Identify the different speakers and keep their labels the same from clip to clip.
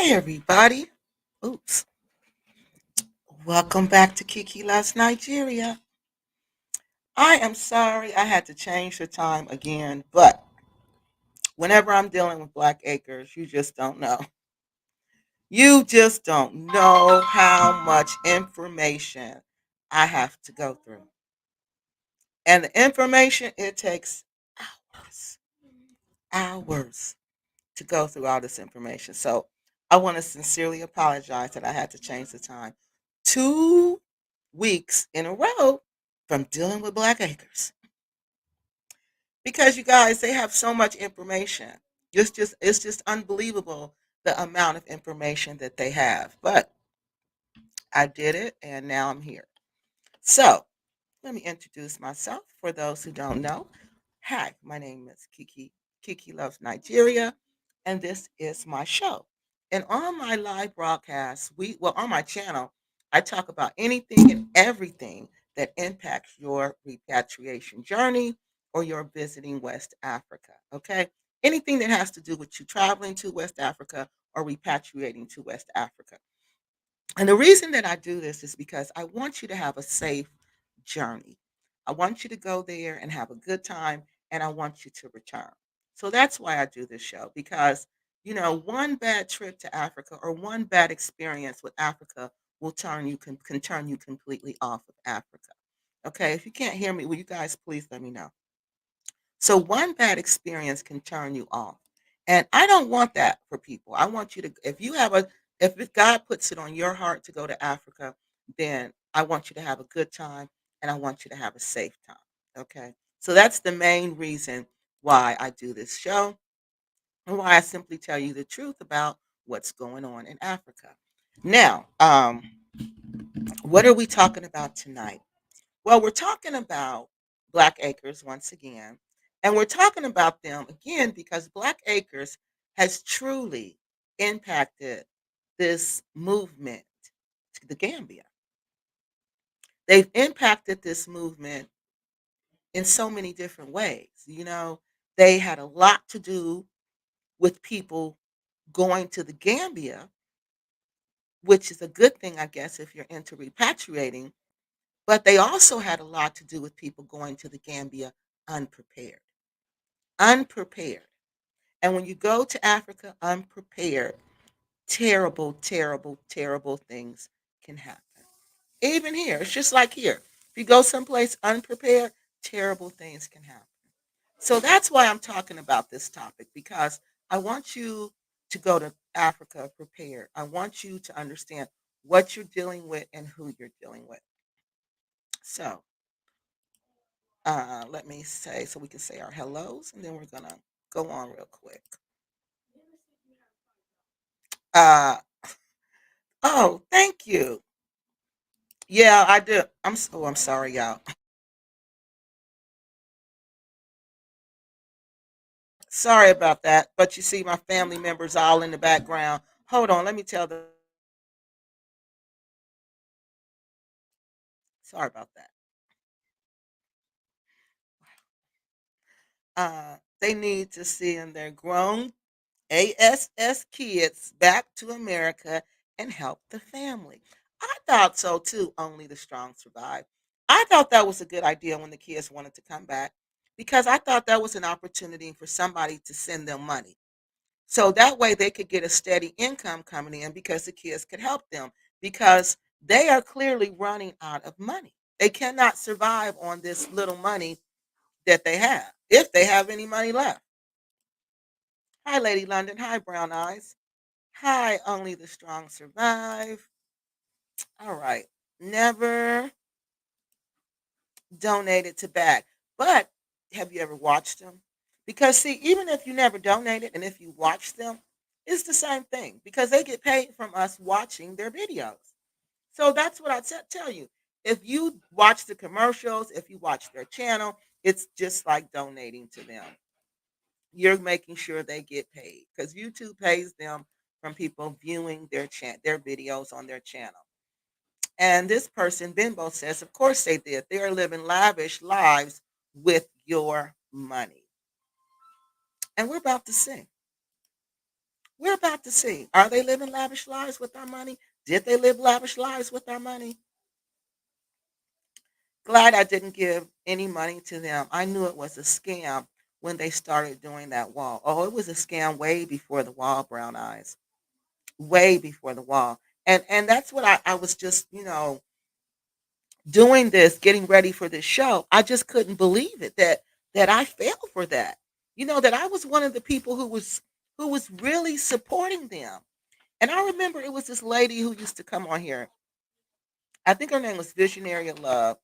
Speaker 1: Hi, everybody. Oops. Welcome back to Kiki Loves Nigeria. I am sorry I had to change the time again, but whenever I'm dealing with Black Acres, you just don't know. You just don't know how much information I have to go through. And the information, it takes hours, hours to go through all this information. So I want to sincerely apologize that I had to change the time. 2 weeks in a row from dealing with Black Acres. Because you guys, they have so much information. It's just unbelievable the amount of information that they have. But I did it and now I'm here. So let me introduce myself for those who don't know. Hi, my name is Kiki. Kiki Loves Nigeria, and this is my show. And on my live broadcast, on my channel, I talk about anything and everything that impacts your repatriation journey or your visiting West Africa. Okay, anything that has to do with you traveling to West Africa or repatriating to West Africa. And the reason that I do this is because I want you to have a safe journey. I want you to go there and have a good time, and I want you to return. So that's why I do this show because, one bad trip to Africa or one bad experience with Africa can turn you completely off of Africa. Okay, if you can't hear me, will you guys please let me know? So one bad experience can turn you off. And I don't want that for people. I want you to, if God puts it on your heart to go to Africa, then I want you to have a good time and I want you to have a safe time. Okay. So that's the main reason why I do this show and why I simply tell you the truth about what's going on in Africa. Now, what are we talking about tonight? Well, we're talking about Black Acres once again. And we're talking about them again because Black Acres has truly impacted this movement to the Gambia. They've impacted this movement in so many different ways. They had a lot to do with people going to the Gambia, which is a good thing, I guess, if you're into repatriating. But they also had a lot to do with people going to the Gambia unprepared. Unprepared. And when you go to Africa unprepared, terrible, terrible, terrible things can happen. Even here, it's just like here. If you go someplace unprepared, terrible things can happen. So that's why I'm talking about this topic because I want you to go to Africa prepared. I want you to understand what you're dealing with and who you're dealing with. So let me say, so we can say our hellos, and then we're gonna go on real quick. Uh, oh, thank you. Yeah, I do. I'm sorry, y'all. Sorry about that. But you see, my family members all in the background. Hold on, let me tell them. Sorry about that. They need to send their grown ASS kids back to America and help the family. I thought so too, only the strong survive. I thought that was a good idea when the kids wanted to come back because I thought that was an opportunity for somebody to send them money. So that way they could get a steady income coming in because the kids could help them because they are clearly running out of money. They cannot survive on this little money that they have, if they have any money left. Hi, Lady London. Hi, Brown Eyes. Hi, only the strong survive. All right. Never donated to bag. But have you ever watched them? Because see, even if you never donated and if you watch them, it's the same thing because they get paid from us watching their videos. So that's what tell you. If you watch the commercials, if you watch their channel, it's just like donating to them. You're making sure they get paid because YouTube pays them from people viewing their videos on their channel. And this person, Bimbo, says, of course they did. They are living lavish lives with your money. And we're about to sing. We're about to see. Are they living lavish lives with our money? Did they live lavish lives with our money? Glad I didn't give any money to them. I knew it was a scam when they started doing that wall. Oh, it was a scam way before the wall, brown eyes. Way before the wall. And that's what I was just, doing this, getting ready for this show. I just couldn't believe it that I fell for that. That I was one of the people who was really supporting them. And I remember it was this lady who used to come on here. I think her name was Visionary of Love.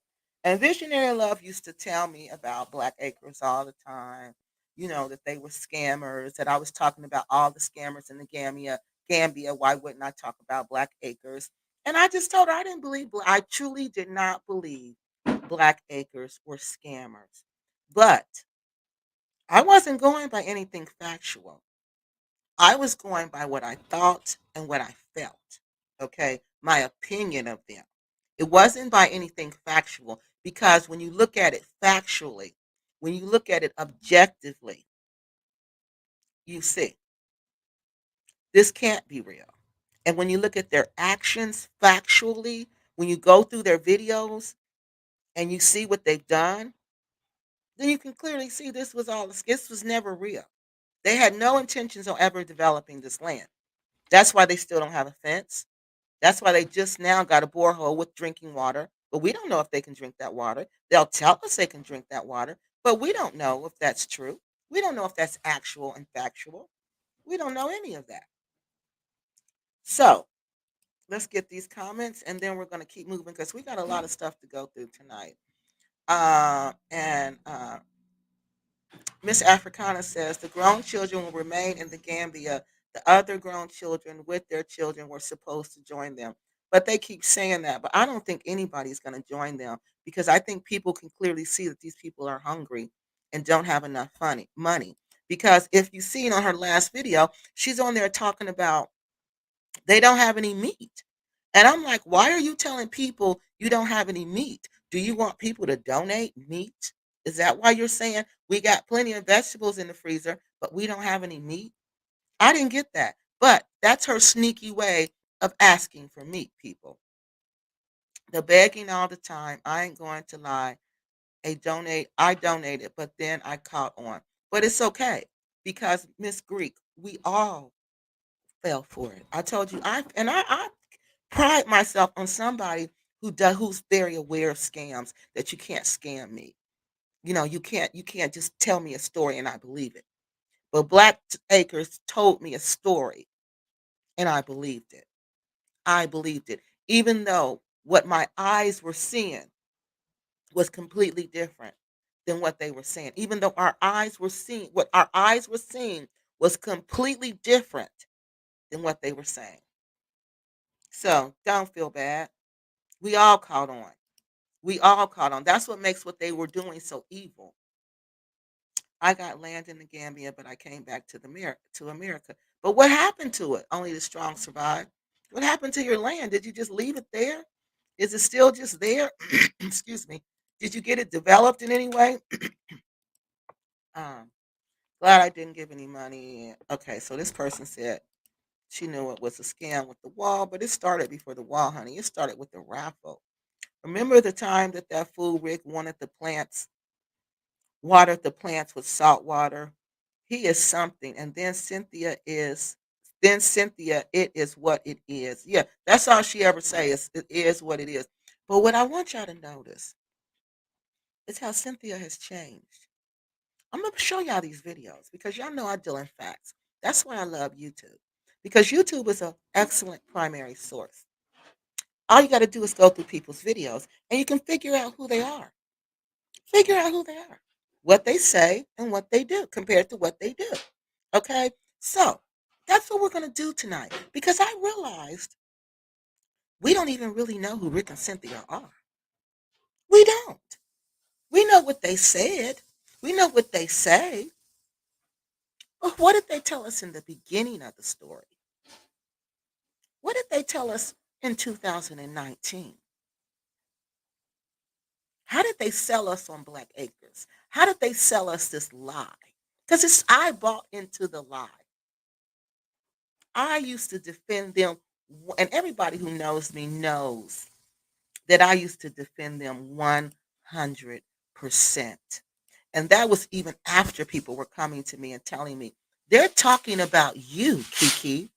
Speaker 1: And Visionary of Love used to tell me about Black Acres all the time, that they were scammers, that I was talking about all the scammers in the Gambia. Why wouldn't I talk about Black Acres? And I just told her I didn't believe, I truly did not believe Black Acres were scammers. But I wasn't going by anything factual. I was going by what I thought and what I felt. Okay. My opinion of them. It wasn't by anything factual because when you look at it factually, when you look at it objectively, you see this can't be real. And when you look at their actions factually, when you go through their videos and you see what they've done, then you can clearly see this was never real. They had no intentions on ever developing this land. That's why they still don't have a fence. That's why they just now got a borehole with drinking water, but we don't know if they can drink that water. They'll tell us they can drink that water, but we don't know if that's true. We don't know if that's actual and factual. We don't know any of that. So let's get these comments and then we're going to keep moving because we got a lot of stuff to go through tonight. And Miss Africana says the grown children will remain in the Gambia. The other grown children with their children were supposed to join them. But they keep saying that. But I don't think anybody's going to join them because I think people can clearly see that these people are hungry and don't have enough money. Because if you seen on her last video, she's on there talking about they don't have any meat. And I'm like, why are you telling people you don't have any meat? Do you want people to donate meat? Is that why you're saying we got plenty of vegetables in the freezer, but we don't have any meat? I didn't get that. But that's her sneaky way of asking for meat, people. The begging all the time. I ain't going to lie. I donated, but then I caught on. But it's okay because Miss Greek, we all fell for it. I told you I pride myself on somebody who's very aware of scams that you can't scam me. You can't just tell me a story and I believe it. But Black Acres told me a story and I believed it. I believed it. Even though what my eyes were seeing was completely different than what they were saying. Even though what our eyes were seeing was completely different than what they were saying. So don't feel bad. We all caught on. We all caught on. That's what makes what they were doing so evil. I got land in the Gambia, but I came back to America. But what happened to it? Only the strong survive. What happened to your land? Did you just leave it there? Is it still just there? Excuse me. Did you get it developed in any way? Um, Glad I didn't give any money. Okay, so this person said she knew it was a scam with the wall, but it started before the wall, honey. It started with the raffle. Remember the time that fool Rick watered the plants with salt water? He is something. And then Cynthia, it is what it is. Yeah, that's all she ever says. It is what it is. But what I want y'all to notice is how Cynthia has changed. I'm gonna show y'all these videos because y'all know I deal in facts. That's why I love YouTube. Because YouTube is an excellent primary source. All you got to do is go through people's videos and you can figure out who they are. Figure out who they are, what they say, and what they do compared to what they do. Okay? So that's what we're going to do tonight because I realized we don't even really know who Rick and Cynthia are. We don't. We know what they said, we know what they say. But what did they tell us in the beginning of the story? What did they tell us in 2019? How did they sell us on Black Acres? How did they sell us this lie? Because I bought into the lie. I used to defend them, and everybody who knows me knows that I used to defend them 100%. And that was even after people were coming to me and telling me, they're talking about you, Kiki.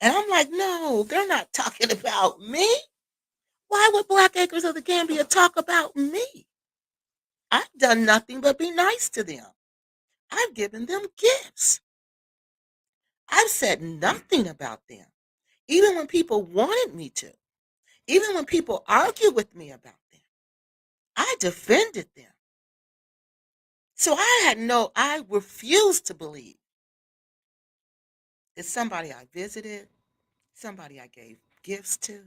Speaker 1: And I'm like, no, they're not talking about me. Why would Black Acres of the Gambia talk about me? I've done nothing but be nice to them. I've given them gifts. I've said nothing about them. Even when people wanted me to, even when people argued with me about them, I defended them. So I refused to believe that somebody I visited, somebody I gave gifts to,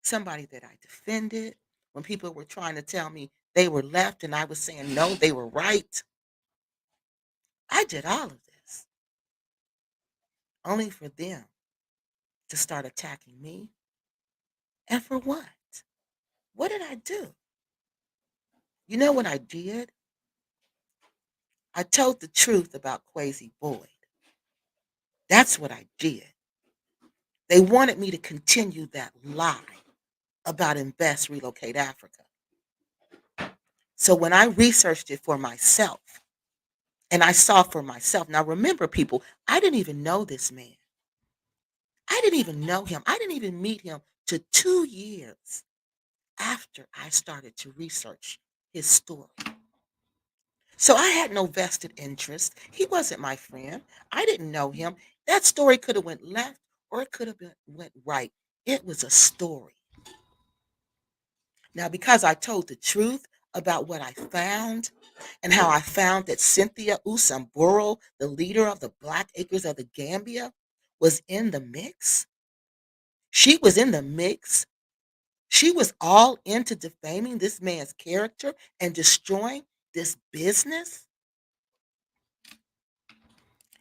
Speaker 1: somebody that I defended, when people were trying to tell me they were left and I was saying no, they were right. I did all of this only for them to start attacking me. And for what? What did I do? You know what I did? I told the truth about Quasi Boyd. That's what I did. They wanted me to continue that lie about Invest, Relocate Africa. So when I researched it for myself and I saw for myself, now remember, people, I didn't even know this man. I didn't even know him. I didn't even meet him to 2 years after I started to research his story. So I had no vested interest. He wasn't my friend. I didn't know him. That story could have went left or it could have went right. It was a story. Now, because I told the truth about what I found and how I found that Cynthia Usamburo, the leader of the Black Acres of the Gambia, was in the mix. She was in the mix. She was all into defaming this man's character and destroying this business.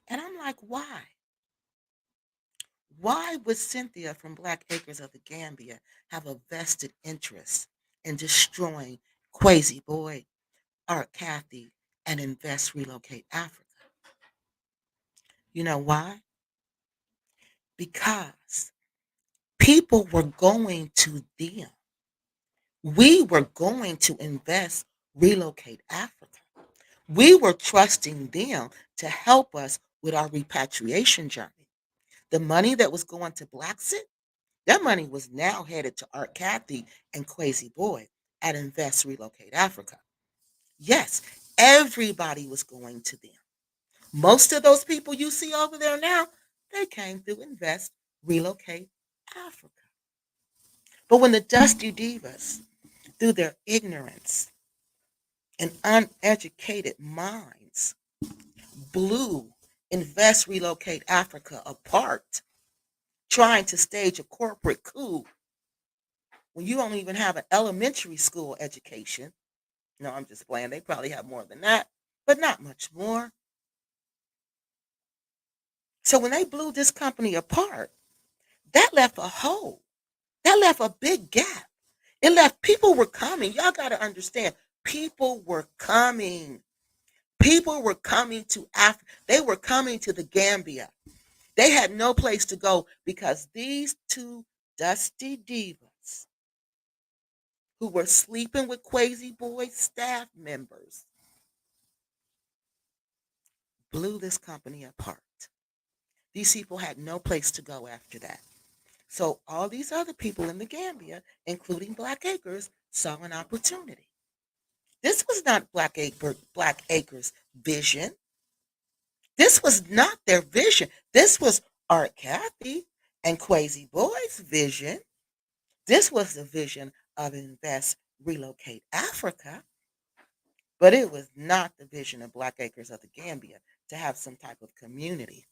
Speaker 1: And I'm like, why? Why would Cynthia from Black Acres of the Gambia have a vested interest in destroying Quasi Boy, Art Kathy, and Invest Relocate Africa? You know why? Because people were going to them. We were going to invest, relocate Africa. We were trusting them to help us with our repatriation journey. The money that was going to Blacksit, that money was now headed to Art Kathy and Quasi Boy at Invest Relocate Africa. Yes, everybody was going to them. Most of those people you see over there now, they came through Invest Relocate Africa. But when the Dusty Divas, through their ignorance and uneducated minds, blew Invest Relocate Africa apart, trying to stage a corporate coup when you don't even have an elementary school education. No, I'm just playing. They probably have more than that, but not much more. So when they blew this company apart, that left a hole. That left a big gap. It left people were coming. Y'all got to understand. People were coming. People were coming to Africa. They were coming to the Gambia. They had no place to go because these two dusty divas who were sleeping with Quasi Boy staff members blew this company apart. These people had no place to go after that. So all these other people in the Gambia, including Black Acres, saw an opportunity. This was not Black Acres' vision. This was not their vision. This was Art Kathy and Quasi Boy's vision. This was the vision of Invest Relocate Africa, but it was not the vision of Black Acres of the Gambia to have some type of community,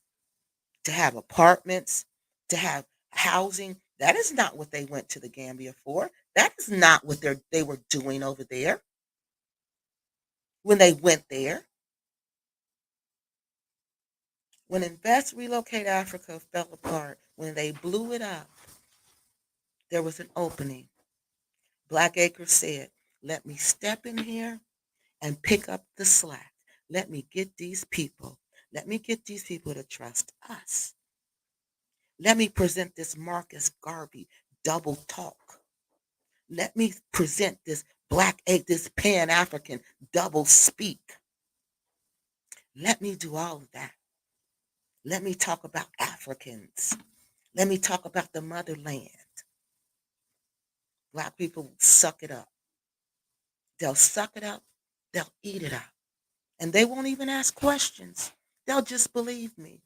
Speaker 1: to have apartments, to have housing. That is not what they went to the Gambia for. That is not what they were doing over there when they went there. When Invest Relocate Africa fell apart, when they blew it up, there was an opening. Black Acres said, let me step in here and pick up the slack. Let me get these people. Let me get these people to trust us. Let me present this Marcus Garvey double talk. Let me present this this Pan African double speak. Let me do all of that. Let me talk about Africans. Let me talk about the motherland. Black people suck it up. They'll suck it up. They'll eat it up. And they won't even ask questions. They'll just believe me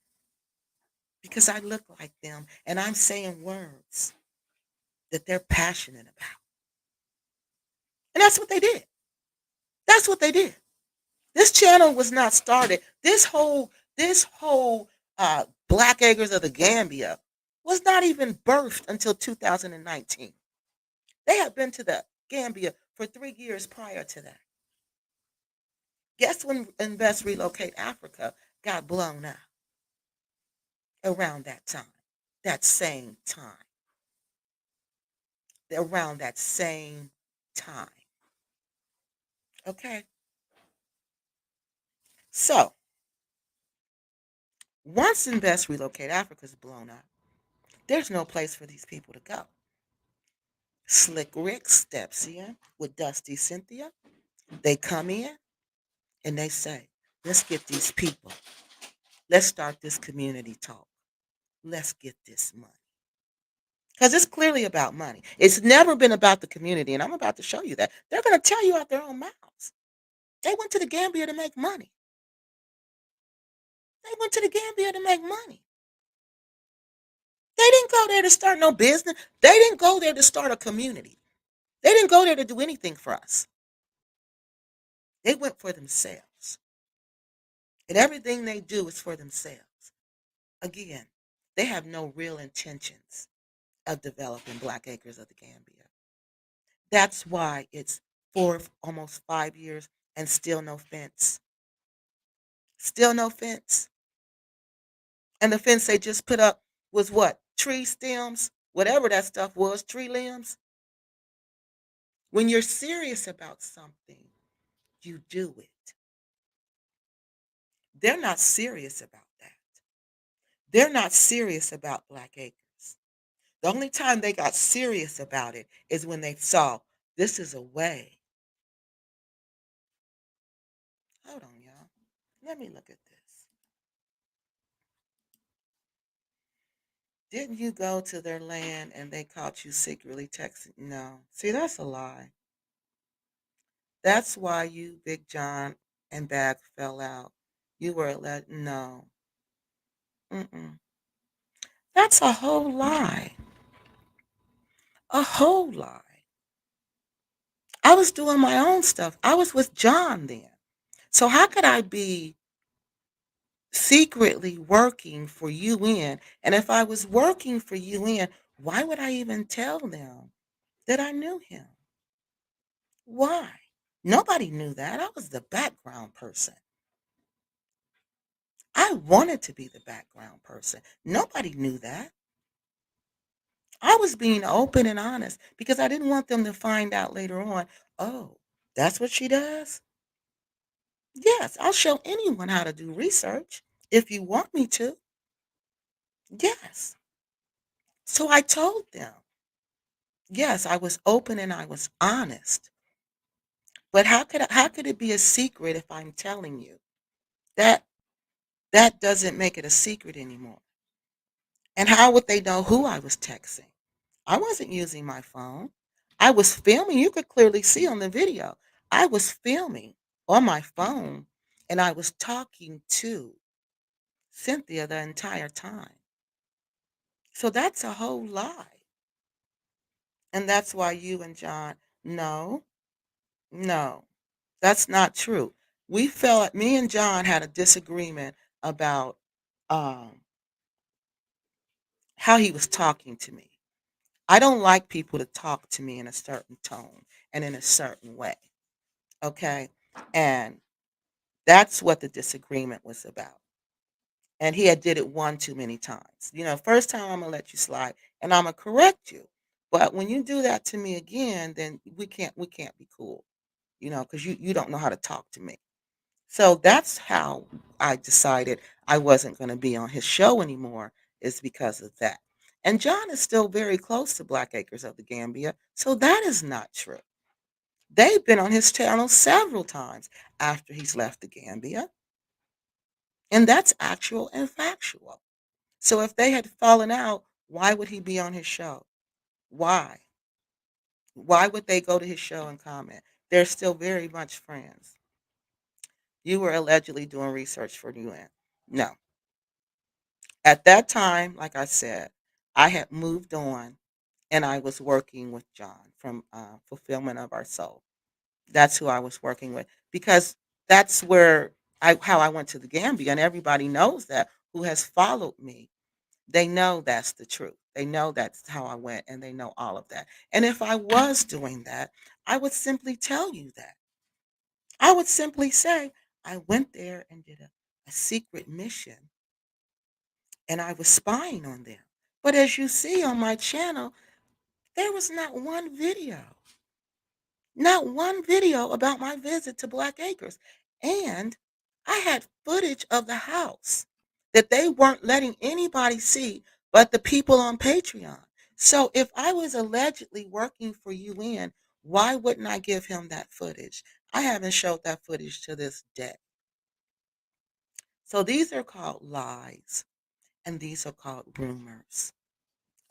Speaker 1: because I look like them and I'm saying words that they're passionate about. And that's what they did. That's what they did. This channel was not started. This whole Black Acres of the Gambia was not even birthed until 2019. They had been to the Gambia for 3 years prior to that. Guess when Invest Relocate Africa got blown up around that time, that same time, around that same time. Okay, so once Invest Relocate Africa is blown up, there's no place for these people to go. Slick Rick steps in with Dusty Cynthia. They come in and they say, let's get these people. Let's start this community talk. Let's get this money. Because it's clearly about money. It's never been about the community, and I'm about to show you that. They're going to tell you out their own mouths. They went to the Gambia to make money. They went to the Gambia to make money. They didn't go there to start no business. They didn't go there to start a community. They didn't go there to do anything for us. They went for themselves. And everything they do is for themselves. Again, they have no real intentions of developing Black Acres of the Gambia. That's why it's almost 5 years and still no fence. Still no fence. And the fence they just put up was what? Tree stems? Whatever that stuff was, tree limbs. When you're serious about something, you do it. They're not serious about that. They're not serious about Black Acres. The only time they got serious about it is when they saw this is a way. Hold on, y'all. Let me look at this. Didn't you go to their land and they caught you secretly texting? No. See, that's a lie. That's why you, Big John, and Bag fell out. You were let no. Mm-mm. That's a whole lie. A whole lie. I was doing my own stuff. I was with John then. So how could I be secretly working for UN? And if I was working for UN, why would I even tell them that I knew him? Why? Nobody knew that. I was the background person. I wanted to be the background person. Nobody knew that. I was being open and honest because I didn't want them to find out later on, oh, that's what she does? Yes, I'll show anyone how to do research if you want me to. Yes. So I told them, yes, I was open and I was honest. But how could it be a secret if I'm telling you? That that doesn't make it a secret anymore. And how would they know who I was texting? I wasn't using my phone. I was filming. You could clearly see on the video. I was filming on my phone and I was talking to Cynthia the entire time. So that's a whole lie. And that's why you and John, no, no, that's not true. Me and John had a disagreement about um, how he was talking to me. I don't like people to talk to me in a certain tone and in a certain way. Okay. And that's what the disagreement was about. And he had did it one too many times. First time I'm gonna let you slide and I'm gonna correct you. But when you do that to me again, then we can't be cool, because you don't know how to talk to me. So that's how I decided I wasn't gonna be on his show anymore, is because of that. And John is still very close to Black Acres of the Gambia, so that is not true. They've been on his channel several times after he's left the Gambia, and that's actual and factual. So if they had fallen out, why would he be on his show? Why? Why would they go to his show and comment? They're still very much friends. You were allegedly doing research for the UN. No. At that time, like I said, I had moved on and I was working with John from Fulfillment of Our Soul. That's who I was working with because that's where how I went to the Gambia, and everybody knows that who has followed me. They know that's the truth. They know that's how I went, and they know all of that. And if I was doing that, I would simply tell you that. I would simply say, I went there and did a secret mission, and I was spying on them. But as you see on my channel, there was not one video. Not one video about my visit to Black Acres. And I had footage of the house that they weren't letting anybody see but the people on Patreon. So if I was allegedly working for UN, why wouldn't I give him that footage? I haven't showed that footage to this day. So these are called lies and these are called rumors.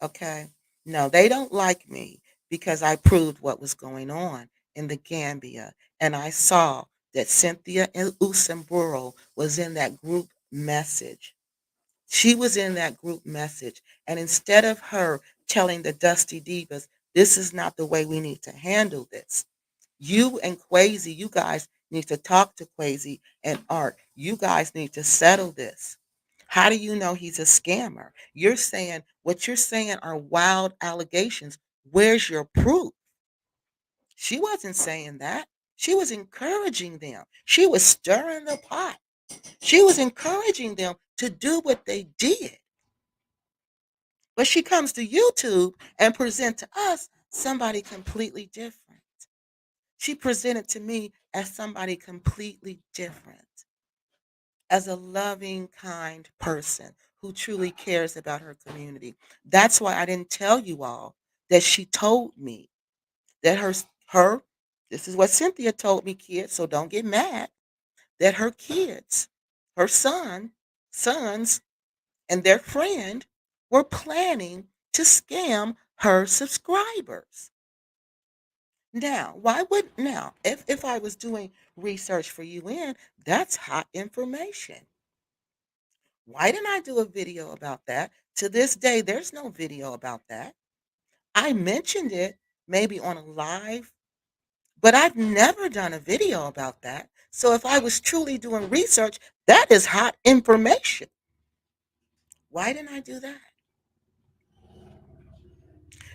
Speaker 1: Okay? No, they don't like me because I proved what was going on in the Gambia. And I saw that Cynthia Usamburo was in that group message. She was in that group message. And instead of her telling the Dusty Divas, this is not the way we need to handle this. You and Quasi, you guys need to talk to Quasi and Art. You guys need to settle this. How do you know he's a scammer? You're saying what you're saying are wild allegations. Where's your proof? She wasn't saying that. She was encouraging them. She was stirring the pot. She was encouraging them to do what they did. But she comes to YouTube and present to us somebody completely different. She presented to me as somebody completely different, as a loving, kind person who truly cares about her community. That's why I didn't tell you all that she told me that her this is what Cynthia told me, kids, so don't get mad, that her kids, her sons, and their friend were planning to scam her subscribers. Now, why would now if I was doing research for UN, that's hot information. Why didn't I do a video about that? To this day, there's no video about that. I mentioned it maybe on a live, but I've never done a video about that. So if I was truly doing research, that is hot information. Why didn't I do that?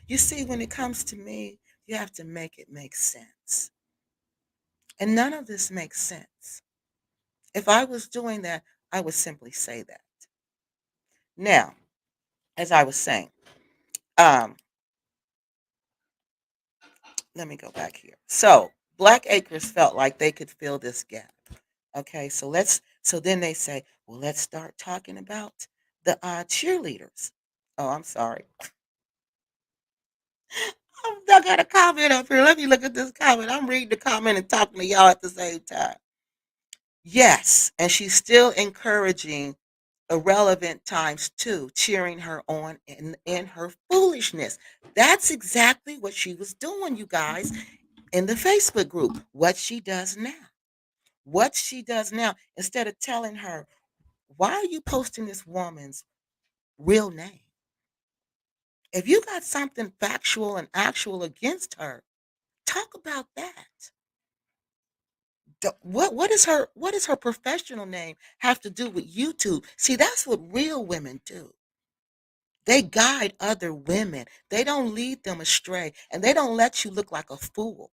Speaker 1: You see, when it comes to me, you have to make it make sense. And none of this makes sense. If I was doing that, I would simply say that. Now, as I was saying, um, let me go back here. So Black Acres felt like they could fill this gap. Okay, so then they say, well, let's start talking about the cheerleaders. Oh, I'm sorry. I got a comment up here. Let me look at this comment. I'm reading the comment and talking to y'all at the same time. Yes, and she's still encouraging irrelevant times two, cheering her on in her foolishness. That's exactly what she was doing, you guys, in the Facebook group. What she does now. What she does now, instead of telling her, why are you posting this woman's real name? If you got something factual and actual against her, talk about that. What is her professional name have to do with YouTube? See, that's what real women do. They guide other women. They don't lead them astray, and they don't let you look like a fool.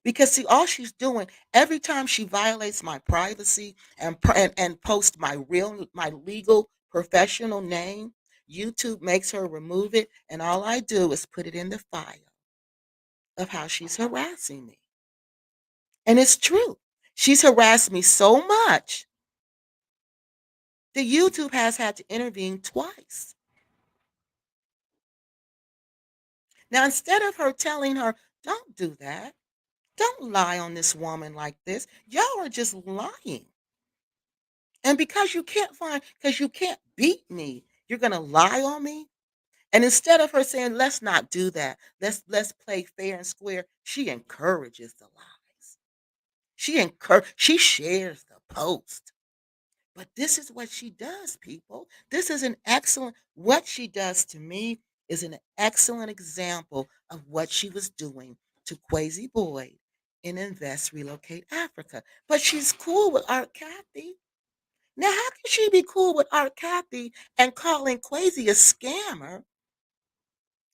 Speaker 1: Because see, all she's doing every time she violates my privacy and posts my legal professional name, YouTube makes her remove it, and all I do is put it in the file of how she's harassing me. And it's true. She's harassed me so much that YouTube has had to intervene twice. Now, instead of her telling her, don't do that, don't lie on this woman like this, y'all are just lying. And because you can't beat me, you're going to lie on me. And instead of her saying, let's not do that, let's play fair and square, she encourages the lies. She shares the post. But this is what she does, people. This is an excellent what she does to me is an excellent example of what she was doing to Quasi Boyd in Invest Relocate Africa. But she's cool with Art Kathy. Now, how can she be cool with Art Kathy and calling Quasi a scammer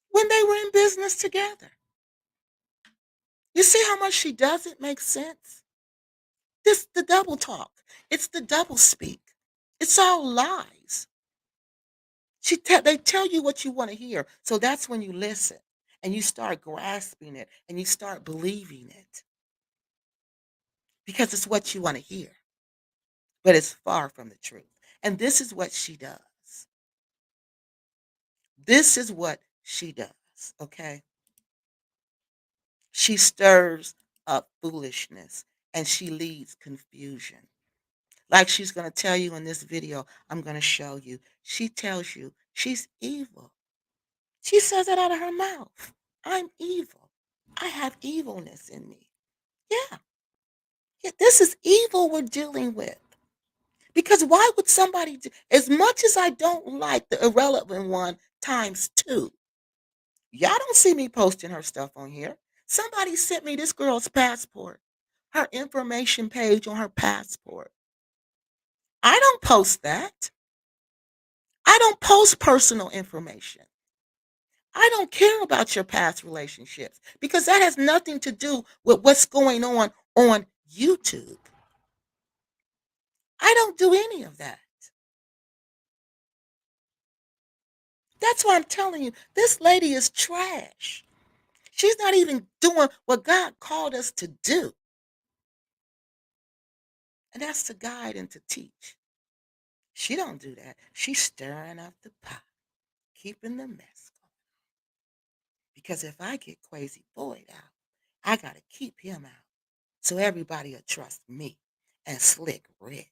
Speaker 1: when they were in business together? You see how much she doesn't make sense? This the double talk. It's the double speak. It's all lies. They tell you what you want to hear. So that's when you listen and you start grasping it and you start believing it because it's what you want to hear, but it's far from the truth. And this is what she does. This is what she does, okay? She stirs up foolishness and she leads confusion. Like she's going to tell you in this video, I'm going to show you. She tells you she's evil. She says it out of her mouth. I'm evil. I have evilness in me. Yeah, yeah, this is evil we're dealing with. Because why would somebody do, as much as I don't like the irrelevant one times two, y'all don't see me posting her stuff on here. Somebody sent me this girl's passport, her information page on her passport. I don't post that. I don't post personal information. I don't care about your past relationships because that has nothing to do with what's going on YouTube. I don't do any of that. That's why I'm telling you, this lady is trash. She's not even doing what God called us to do, and that's to guide and to teach. She don't do that. She's stirring up the pot, keeping the mess going. Because if I get Crazy Boyd out, I got to keep him out so everybody will trust me and Slick Rick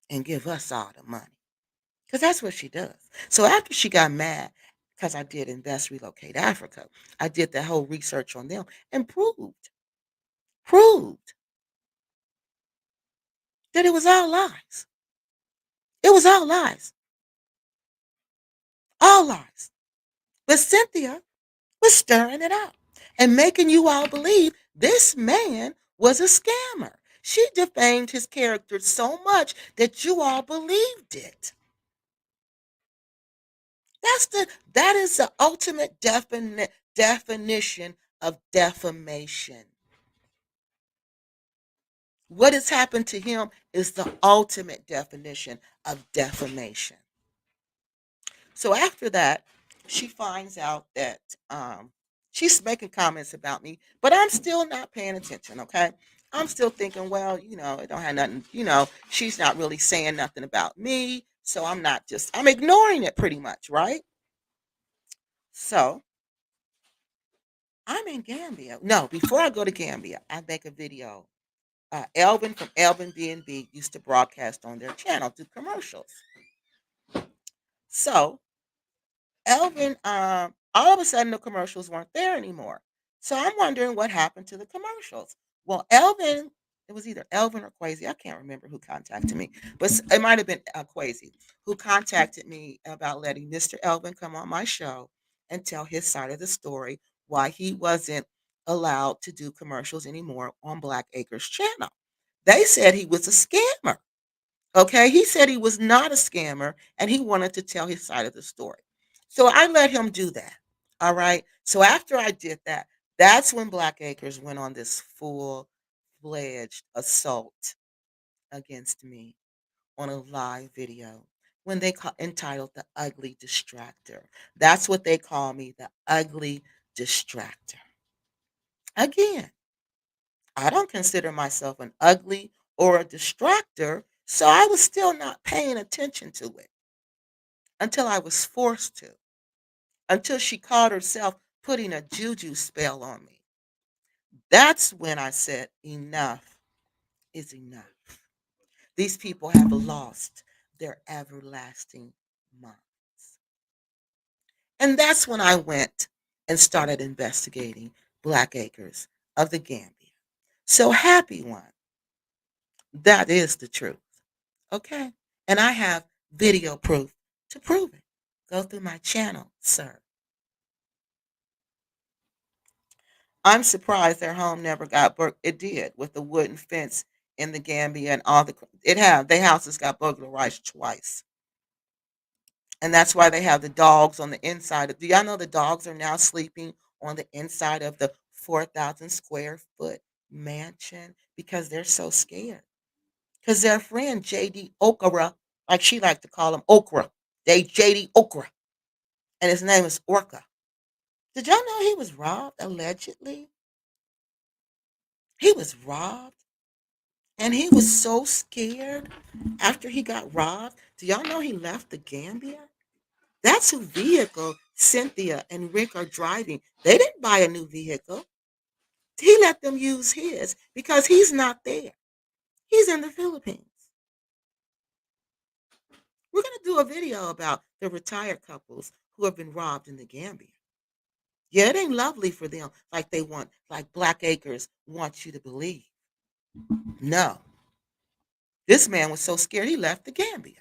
Speaker 1: and give us all the money. Because that's what she does. So after she got mad, because I did Invest Relocate Africa, I did the whole research on them and proved that it was all lies. It was all lies. But Cynthia was stirring it up and making you all believe this man was a scammer. She defamed his character so much that you all believed it. That is the ultimate definition of defamation. What has happened to him is the ultimate definition of defamation. So after that, she finds out that she's making comments about me, but I'm still not paying attention, okay? I'm still thinking, well, it don't have nothing, she's not really saying nothing about me. So I'm ignoring it pretty much, right? So I'm in Gambia. No, before I go to Gambia, I make a video. Elvin from Elvin B&B used to broadcast on their channel, do commercials. So Elvin, all of a sudden the commercials weren't there anymore. So I'm wondering what happened to the commercials. Well, Elvin, it was either Elvin or Quasi. I can't remember who contacted me, but it might have been Quasi who contacted me about letting Mr. Elvin come on my show and tell his side of the story why he wasn't allowed to do commercials anymore on Black Acres channel. They said he was a scammer. Okay, he said he was not a scammer and he wanted to tell his side of the story. So I let him do that. All right. So after I did that, that's when Black Acres went on this full fledged assault against me on a live video when entitled The Ugly Distractor. That's what they call me, the ugly distractor. Again, I don't consider myself an ugly or a distractor, so I was still not paying attention to it until I was forced to. until she caught herself putting a juju spell on me. That's when I said, enough is enough. These people have lost their everlasting minds. And that's when I went and started investigating Black Acres of the Gambia. So happy one. That is the truth. Okay? And I have video proof to prove it. Go through my channel, sir. I'm surprised their home never got burgled. It did with the wooden fence in the Gambia and all the it have their houses got burglarized twice. And that's why they have the dogs on the inside. Do y'all know the dogs are now sleeping on the inside of the 4,000 square foot mansion because they're so scared? Because their friend JD Okra, like she liked to call him Okra, they JD Okra, and his name is Orca. Did y'all know he was robbed allegedly? He was robbed, and he was so scared after he got robbed. Do y'all know he left the Gambia? That's who vehicle Cynthia and Rick are driving. They didn't buy a new vehicle. He let them use his because he's not there. He's in the Philippines. We're going to do a video about the retired couples who have been robbed in the Gambia. Yeah, it ain't lovely for them like they want, like Black Acres wants you to believe. No. This man was so scared he left the Gambia.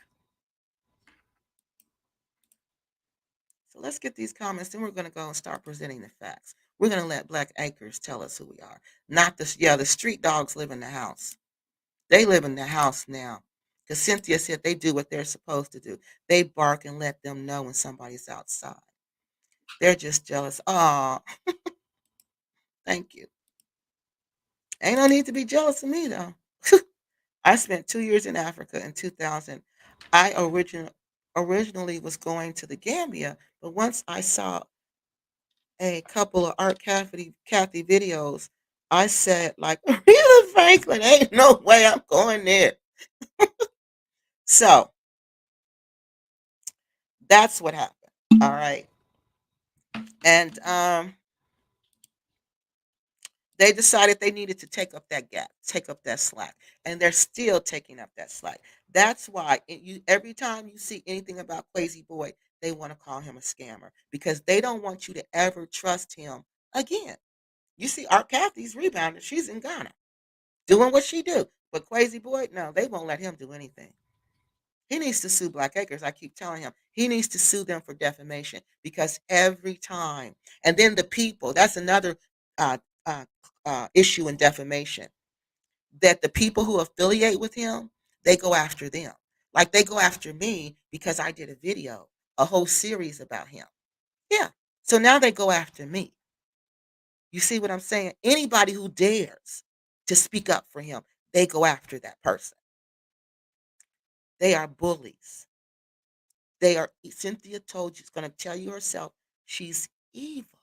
Speaker 1: So let's get these comments, then we're going to go and start presenting the facts. We're going to let Black Acres tell us who we are. Not the, yeah, the street dogs live in the house. They live in the house now. Because Cynthia said they do what they're supposed to do. They bark and let them know when somebody's outside. They're just jealous. Oh, thank you. Ain't no need to be jealous of me, though. I spent 2 years in Africa in 2000. Originally was going to the Gambia, but once I saw a couple of Kathy videos, I said, like, Aretha Franklin, ain't no way I'm going there. So that's what happened. All right. And they decided they needed to take up that gap, take up that slack, and they're still taking up that slack. That's why every time you see anything about Crazy Boy, they want to call him a scammer because they don't want you to ever trust him again. You see, our Kathy's rebounded. She's in Ghana doing what she do, but Crazy Boy, no, they won't let him do anything. He needs to sue Black Acres. I keep telling him he needs to sue them for defamation because every time, and then the people. That's another uh, uh, issue in defamation. That the people who affiliate with him, they go after them. Like they go after me because I did a video, a whole series about him. Yeah. So now they go after me. You see what I'm saying? Anybody who dares to speak up for him, they go after that person. They are bullies. They are, Cynthia told you, she's going to tell you herself, she's evil.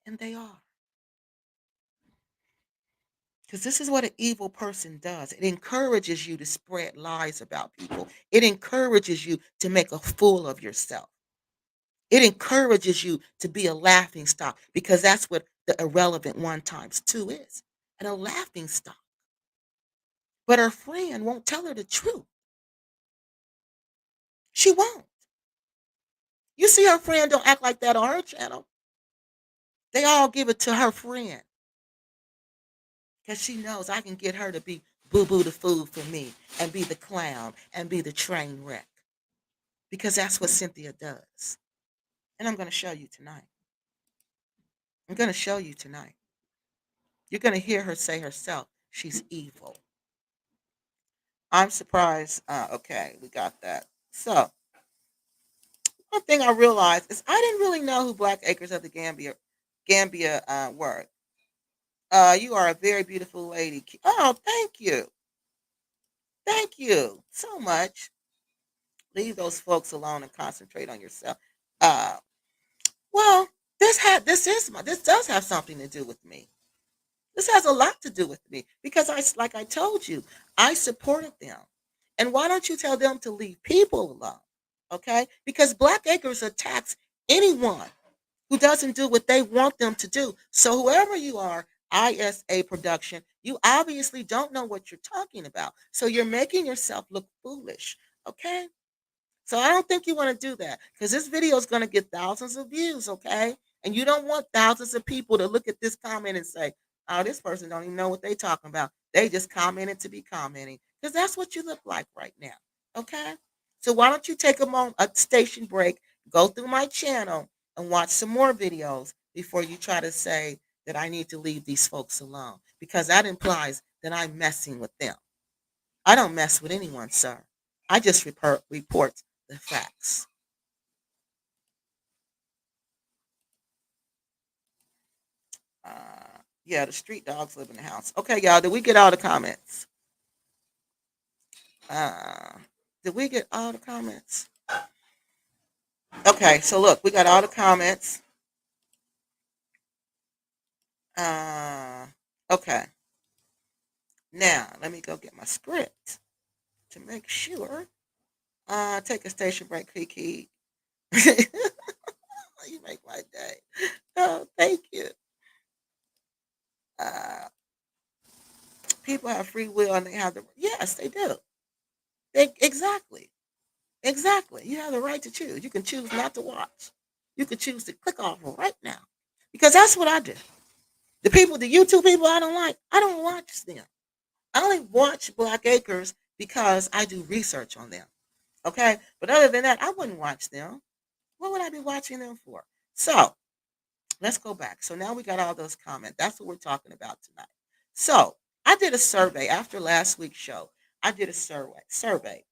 Speaker 1: And they are. Because this is what an evil person does. It encourages you to spread lies about people. It encourages you to make a fool of yourself. It encourages you to be a laughing stock because that's what the irrelevant one times two is. And a laughing stock. But her friend won't tell her the truth. She won't. You see her friend don't act like that on her channel. They all give it to her friend. Because she knows I can get her to be boo-boo the fool for me and be the clown and be the train wreck. Because that's what Cynthia does. And I'm going to show you tonight. I'm going to show you tonight. You're going to hear her say herself, she's evil. I'm surprised. Okay, we got that. So, one thing I realized is I didn't really know who Black Acres of the Gambia were. You are a very beautiful lady. Oh, thank you. Thank you so much. Leave those folks alone and concentrate on yourself. Uh, well, this does have something to do with me. This has a lot to do with me because like I told you, I supported them. And why don't you tell them to leave people alone? Okay? Because Black Acres attacks anyone who doesn't do what they want them to do. So whoever you are, ISA production, you obviously don't know what you're talking about. So you're making yourself look foolish. Okay? So I don't think you want to do that because this video is going to get thousands of views, okay? And you don't want thousands of people to look at this comment and say, "Oh, this person don't even know what they talking about. They just commented to be commenting," because that's what you look like right now, okay? So why don't you take a station break, go through my channel, and watch some more videos before you try to say that I need to leave these folks alone because that implies that I'm messing with them. I don't mess with anyone, sir. I just report the facts. Yeah, the street dogs live in the house. Okay, y'all, did we get all the comments? Uh, did we get all the comments? Okay, so look, we got all the comments. Uh, okay, now let me go get my script to make sure. Take a station break, Kiki. You make my day. Oh, thank you. Uh, People have free will and they have the yes, they do. Exactly. Exactly. You have the right to choose. You can choose not to watch. You can choose to click off right now. Because that's what I do. The YouTube people I don't like, I don't watch them. I only watch Black Acres because I do research on them. Okay? But other than that, I wouldn't watch them. What would I be watching them for? So let's go back. So now we got all those comments. That's what we're talking about tonight. So I did a survey after last week's show. I did a survey.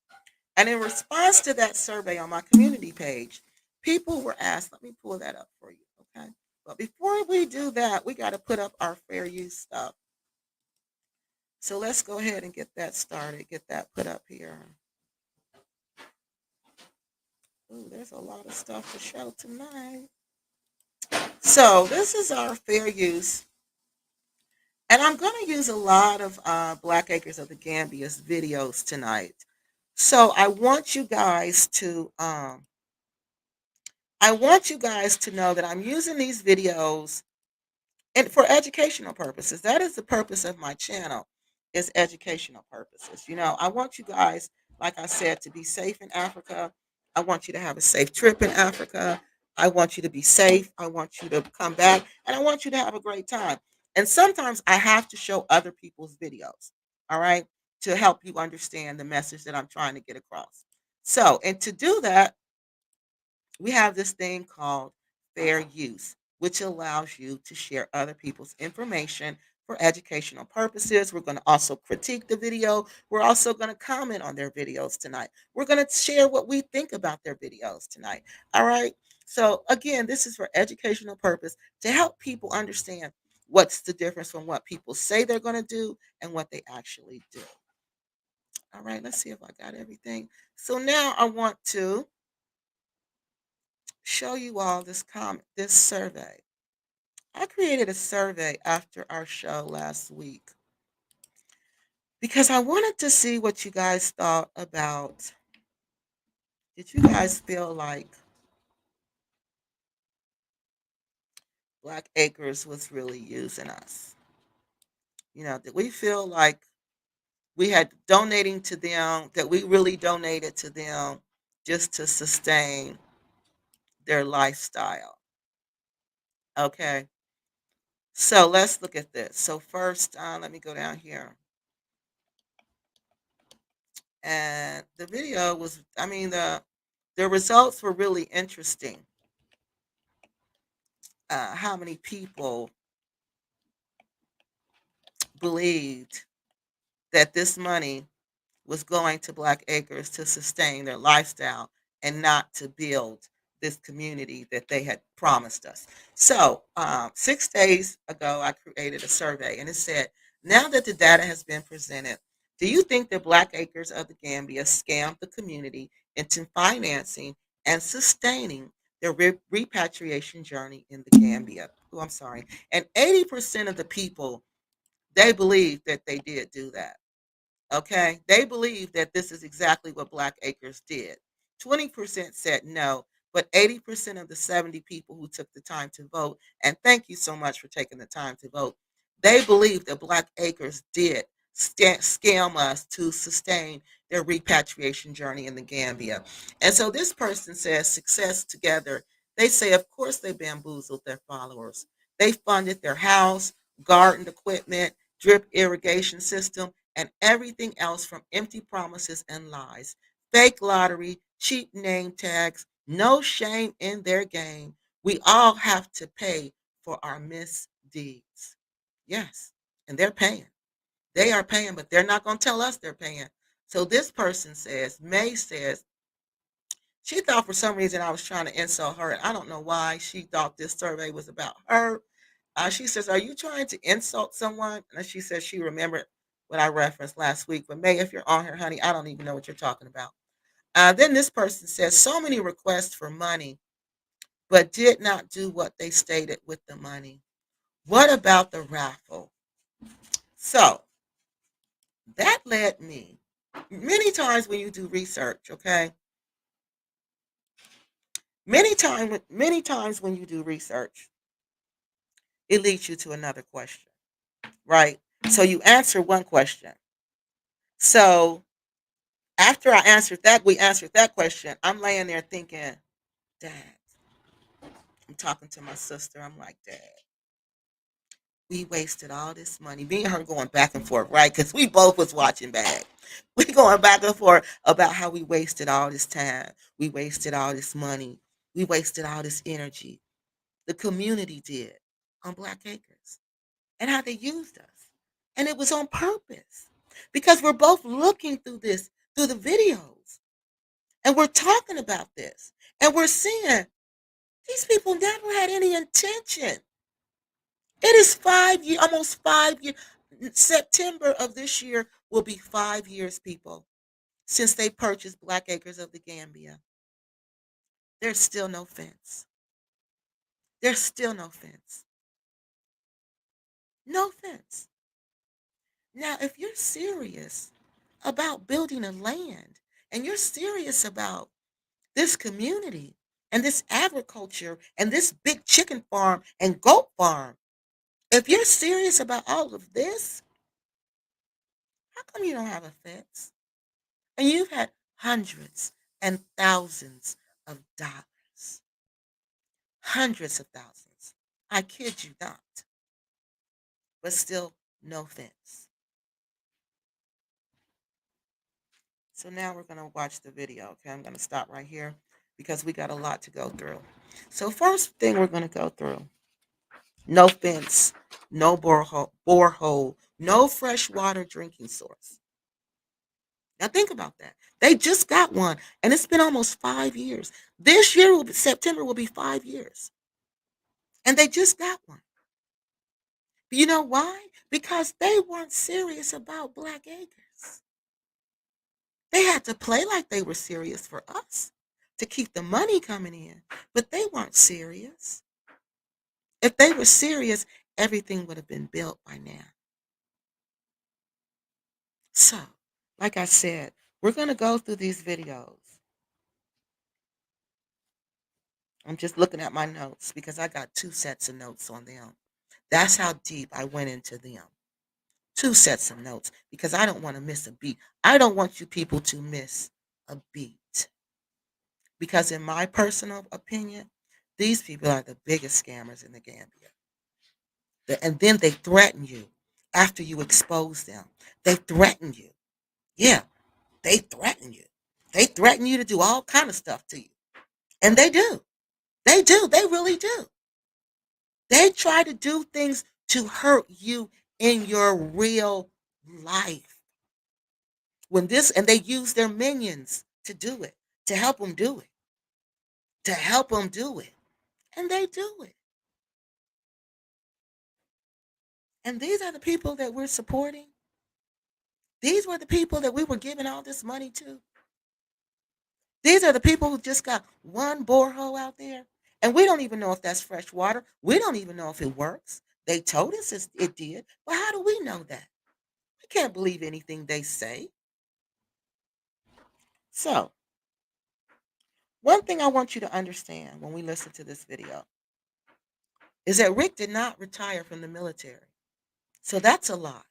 Speaker 1: And in response to that survey on my community page, people were asked, let me pull that up for you, okay? But before we do that, we got to put up our fair use stuff. So let's go ahead and get that started, get that put up here. Ooh, there's a lot of stuff to show tonight. So this is our fair use. And I'm going to use a lot of Black Acres of the Gambia's videos tonight. So I want you guys to know that I'm using these videos and for educational purposes. That is the purpose of my channel, is educational purposes. I want you guys, like I said, to be safe in Africa. I want you to have a safe trip in Africa. I want you to be safe. I want you to come back, and I want you to have a great time. And sometimes I have to show other people's videos, all right, to help you understand the message that I'm trying to get across. So, and to do that, we have this thing called fair use, which allows you to share other people's information for educational purposes. We're going to also critique the video. We're also going to comment on their videos tonight. We're going to share what we think about their videos tonight. All right. So, again, this is for educational purpose to help people understand what's the difference from what people say they're going to do and what they actually do. All right. Let's see if I got everything. So now I want to show you all this survey. I created a survey after our show last week because I wanted to see what you guys thought about. Did you guys feel like Black Acres was really using us? Did we feel like we had donating to them, that we really donated to them just to sustain their lifestyle? Okay. So let's look at this. So first, let me go down here. And the video was, I mean, the results were really interesting. How many people believed that this money was going to Black Acres to sustain their lifestyle and not to build this community that they had promised us. So, 6 days ago, I created a survey and it said, now that the data has been presented, do you think that Black Acres of the Gambia scammed the community into financing and sustaining their repatriation journey in the Gambia? Oh, I'm sorry. And 80% of the people, they believe that they did do that. Okay, they believe that this is exactly what Black Acres did. 20% said no, But 80% of the 70 people who took the time to vote, and thank you so much for taking the time to vote, they believe that Black Acres did scam us to sustain their repatriation journey in the Gambia. And so this person says success together. They say, of course, they bamboozled their followers. They funded their house, garden equipment, drip irrigation system, and everything else from empty promises and lies. Fake lottery, cheap name tags, no shame in their game. We all have to pay for our misdeeds. Yes, and they're paying. They are paying, but they're not going to tell us they're paying. So this person says, May says, she thought for some reason I was trying to insult her. And I don't know why she thought this survey was about her. She says, are you trying to insult someone? And she says she remembered what I referenced last week. But May, if you're on here, honey, I don't even know what you're talking about. Then this person says, so many requests for money, but did not do what they stated with the money. What about the raffle? So that led me many times when you do research, okay? Many times when you do research, it leads you to another question, right? So you answer one question. So after we answered that question, I'm laying there thinking, Dad, I'm talking to my sister. I'm like, Dad, we wasted all this money. Me and her going back and forth, right? Because we both was watching back. We going back and forth about how we wasted all this time. We wasted all this money. We wasted all this energy. The community did on Black Acres and how they used us. And it was on purpose because we're both looking through this, through the videos, and we're talking about this. And we're seeing these people never had any intention. It is 5 years, almost 5 years. September of this year will be 5 years, people, since they purchased Black Acres of the Gambia. There's still no fence. There's still no fence. No fence. Now, if you're serious about building a land and you're serious about this community and this agriculture and this big chicken farm and goat farm, if you're serious about all of this, how come you don't have a fence? And you've had hundreds and thousands of dollars. Hundreds of thousands. I kid you not. But still, no fence. So now we're going to watch the video. Okay, I'm going to stop right here because we got a lot to go through. So first thing we're going to go through, no fence, no borehole, no fresh water drinking source. Now think about that. They just got one, and it's been almost 5 years. This year will be September will be 5 years, and they just got one. You know why? Because they weren't serious about Black Acres. They had to play like they were serious for us to keep the money coming in, but they weren't serious. If they were serious, everything would have been built by now. So, like I said, we're going to go through these videos. I'm just looking at my notes because I got 2 sets of notes on them. That's how deep I went into them. 2 sets of notes because I don't want to miss a beat. I don't want you people to miss a beat. Because in my personal opinion, these people are the biggest scammers in the Gambia. And then they threaten you after you expose them. They threaten you. Yeah, they threaten you. They threaten you to do all kind of stuff to you. And they do. They do. They really do. They try to do things to hurt you in your real life. And they use their minions to do it, to help them do it, to help them do it. And they do it. And these are the people that we're supporting. These were the people that we were giving all this money to. These are the people who just got one borehole out there. And we don't even know if that's fresh water. We don't even know if it works. They told us it did. But how do we know that? We can't believe anything they say. So, One thing I want you to understand when we listen to this video is that Rick did not retire from the military. So that's a lie.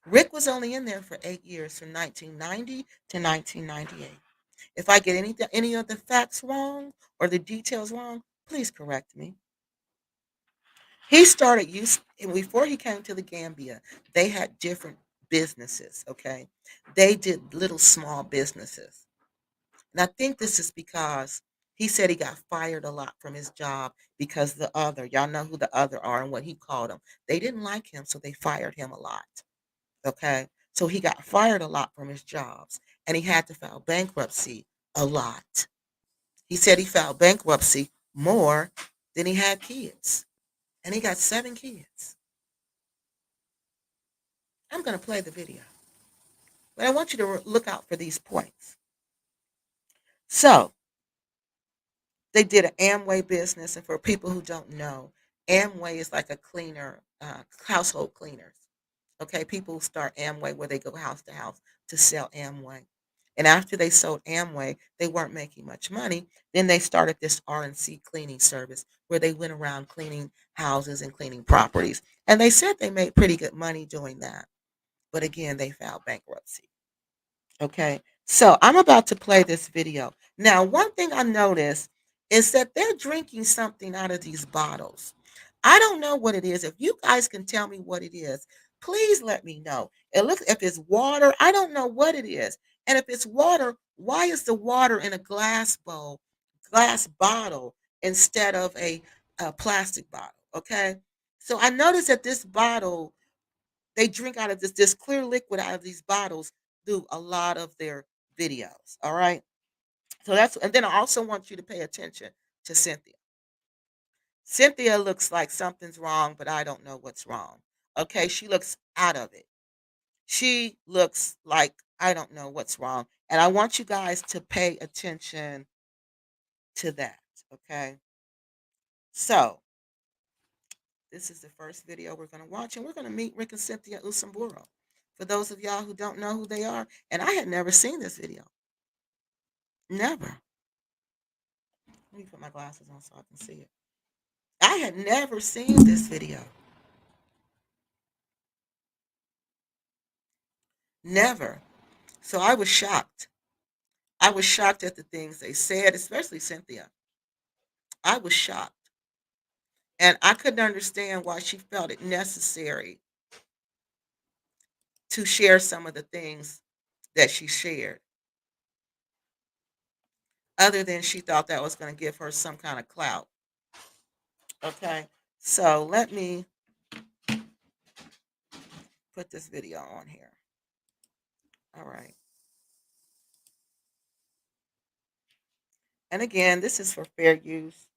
Speaker 1: Rick was only in there for 8 years, from 1990 to 1998. If I get any of the facts wrong or the details wrong, please correct me. He started use before he came to the Gambia. They had different businesses. Okay, they did little small businesses, and I think this is because he said he got fired a lot from his job because the other, y'all know who the other are and what he called them. They didn't like him, so they fired him a lot. Okay, so he got fired a lot from his jobs, and he had to file bankruptcy a lot. He said he filed bankruptcy more than he had kids, and he got 7 kids. I'm going to play the video, but I want you to look out for these points. So, they did an Amway business, and for people who don't know, Amway is like a cleaner, household cleaners. Okay, people start Amway where they go house to house to sell Amway. And after they sold Amway, they weren't making much money. Then they started this RNC cleaning service where they went around cleaning houses and cleaning properties. And they said they made pretty good money doing that. But again, they filed bankruptcy. Okay. So I'm about to play this video. Now, one thing I noticed is that they're drinking something out of these bottles. I don't know what it is. If you guys can tell me what it is, please let me know. It looks, if it's water, I don't know what it is. And if it's water, why is the water in a glass bowl, glass bottle instead of a plastic bottle? Okay. So I noticed that this bottle, they drink out of this clear liquid out of these bottles through a lot of their videos. All right. So that's, and then I also want you to pay attention to Cynthia. Cynthia looks like something's wrong, but I don't know what's wrong. Okay. She looks out of it. She looks like I don't know what's wrong. And I want you guys to pay attention to that. Okay. So this is the first video we're going to watch, and we're going to meet Rick and Cynthia Usamburo. For those of y'all who don't know who they are, and I had never seen this video. Never. Let me put my glasses on so I can see it. I had never seen this video. Never. So I was shocked. I was shocked at the things they said, especially Cynthia. I was shocked. And I couldn't understand why she felt it necessary to share some of the things that she shared, other than she thought that was going to give her some kind of clout. Okay. So let me put this video on here. All right. And again, this is for fair use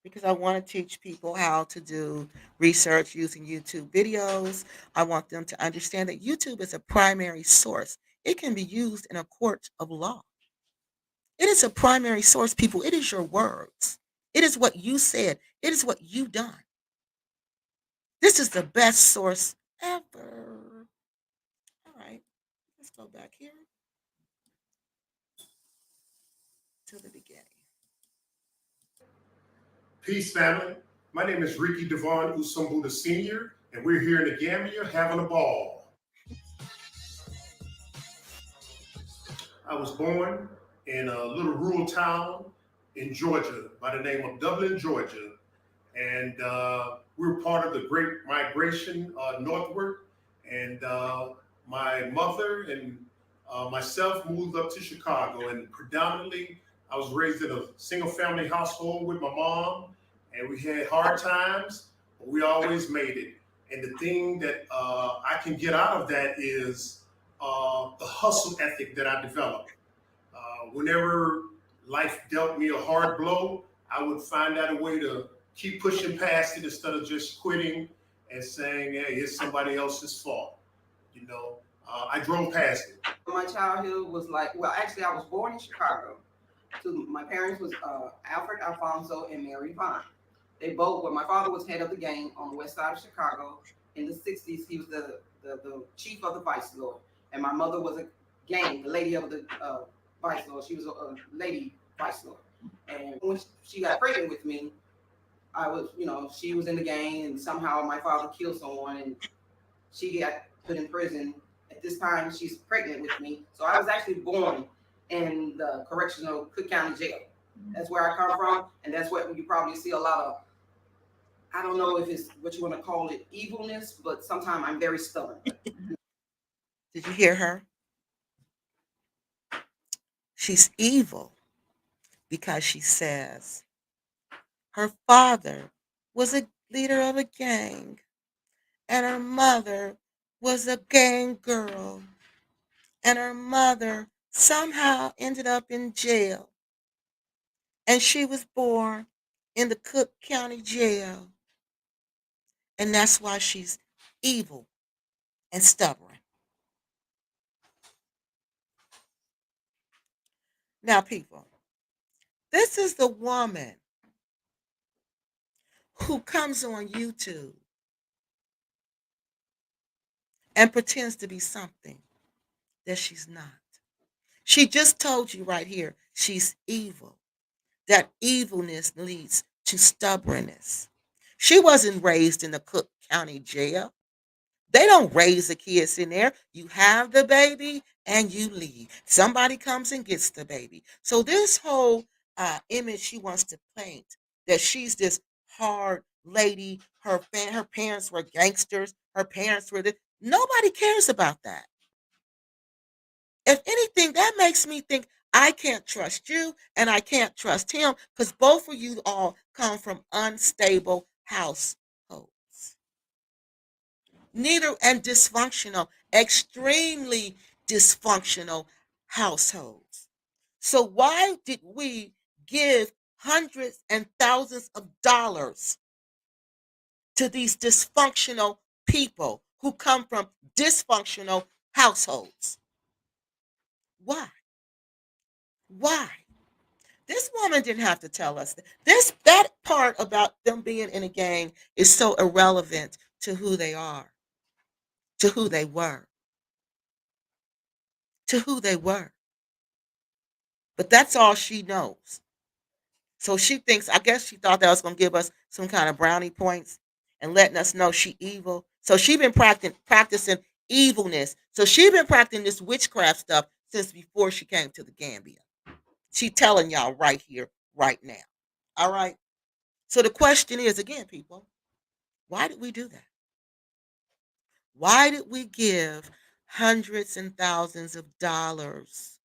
Speaker 1: because I want to teach people how to do research using YouTube videos. I want them to understand that YouTube is a primary source. It can be used in a court of law. It is a primary source, people. It is your words. It is what you said. It is what you done. This is the best source ever. All right, let's go back here to the beginning.
Speaker 2: Peace, family. My name is Ricky Devon Usumbuda Sr., and we're here in the Gambia having a ball. I was born in a little rural town in Georgia by the name of Dublin, Georgia. And we were part of the Great Migration northward. And my mother and myself moved up to Chicago. And predominantly, I was raised in a single family household with my mom. And we had hard times, but we always made it. And the thing that I can get out of that is the hustle ethic that I developed. Whenever life dealt me a hard blow, I would find out a way to keep pushing past it instead of just quitting and saying, "Hey, it's somebody else's fault." You know, I drove past it.
Speaker 3: My childhood was like, well, actually, I was born in Chicago. So my parents was Alfred Alfonso and Mary Vine. They both, well, my father was head of the gang on the west side of Chicago. In the 60s, he was the chief of the vice lord. And my mother was a gang, the lady of the vice lord. She was a lady store. And when she got pregnant with me, I was, she was in the gang, and somehow my father killed someone, and she got put in prison. At this time, she's pregnant with me. So I was actually born in the correctional Cook County Jail. That's where I come from, and that's what you probably see a lot of. I don't know if it's what you want to call it, evilness, but sometimes I'm very stubborn.
Speaker 1: Did you hear her? She's evil because she says her father was a leader of a gang and her mother was a gang girl and her mother somehow ended up in jail and she was born in the Cook County Jail, and that's why she's evil and stubborn. Now, people, this is the woman who comes on YouTube and pretends to be something that she's not. She just told you right here she's evil. That evilness leads to stubbornness. She wasn't raised in the Cook County Jail. They don't raise the kids in there. You have the baby and you leave. Somebody comes and gets the baby. So this whole image she wants to paint that she's this hard lady. Her parents were gangsters. Her parents were this. Nobody cares about that. If anything, that makes me think I can't trust you and I can't trust him because both of you all come from unstable households. Neither and dysfunctional, extremely dysfunctional households. So why did we give hundreds and thousands of dollars to these dysfunctional people who come from dysfunctional households? Why? Why? This woman didn't have to tell us that. That part about them being in a gang is so irrelevant to who they are, to who they were, to who they were. But that's all she knows. So she thinks, I guess she thought that was going to give us some kind of brownie points and letting us know she evil. So she been practicing evilness. So she been practicing this witchcraft stuff since before she came to the Gambia. She telling y'all right here, right now. All right. So the question is again, people, why did we do that? Why did we give hundreds and thousands of dollars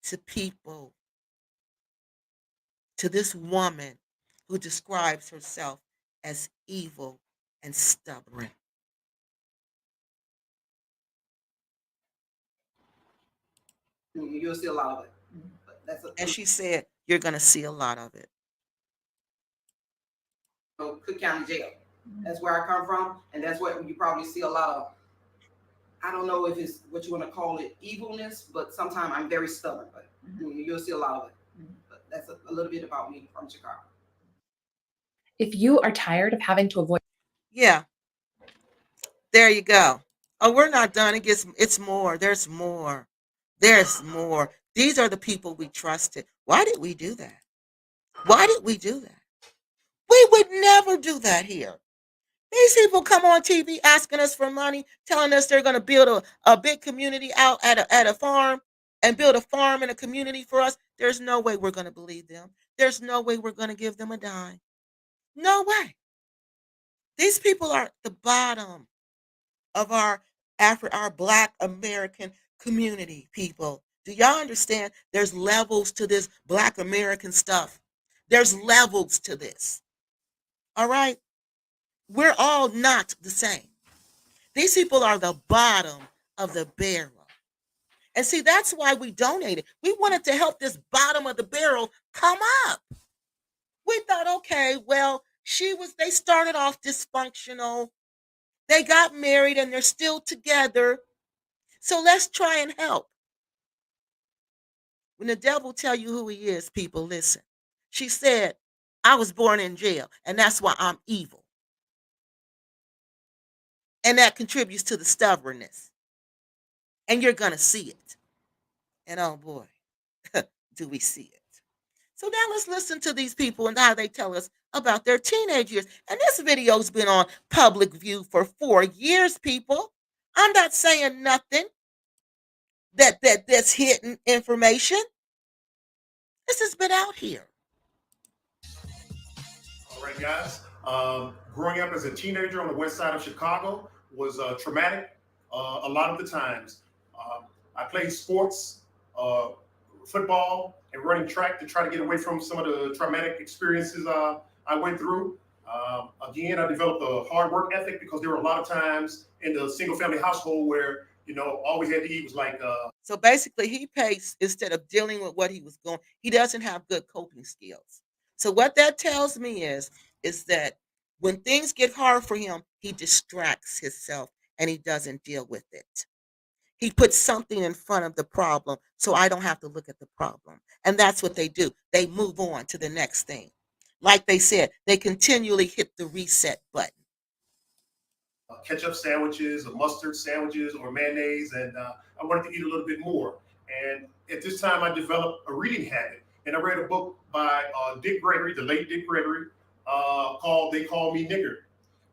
Speaker 1: to people, to this woman who describes herself as evil and stubborn?
Speaker 3: You'll see a lot of it. But
Speaker 1: And she said, you're going to see a lot of it.
Speaker 3: Cook County Jail. That's where I come from, and that's what you probably see a lot of. I don't know if it's what you want to call it, evilness, but sometimes I'm very stubborn. But you'll see a lot of it. But that's a little bit about me from Chicago.
Speaker 4: If you are tired of having to avoid,
Speaker 1: Yeah, there you go. Oh, we're not done. It's more. There's more. There's more. These are the people we trusted. Why did we do that? Why did we do that? We would never do that here. These people come on TV asking us for money, telling us they're going to build a big community out at a farm and build a farm and a community for us. There's no way we're going to believe them. There's no way we're going to give them a dime. No way. These people are at the bottom of our Black American community, people. Do y'all understand? There's levels to this Black American stuff. There's levels to this. All right? We're all not the same. These people are the bottom of the barrel. And see, that's why we donated. We wanted to help this bottom of the barrel come up. We thought, okay, well, they started off dysfunctional. They got married and they're still together. So let's try and help. When the devil tell you who he is, people, listen. She said, I was born in jail, and that's why I'm evil. And that contributes to the stubbornness. And you're going to see it. And oh boy, do we see it. So now let's listen to these people and how they tell us about their teenage years. And this video's been on public view for 4 years, people. I'm not saying nothing that's hidden information. This has been out here.
Speaker 2: All right, guys. Growing up as a teenager on the west side of Chicago was traumatic a lot of the times. I played sports, uh, football, and running track to try to get away from some of the traumatic experiences I went through. Again, I developed a hard work ethic because there were a lot of times in the single family household where, all we had to eat was like
Speaker 1: So basically, he pays instead of dealing with what he was going. He doesn't have good coping skills. So what that tells me is that when things get hard for him, he distracts himself and he doesn't deal with it. He puts something in front of the problem so I don't have to look at the problem. And that's what they do. They move on to the next thing. Like they said, they continually hit the reset button.
Speaker 2: ketchup sandwiches or mustard sandwiches or mayonnaise, and I wanted to eat a little bit more. And at this time, I developed a reading habit, and I read a book by Dick Gregory, the late Dick Gregory, called "They Call Me Nigger,"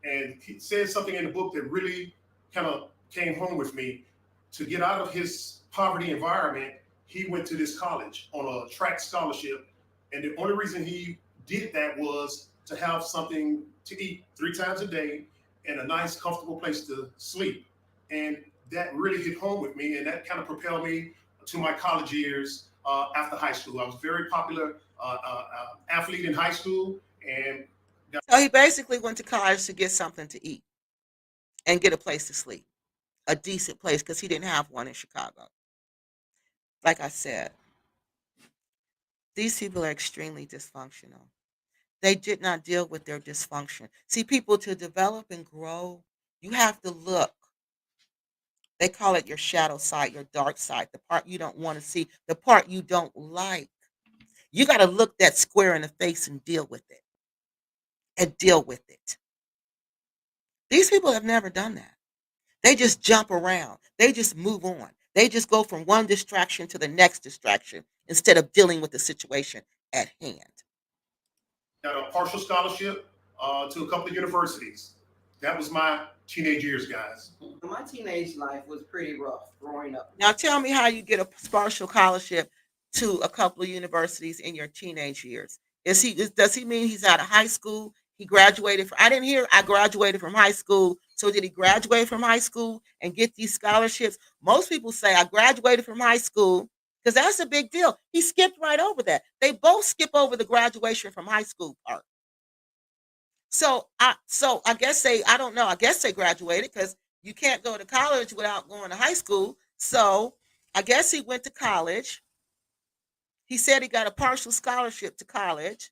Speaker 2: and he said something in the book that really kind of came home with me. To get out of his poverty environment, he went to this college on a track scholarship, and the only reason he did that was to have something to eat 3 times a day and a nice, comfortable place to sleep. And that really hit home with me, and that kind of propelled me to my college years after high school. I was a very popular athlete in high school, and
Speaker 1: So he basically went to college to get something to eat and get a place to sleep, a decent place, because he didn't have one in Chicago. Like I said, these people are extremely dysfunctional. They did not deal with their dysfunction. See, people, to develop and grow, you have to look. They call it your shadow side, your dark side, the part you don't want to see, the part you don't like. You got to look that square in the face and deal with it. And deal with it. These people have never done that. They just jump around. They just move on. They just go from one distraction to the next distraction instead of dealing with the situation at hand.
Speaker 2: got a partial scholarship to a couple of universities. That was my teenage years, guys.
Speaker 3: My teenage life was pretty rough growing up.
Speaker 1: Now tell me how you get a partial scholarship to a couple of universities in your teenage years. Does he mean he's out of high school? He graduated from I didn't hear I graduated from high school. So did he graduate from high school and get these scholarships? Most people say I graduated from high school because that's a big deal. He skipped right over that. They both skip over the graduation from high school part. So I guess I don't know. I guess they graduated because you can't go to college without going to high school. So I guess he went to college. He said he got a partial scholarship to college,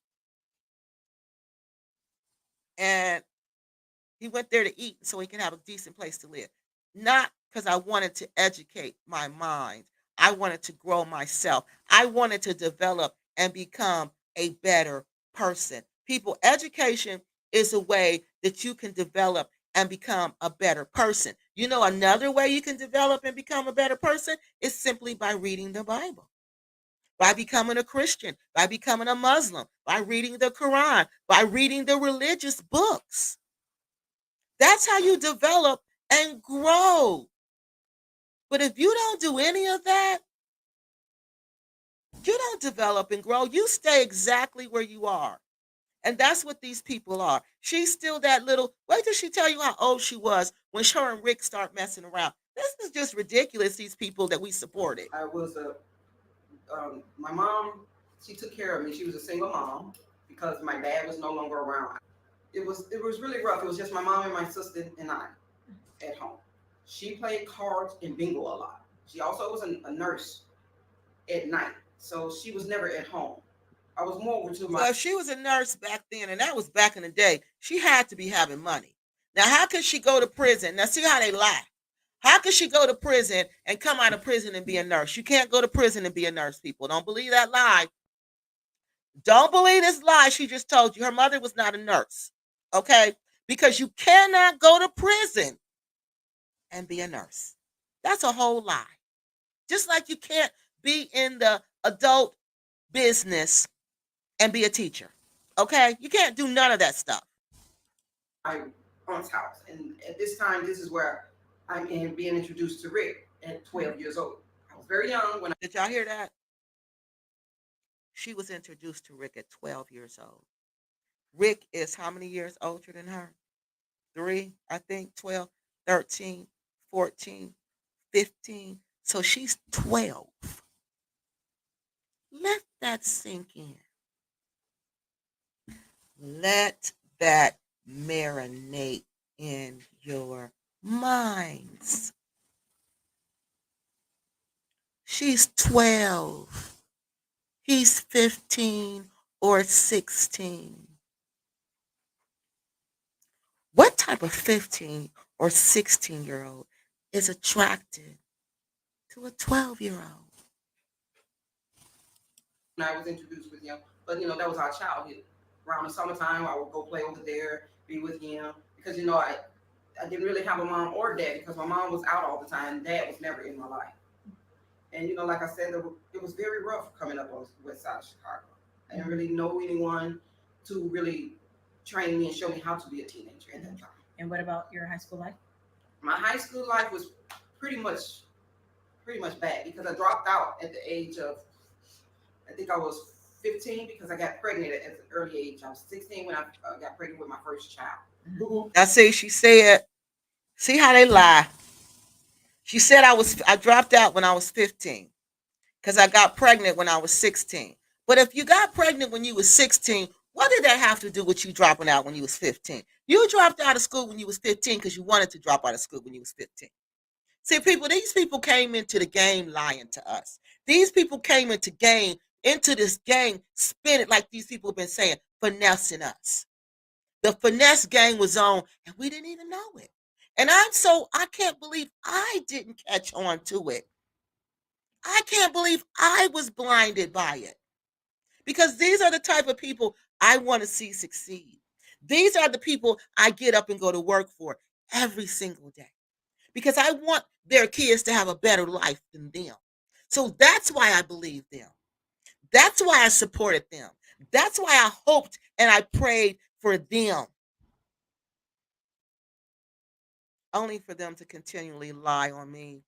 Speaker 1: and he went there to eat so he can have a decent place to live. Not because I wanted to educate my mind. I wanted to grow myself. I wanted to develop and become a better person. People, education is a way that you can develop and become a better person. You know, another way you can develop and become a better person is simply by reading the Bible, by becoming a Christian, by becoming a Muslim, by reading the Quran, by reading the religious books. That's how you develop and grow. But if you don't do any of that, you don't develop and grow. You stay exactly where you are. And that's what these people are. She's still that little. Wait till she tell you how old she was when her and Rick start messing around. This is just ridiculous, these people that we supported.
Speaker 3: I was my mom, she took care of me. She was a single mom because my dad was no longer around. It was really rough. It was just my mom and my sister and I at home. She played cards and bingo a lot. She also was a nurse at night, so she was never at home. I was more over to
Speaker 1: So if she was a nurse back then, and that was back in the day, she had to be having money. Now, how could she go to prison? Now, see how they lie. How could she go to prison and come out of prison and be a nurse? You can't go to prison and be a nurse, people. Don't believe that lie. Don't believe this lie she just told you. Her mother was not a nurse, okay? Because you cannot go to prison and be a nurse. That's a whole lie. Just like you can't be in the adult business and be a teacher. Okay? You can't do none of that stuff.
Speaker 3: My aunt's house. And at this time, this is where I'm being introduced to Rick at 12 years old. I was very young when
Speaker 1: Did y'all hear that? She was introduced to Rick at 12 years old. Rick is how many years older than her? 3, I think, 12, 13, 14, 15. So she's 12. Let that sink in. Let that marinate in your minds. She's 12. He's 15 or 16. What type of 15 or 16-year-old is attracted to a 12-year-old?
Speaker 3: I was introduced with him. But that was our childhood. Around the summertime, I would go play over there, be with him, because I didn't really have a mom or dad because my mom was out all the time. Dad was never in my life. And like I said, it was very rough coming up on the west side of Chicago. I didn't really know anyone to really train me and show me how to be a teenager at that time.
Speaker 4: And what about your high school life?
Speaker 3: My high school life was pretty much bad because I dropped out at the age of, I think I was 15 because I got pregnant at an early age. I was 16 when I got pregnant with my first child.
Speaker 1: Now see, she said, see how they lie. She said I dropped out when I was 15 because I got pregnant when I was 16. But if you got pregnant when you was 16, what did that have to do with you dropping out when you was 15? You dropped out of school when you was 15 because you wanted to drop out of school when you was 15. See, these people came into the game lying to us. These people came into this game, spin it like these people have been saying, finessing us. The finesse game was on, and we didn't even know it. And I can't believe I didn't catch on to it. I can't believe I was blinded by it. Because these are the type of people I want to see succeed. These are the people I get up and go to work for every single day. Because I want their kids to have a better life than them. So that's why I believe them. That's why I supported them. That's why I hoped and I prayed for them. Only for them to continually lie on me.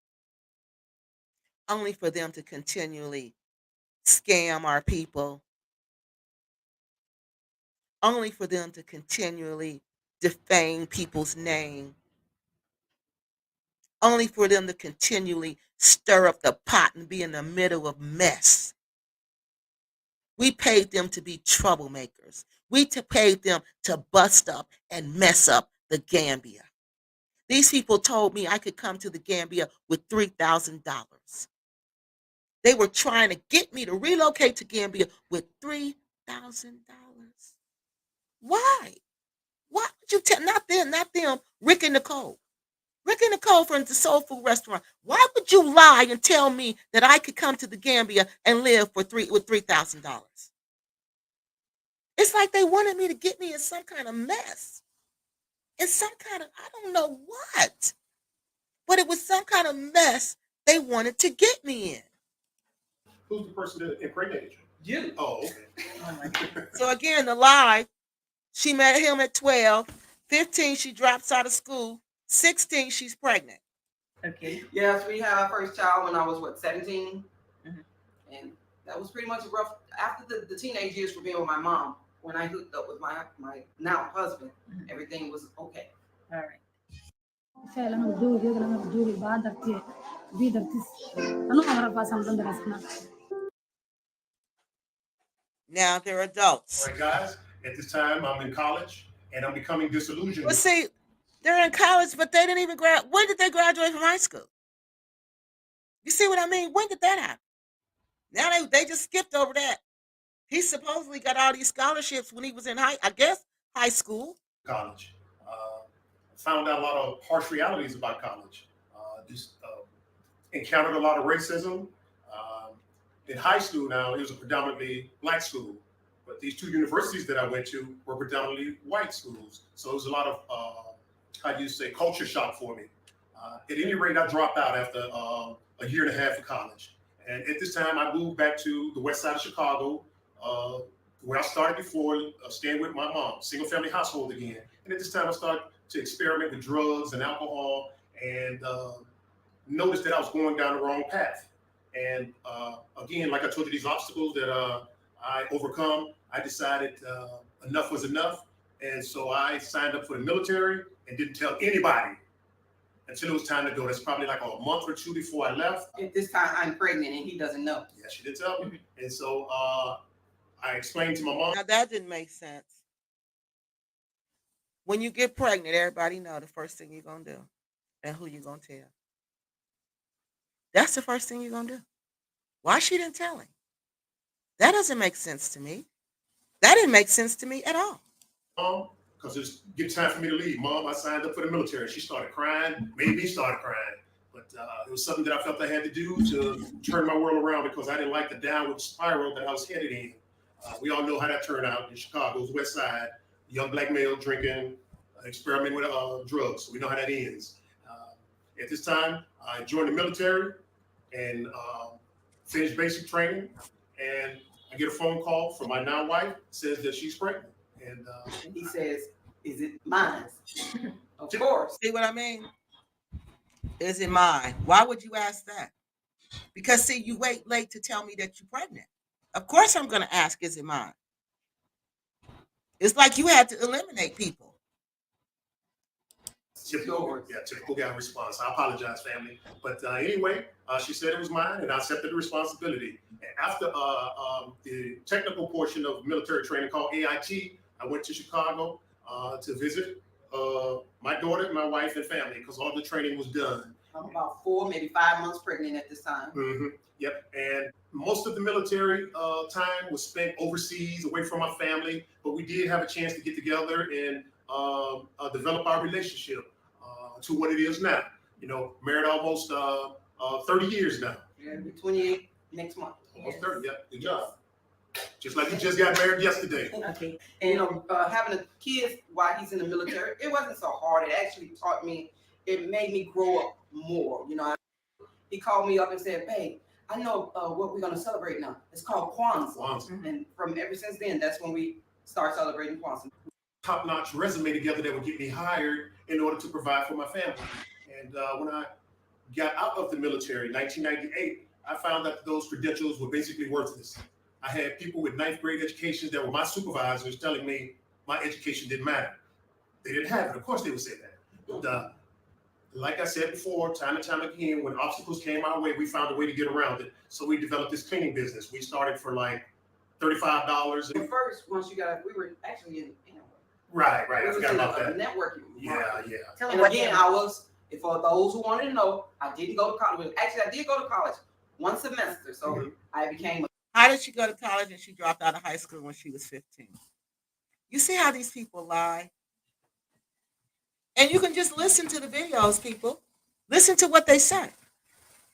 Speaker 1: Only for them to continually scam our people. Only for them to continually defame people's name. Only for them to continually stir up the pot and be in the middle of mess. We paid them to be troublemakers. We paid them to bust up and mess up the Gambia. These people told me I could come to the Gambia with $3,000. They were trying to get me to relocate to Gambia with $3,000. Why? Why would you tell, not them, Rick and Nicole. Rick and Nicole from the Soul Food Restaurant. Why would you lie and tell me that I could come to the Gambia and live with $3,000? It's like they wanted me to get me in some kind of mess. In some kind of, I don't know what. But it was some kind of mess they wanted to get me in.
Speaker 2: Who's the person that impregnated you?
Speaker 3: You.
Speaker 2: Oh, okay.
Speaker 3: Oh my God.
Speaker 1: So again, the lie, she met him at 12. 15, she drops out of school. 16, she's pregnant.
Speaker 4: Okay.
Speaker 3: Yes, we had our first child when I was 17.
Speaker 4: Mhm.
Speaker 3: And that was pretty much rough. After the teenage years for being with my mom, when I hooked up with my now husband, everything was okay.
Speaker 4: All right.
Speaker 5: فعلا ودوري يقرا ودوري بادرتي بيدرتس أنا أعرف أسمع عند راسنا.
Speaker 1: Now they're
Speaker 2: All
Speaker 1: adults.
Speaker 2: right, guys. At this time, I'm in college and I'm becoming disillusioned.
Speaker 1: Well, see, they're in college, but they didn't even grad. When did they graduate from high school? You see what I mean? When did that happen? Now they just skipped over that. He supposedly got all these scholarships when he was in high school.
Speaker 2: College. Found out a lot of harsh realities about college. Just encountered a lot of racism. In high school now, it was a predominantly black school, but these two universities that I went to were predominantly white schools. So it was a lot of, how do you say, culture shock for me. At any rate, I dropped out after a year and a half of college. And at this time, I moved back to the west side of Chicago, uh, where I started before, staying with my mom, single family household again. And at this time, I started to experiment with drugs and alcohol, and noticed that I was going down the wrong path. And again, like I told you, these obstacles that I overcome, I decided enough was enough. And so I signed up for the military and didn't tell anybody until it was time to go. That's probably like a month or two before I left.
Speaker 3: At this time, I'm pregnant and he doesn't know.
Speaker 2: Yeah, she did tell me. And so I explained to my mom.
Speaker 1: Now that didn't make sense. When you get pregnant, everybody know the first thing you're gonna do and who you're gonna tell. That's the first thing you're gonna do. Why she didn't tell him? That doesn't make sense to me. That didn't make sense to me at all.
Speaker 2: Mom, because it's getting time for me to leave. Mom, I signed up for the military. She started crying, made me start crying. But it was something that I felt I had to do to turn my world around because I didn't like the downward spiral that I was headed in. We all know how that turned out in Chicago's West Side. Young black male drinking, experimenting with drugs. So we know how that ends. At this time, I joined the military and finished basic training. And I get a phone call from my now wife, says that she's pregnant. And
Speaker 3: he says, "Is it mine?" Of course.
Speaker 1: See what I mean? Is it mine? Why would you ask that? Because see, you wait late to tell me that you're pregnant. Of course I'm gonna ask, is it mine? It's like you had to eliminate people.
Speaker 2: typical guy response. I apologize, family. But anyway, she said it was mine, and I accepted the responsibility. And after the technical portion of military training called AIT, I went to Chicago to visit my daughter, my wife, and family because all the training was done.
Speaker 3: I'm about 4, maybe 5 months pregnant at this time.
Speaker 2: Mm-hmm. Yep. And most of the military time was spent overseas, away from my family. But we did have a chance to get together and develop our relationship to what it is now. You know, married almost 30 years now.
Speaker 3: Yeah, it'll be 28 next month.
Speaker 2: Almost 30. Yep. Good job. Just like you just got married yesterday.
Speaker 3: Okay. And you know, having a kid while he's in the military, it wasn't so hard. It actually taught me. It made me grow up more. You know, he called me up and said, "Babe, I know what we're gonna celebrate now. It's called Kwanzaa."
Speaker 2: Kwanzaa.
Speaker 3: And from ever since then, that's when we start celebrating Kwanzaa.
Speaker 2: Top-notch resume together that would get me hired in order to provide for my family. And when I got out of the military in 1998, I found that those credentials were basically worthless. I had people with 9th grade educations that were my supervisors telling me my education didn't matter. They didn't have it. Of course they would say that. But like I said before, time and time again, when obstacles came our way, we found a way to get around it. So we developed this cleaning business. We started for like $35.
Speaker 3: At first, once you got, we were actually in
Speaker 2: Right. I forgot about that.
Speaker 3: Networking.
Speaker 2: Yeah.
Speaker 3: And again, I was, for those who wanted to know, I didn't go to college. Actually, I did go to college one semester. So I became.
Speaker 1: How did she go to college and she dropped out of high school when she was 15? You see how these people lie? And you can just listen to the videos, people. Listen to what they say.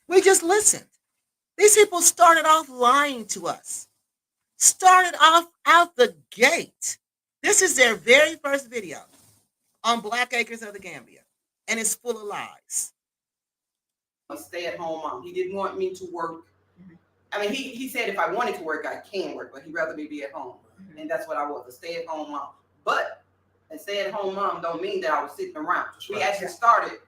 Speaker 1: We just listened. These people started off lying to us. Started off out the gate. This is their very first video on Black Acres of the Gambia. And it's full of lies.
Speaker 3: A stay-at-home mom. He didn't want me to work. I mean, he said if I wanted to work, I can work, but he'd rather me be at home. And that's what I was, a stay-at-home mom. But a stay-at-home mom don't mean that I was sitting around. We actually started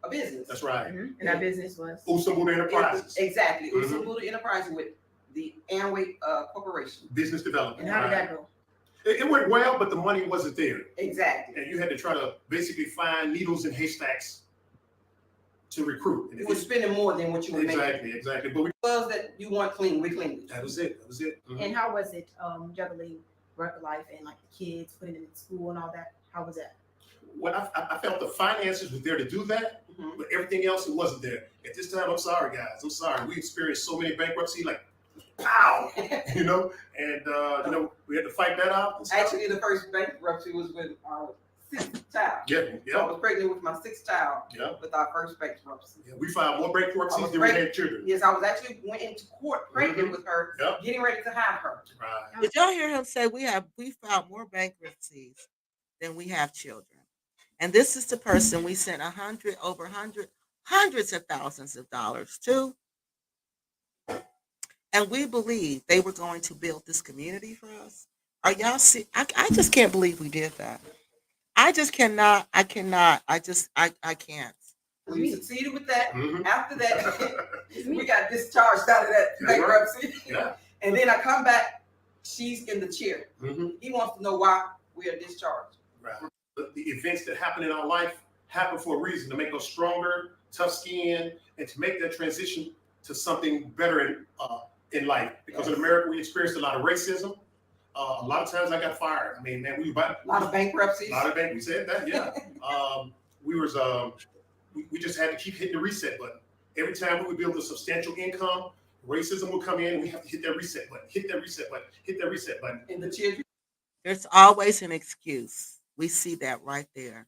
Speaker 3: a business.
Speaker 2: That's right.
Speaker 4: And our business was
Speaker 2: Usumbuda Enterprises.
Speaker 3: Exactly. Usumbuda Enterprises with the Amway Corporation.
Speaker 2: Business development.
Speaker 4: And how did that go?
Speaker 2: It went well, but the money wasn't there.
Speaker 3: Exactly.
Speaker 2: And you had to try to basically find needles in haystacks to recruit. And
Speaker 3: You were spending more than what you were making.
Speaker 2: Exactly. But
Speaker 3: Was that you want clean, we cleaned it.
Speaker 2: that was it. Mhm.
Speaker 6: And how was it juggling work life and like the kids, putting them in school and all that? How was that?
Speaker 2: Well, I felt the finances were there to do that, but everything else, it wasn't there. At this time, I'm sorry, guys. I'm sorry. We experienced so many bankruptcies, like, pow, you know, and, we had to fight that out. And stuff.
Speaker 3: Actually, the first bankruptcy was with our 6th child. So I was pregnant with my 6th child with our first bankruptcy.
Speaker 2: Yeah, we filed more bankruptcies than we had children.
Speaker 3: Yes, I was actually went into court pregnant with her, getting ready to have her.
Speaker 2: Right.
Speaker 1: Did y'all hear him say we filed more bankruptcies than we have children? And this is the person we sent hundreds of thousands of dollars to. and we believed they were going to build this community for us. Are y'all see? I just can't believe we did that. I just cannot. I cannot. I can't.
Speaker 3: We succeeded with that.
Speaker 2: Mhm.
Speaker 3: After that, we got discharged out of that
Speaker 2: That's right.
Speaker 3: bankruptcy.
Speaker 2: Yeah.
Speaker 3: And then I come back, she's in the chair.
Speaker 2: Mhm.
Speaker 3: He wants to know why we are discharged.
Speaker 2: Right. The events that happen in our life happen for a reason, to make us stronger, tough skin, and to make that transition to something better in life. Because in America, we experienced a lot of racism. A lot of times I got fired. I mean, man,
Speaker 3: A lot of bankruptcies.
Speaker 2: we said that, yeah. We was we just had to keep hitting the reset button. Every time we would build a substantial income, racism would come in, and we have to hit that reset button, hit that reset button, hit that reset button.
Speaker 3: And the children.
Speaker 1: There's always an excuse. We see that right there.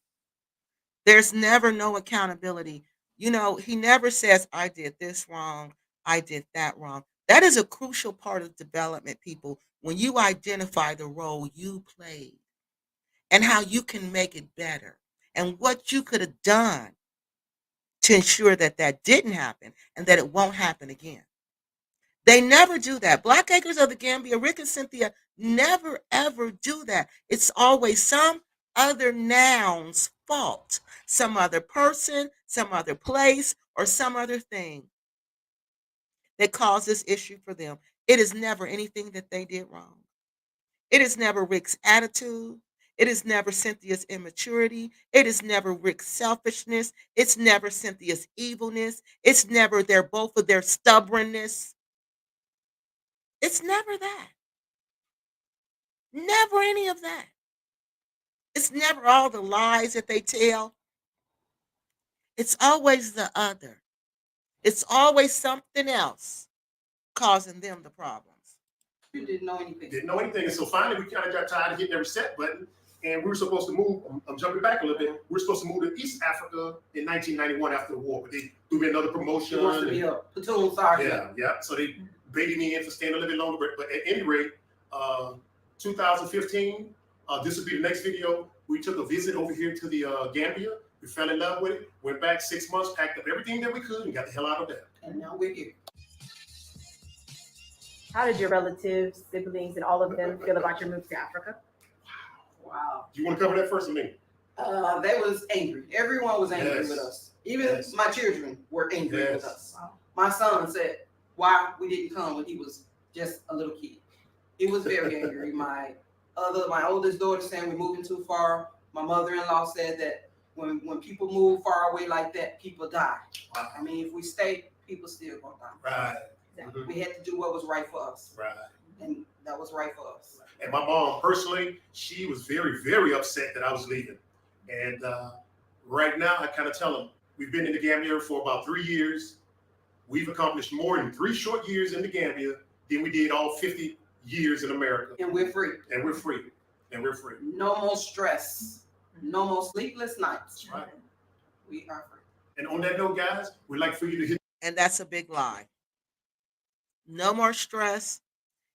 Speaker 1: There's never no accountability. You know, he never says, I did this wrong, I did that wrong. That is a crucial part of development, people, when you identify the role you played and how you can make it better and what you could have done to ensure that that didn't happen and that it won't happen again. They never do that. Black Acres of the Gambia, Rick and Cynthia never ever do that. It's always some other noun's fault, some other person, some other place, or some other thing that caused this issue for them. It is never anything that they did wrong. It is never Rick's attitude. It is never Cynthia's immaturity. It is never Rick's selfishness. It's never Cynthia's evilness. It's never their both of their stubbornness. It's never that. Never any of that. It's never all the lies that they tell. It's always the other. It's always something else causing them the problems.
Speaker 3: You didn't know anything.
Speaker 2: Didn't know anything. And so finally, we kind of got tired of hitting every reset button. And we were supposed to move. I'm jumping back a little bit. We were supposed to move to East Africa in 1991 after the war. But they threw me another promotion.
Speaker 3: She wants to be a platoon sergeant.
Speaker 2: Yeah. So they baited me in for staying a little bit longer. But at any rate, 2015, this will be the next video. We took a visit over here to the Gambia. We fell in love with it. Went back 6 months, packed up everything that we could, and got the hell out of there.
Speaker 3: And now we're here.
Speaker 6: How did your relatives, siblings, and all of them feel about your move to Africa?
Speaker 3: Wow.
Speaker 2: Do you want to cover that first or me?
Speaker 3: They was angry. Everyone was angry
Speaker 2: Yes.
Speaker 3: with us. Even
Speaker 2: Yes.
Speaker 3: my children were angry
Speaker 2: Yes.
Speaker 3: with us.
Speaker 6: Wow.
Speaker 3: My son said why we didn't come when he was just a little kid. He was very angry. My oldest daughter saying we're moving too far. My mother-in-law said that when people move far away like that, people die.
Speaker 2: Wow.
Speaker 3: I mean, if we stay, people still gonna die.
Speaker 2: Right.
Speaker 6: Exactly.
Speaker 3: We had to do what was right for us,
Speaker 2: Right.
Speaker 3: and that was right for us.
Speaker 2: And my mom, personally, she was very, very upset that I was leaving. And right now, I kind of tell them, we've been in the Gambia for about 3 years. We've accomplished more in 3 short years in the Gambia than we did all 50 years in America.
Speaker 3: And we're free.
Speaker 2: And we're free. And we're free.
Speaker 3: No more stress. No more sleepless nights.
Speaker 2: That's right.
Speaker 3: We are free.
Speaker 2: And on that note, guys, we'd like for you to hit.
Speaker 1: And that's a big lie. No more stress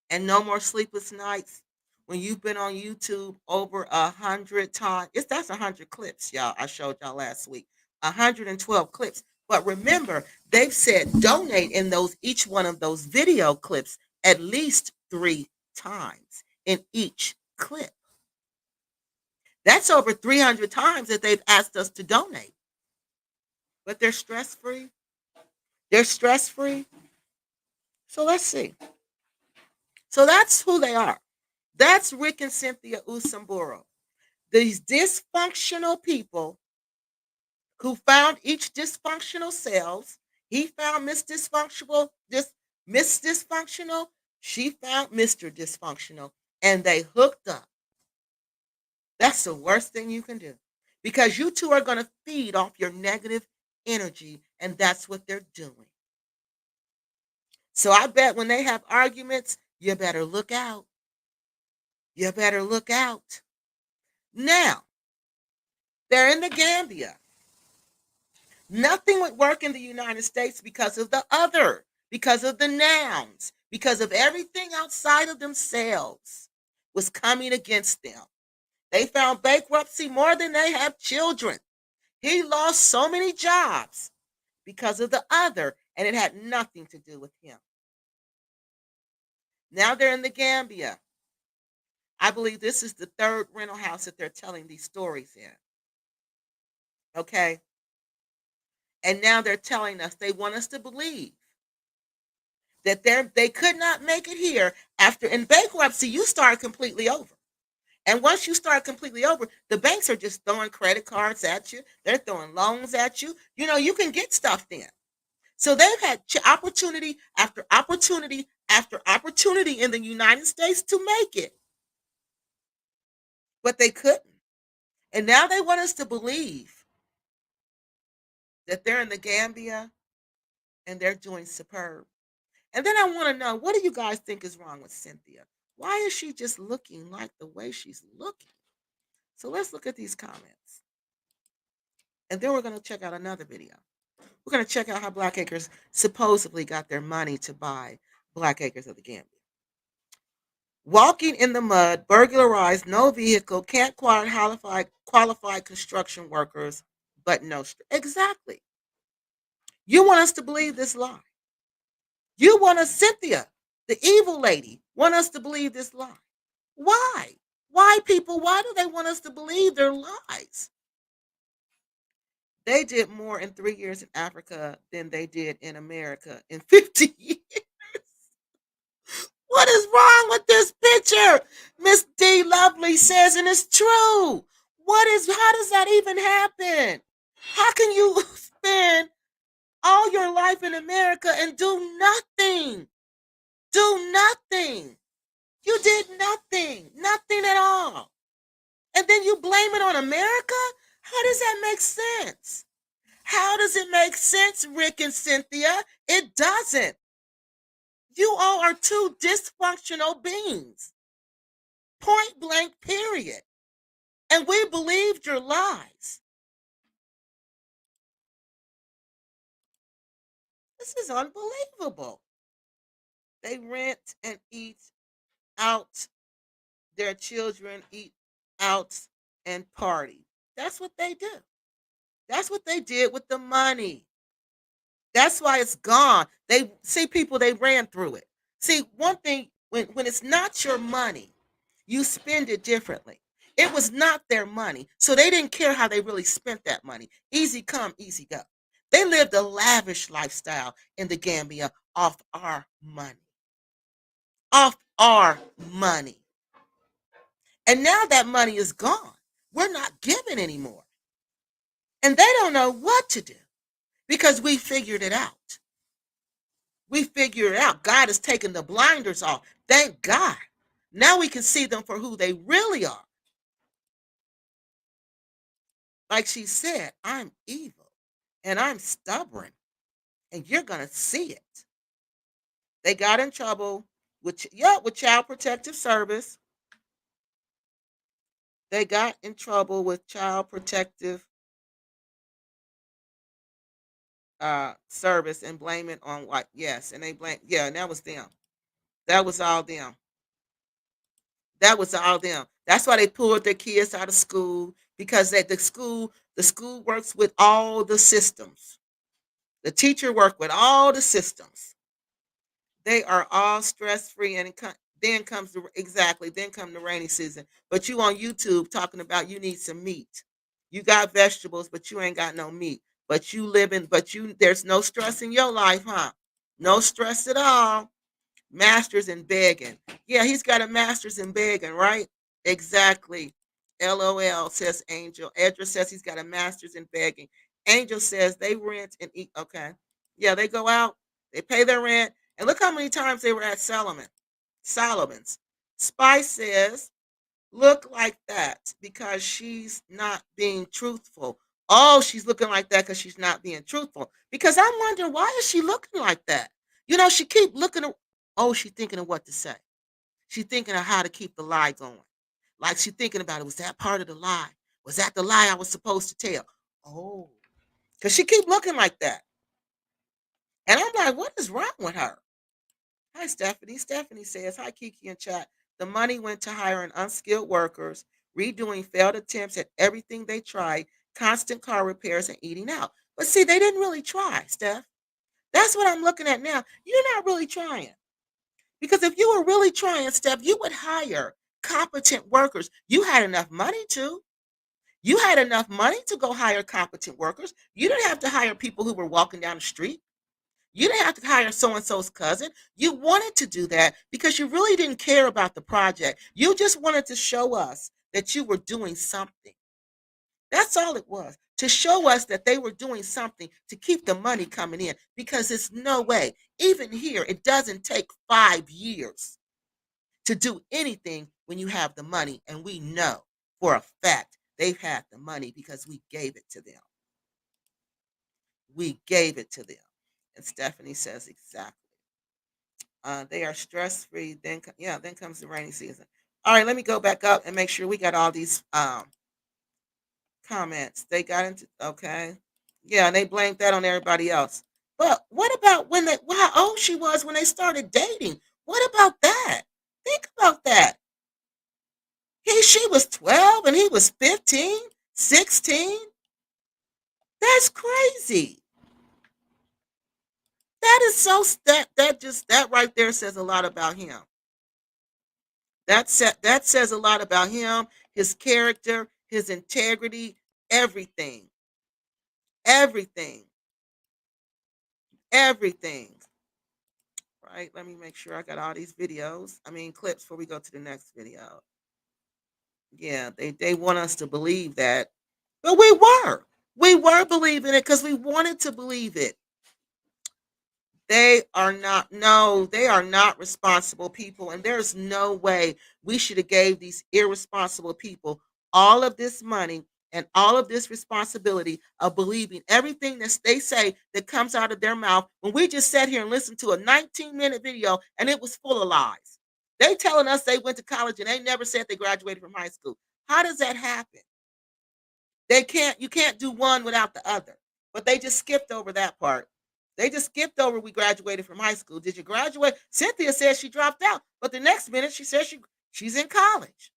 Speaker 1: and no more sleepless nights. When you've been on YouTube over 100 times, that's 100 clips, y'all. I showed y'all last week. 112 clips. But remember, they've said donate in each one of those video clips at least 3 times in each clip. That's over 300 times that they've asked us to donate. But they're stress-free. They're stress-free. So let's see. So that's who they are. That's Rick and Cynthia Usamburo. These dysfunctional people who found each dysfunctional selves. He found Miss Dysfunctional, Miss Dysfunctional. She found Mr. Dysfunctional. And they hooked up. That's the worst thing you can do. Because you two are going to feed off your negative energy. And that's what they're doing. So I bet when they have arguments, you better look out. You better look out. Now, they're in the Gambia. Nothing would work in the United States because of the other, because of the nouns, because of everything outside of themselves was coming against them. They found bankruptcy more than they have children. He lost so many jobs because of the other, and it had nothing to do with him. Now they're in the Gambia. I believe this is the third rental house that they're telling these stories in. Okay. And now they're telling us, they want us to believe that they could not make it here after in bankruptcy, you start completely over. And once you start completely over, the banks are just throwing credit cards at you. They're throwing loans at you. You know, you can get stuff then. So they've had opportunity after opportunity after opportunity in the United States to make it, but they couldn't. And now they want us to believe that they're in the Gambia and they're doing superb. And then I want to know, what do you guys think is wrong with Cynthia? Why is she just looking like the way she's looking? So let's look at these comments. And then we're going to check out another video. We're going to check out how Black Acres supposedly got their money to buy Black Acres of the Gambia. Walking in the mud, burglarized, no vehicle, can't qualified construction workers, but no. Exactly. You want us to believe this lie. You want us, Cynthia, the evil lady, want us to believe this lie. Why? Why, people? Why do they want us to believe their lies? They did more in 3 years in Africa than they did in America in 50 years. What is wrong with this picture? Miss D. Lovely says, and it's true. How does that even happen? How can you spend all your life in America and do nothing? Do nothing. You did nothing. Nothing at all. And then you blame it on America? How does that make sense? How does it make sense, Rick and Cynthia? It doesn't. You all are two dysfunctional beings. Point blank, period. And we believed your lies. This is unbelievable. They rent and eat out. Their children eat out and party. That's what they do. That's what they did with the money. That's why it's gone. They see people, they ran through it. See, one thing, when it's not your money, you spend it differently. It was not their money. So they didn't care how they really spent that money. Easy come, easy go. They lived a lavish lifestyle in the Gambia off our money. Off our money. And now that money is gone. We're not giving anymore. And they don't know what to do because we figured it out. We figured it out. God has taken the blinders off. Thank God. Now we can see them for who they really are. Like she said, I'm evil and I'm stubborn, and you're going to see it. They got in trouble with Child Protective Service. They got in trouble with Child Protective Service and blame it on what? Yes, and they blame, yeah, and that was them. That was all them. That was all them. That's why they pulled their kids out of school, because the school works with all the systems. The teacher worked with all the systems. They are all stress free, and then comes then come the rainy season. But you on YouTube talking about you need some meat. You got vegetables, but you ain't got no meat. There's no stress in your life, huh? No stress at all. Masters in begging. Yeah, he's got a master's in begging, right? Exactly. LOL, says Angel. Edra says he's got a master's in begging. Angel says they rent and eat. Okay. Yeah, they go out, they pay their rent, and look how many times they were at Solomon's. Spice says, look like that because she's not being truthful. Oh, she's looking like that because she's not being truthful. Because I'm wondering, why is she looking like that? She keep looking. Oh, she's thinking of what to say. She's thinking of how to keep the lie going. Like she's thinking about it. Was that part of the lie? Was that the lie I was supposed to tell? Oh, because she keep looking like that. And I'm like, what is wrong with her? Hi, Stephanie. Stephanie says, hi, Kiki and chat. The money went to hiring unskilled workers, redoing failed attempts at everything they tried, constant car repairs, and eating out. But see, they didn't really try, Steph. That's what I'm looking at now. You're not really trying. Because if you were really trying, Steph, you would hire competent workers. You had enough money to. You had enough money to go hire competent workers. You didn't have to hire people who were walking down the street. You didn't have to hire so and so's cousin. You wanted to do that because you really didn't care about the project. You just wanted to show us that you were doing something. That's all it was, to show us that they were doing something to keep the money coming in, because it's no way, even here, it doesn't take 5 years to do anything when you have the money. And we know for a fact they've had the money because we gave it to them. We gave it to them. And Stephanie says exactly. They are stress free. Then, yeah, then comes the rainy season. All right, let me go back up and make sure we got all these comments. They got into, okay. Yeah, and they blamed that on everybody else. But what about when they, how old she was when they started dating? What about that? Think about that. She was 12 and he was 15, 16. That's crazy. That is so, that right there says a lot about him. That says a lot about him, his character, his integrity, everything. Everything. Everything. Right? Let me make sure I got all these videos. I mean clips before we go to the next video. Yeah, they want us to believe that. But we were. We were believing it because we wanted to believe it. They are not, no, they are not responsible people, and there's no way we should have gave these irresponsible people all of this money and all of this responsibility of believing everything that they say that comes out of their mouth, when we just sat here and listened to a 19-minute video and it was full of lies. They telling us they went to college and they never said they graduated from high school. How does that happen? You can't do one without the other. But they just skipped over that part. They just skipped over we graduated from high school. Did you graduate? Cynthia says she dropped out, but the next minute she says she's in college.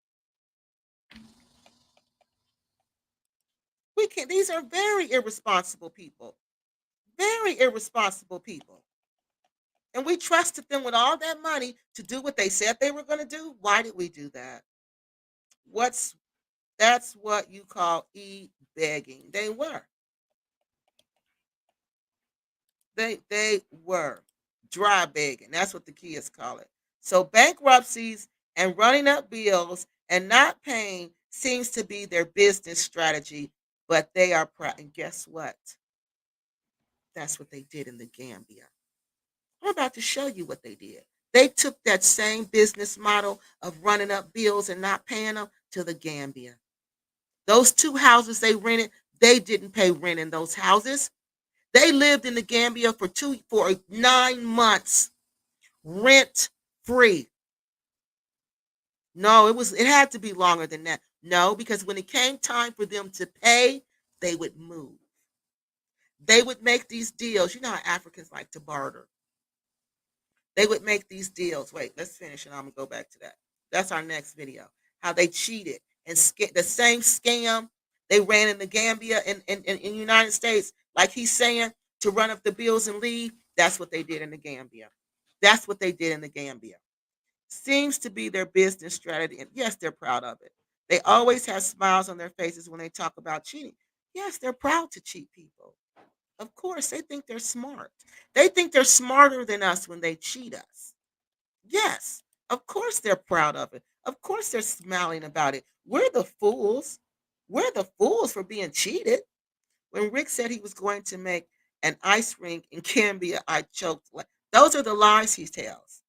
Speaker 1: We can't. These are very irresponsible people. Very irresponsible people. And we trusted them with all that money to do what they said they were going to do. Why did we do that? What's That's what you call begging. They were. They were dry begging. That's what the kids call it. So bankruptcies and running up bills and not paying seems to be their business strategy, but they are proud. And guess what? That's what they did in the Gambia. I'm about to show you what they did. They took that same business model of running up bills and not paying them to the Gambia. Those two houses they rented, they didn't pay rent in those houses. They lived in the Gambia for 9 months, rent free. No, it had to be longer than that. No, because when it came time for them to pay, they would move. They would make these deals. You know how Africans like to barter. They would make these deals. Wait, let's finish and I'm gonna go back to that. That's our next video. How they cheated and the same scam they ran in the Gambia in the United States, like he's saying, to run up the bills and leave. That's what they did in the Gambia. That's what they did in the Gambia. Seems to be their business strategy. And yes, they're proud of it. They always have smiles on their faces when they talk about cheating. Yes, they're proud to cheat people. Of course, they think they're smart. They think they're smarter than us when they cheat us. Yes, of course they're proud of it. Of course they're smiling about it. We're the fools. We're the fools for being cheated. When Rick said he was going to make an ice rink in Cambia, I choked. Those are the lies he tells,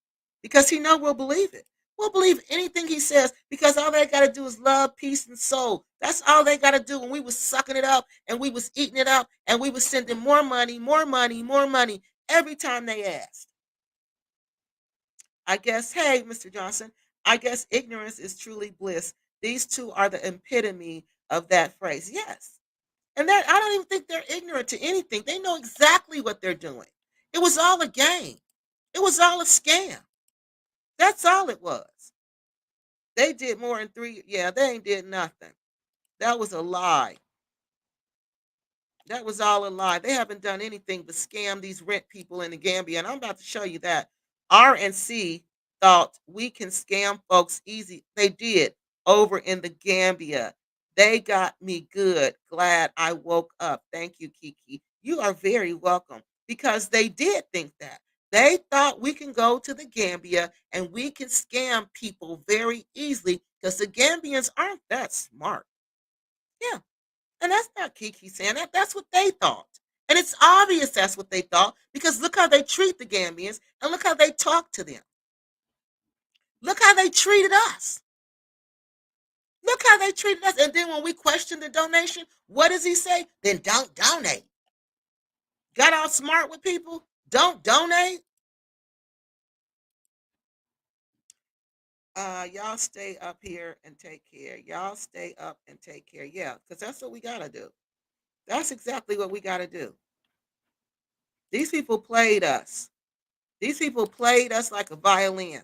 Speaker 1: because he know we'll believe it. We'll believe anything he says because all they got to do is love, peace, and soul. That's all they got to do. When we was sucking it up and we was eating it up and we was sending more money, more money, more money every time they asked. I guess, hey, Mr. Johnson, I guess ignorance is truly bliss. These two are the epitome of that phrase. Yes. And that I don't even think they're ignorant to anything. They know exactly what they're doing. It was all a game. It was all a scam. That's all it was. They did more than three. Yeah, they ain't did nothing. That was a lie. That was all a lie. They haven't done anything but scam these rent people in the Gambia. And I'm about to show you that. RNC thought we can scam folks easy. They did over in the Gambia. They got me good. Glad I woke up. Thank you, Kiki. You are very welcome because they did think that. They thought we can go to the Gambia and we can scam people very easily because the Gambians aren't that smart. Yeah. And that's not Kiki saying that. That's what they thought. And it's obvious that's what they thought because look how they treat the Gambians and look how they talk to them. Look how they treated us. Look how they treated us. And then when we question the donation, what does he say? Then don't donate. Got all smart with people? Don't donate. Y'all stay up here and take care. Y'all stay up and take care. Yeah, because that's what we got to do. That's exactly what we got to do. These people played us. These people played us like a violin.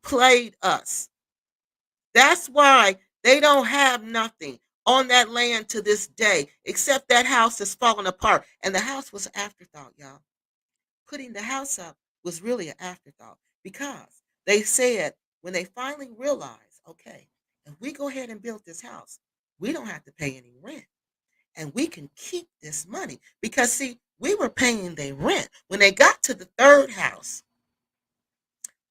Speaker 1: Played us. That's why they don't have nothing on that land to this day, except that house is falling apart. And the house was an afterthought, y'all. Putting the house up was really an afterthought because they said when they finally realized, okay, if we go ahead and build this house, we don't have to pay any rent and we can keep this money. Because, see, we were paying their rent. When they got to the third house,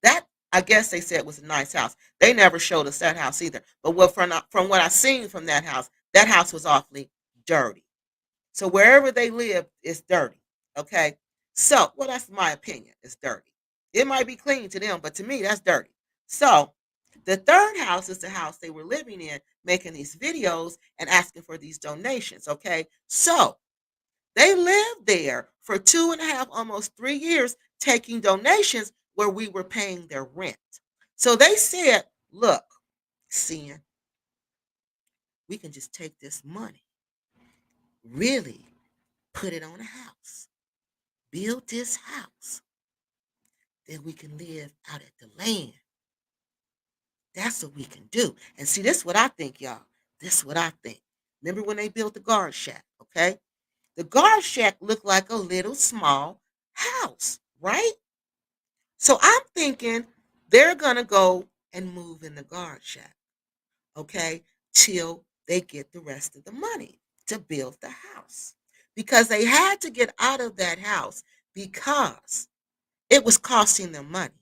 Speaker 1: that I guess they said was a nice house. They never showed us that house either. But from what I seen from that house was awfully dirty. So wherever they live is dirty. Okay. So, well, that's my opinion. It's dirty. It might be clean to them, but to me, that's dirty. So the third house is the house they were living in, making these videos and asking for these donations. Okay. So they lived there for 2.5, almost 3 years, taking donations where we were paying their rent. So they said, look, Sin, we can just take this money, really put it on a house, build this house, then we can live out at the land. That's what we can do. And see, this is what I think, y'all. This is what I think. Remember when they built the guard shack, okay? The guard shack looked like a little small house, right? So I'm thinking they're going to go and move in the guard shack, okay, till they get the rest of the money to build the house. Because they had to get out of that house because it was costing them money.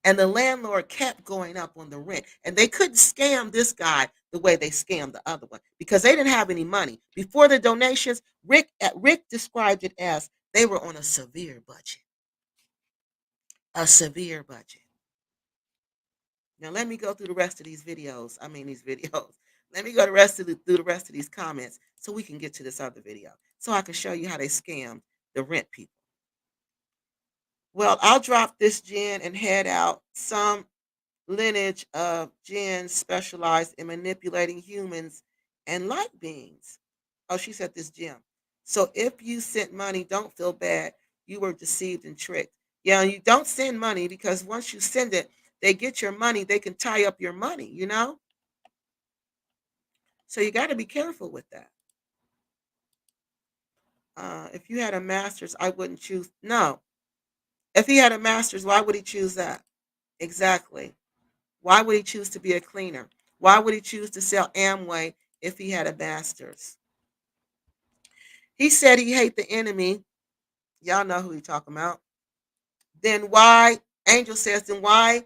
Speaker 1: And the landlord kept going up on the rent. And they couldn't scam this guy the way they scammed the other one because they didn't have any money. Before the donations, Rick described it as they were on a severe budget. A severe budget. Now let me go through the rest of these videos. I mean these videos. Let me go through the rest of these comments so we can get to this other video. So I can show you how they scammed the rent people. Well, I'll drop this gin and head out. Some lineage of jinns specialized in manipulating humans and light beings. Oh, she said this gem. So if you sent money, don't feel bad. You were deceived and tricked. Yeah, and you don't send money because once you send it, they get your money. They can tie up your money, you know? So you got to be careful with that. If you had a master's, I wouldn't choose. No. If he had a master's, why would he choose that? Exactly. Why would he choose to be a cleaner? Why would he choose to sell Amway if he had a master's? He said he hate the enemy. Y'all know who he talking about. Then why? Angel says, then why?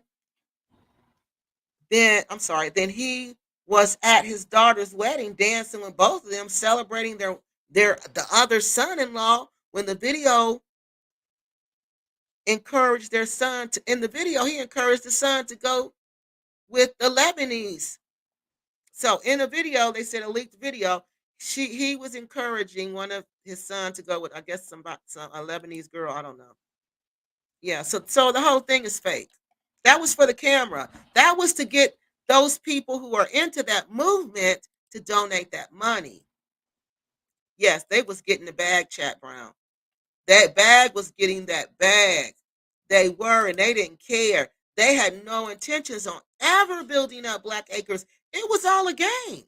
Speaker 1: Then I'm sorry. Then he was at his daughter's wedding, dancing with both of them, celebrating their the other son-in-law. When the video encouraged their son to, in the video, he encouraged the son to go with the Lebanese. So in a video, they said a leaked video, he was encouraging one of his son to go with, I guess some a Lebanese girl, I don't know. Yeah, so the whole thing is fake. That was for the camera. That was to get those people who are into that movement to donate that money. Yes, they was getting the bag, Chat Brown. That bag was getting that bag. They were, and they didn't care. They had no intentions on ever building up Black Acres. It was all a game.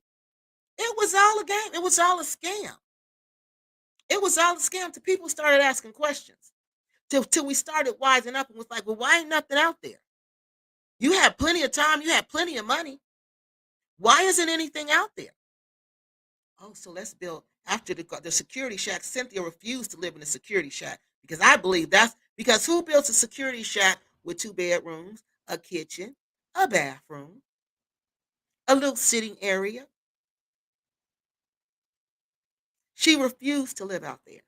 Speaker 1: It was all a game. It was all a scam. It was all a scam till people started asking questions. Till we started wising up and was like, well, why ain't nothing out there? You had plenty of time. You had plenty of money. Why isn't anything out there? Oh, so let's build after the security shack. Cynthia refused to live in a security shack because I believe that's because who builds a security shack with two bedrooms, a kitchen, a bathroom, a little sitting area? She refused to live out there.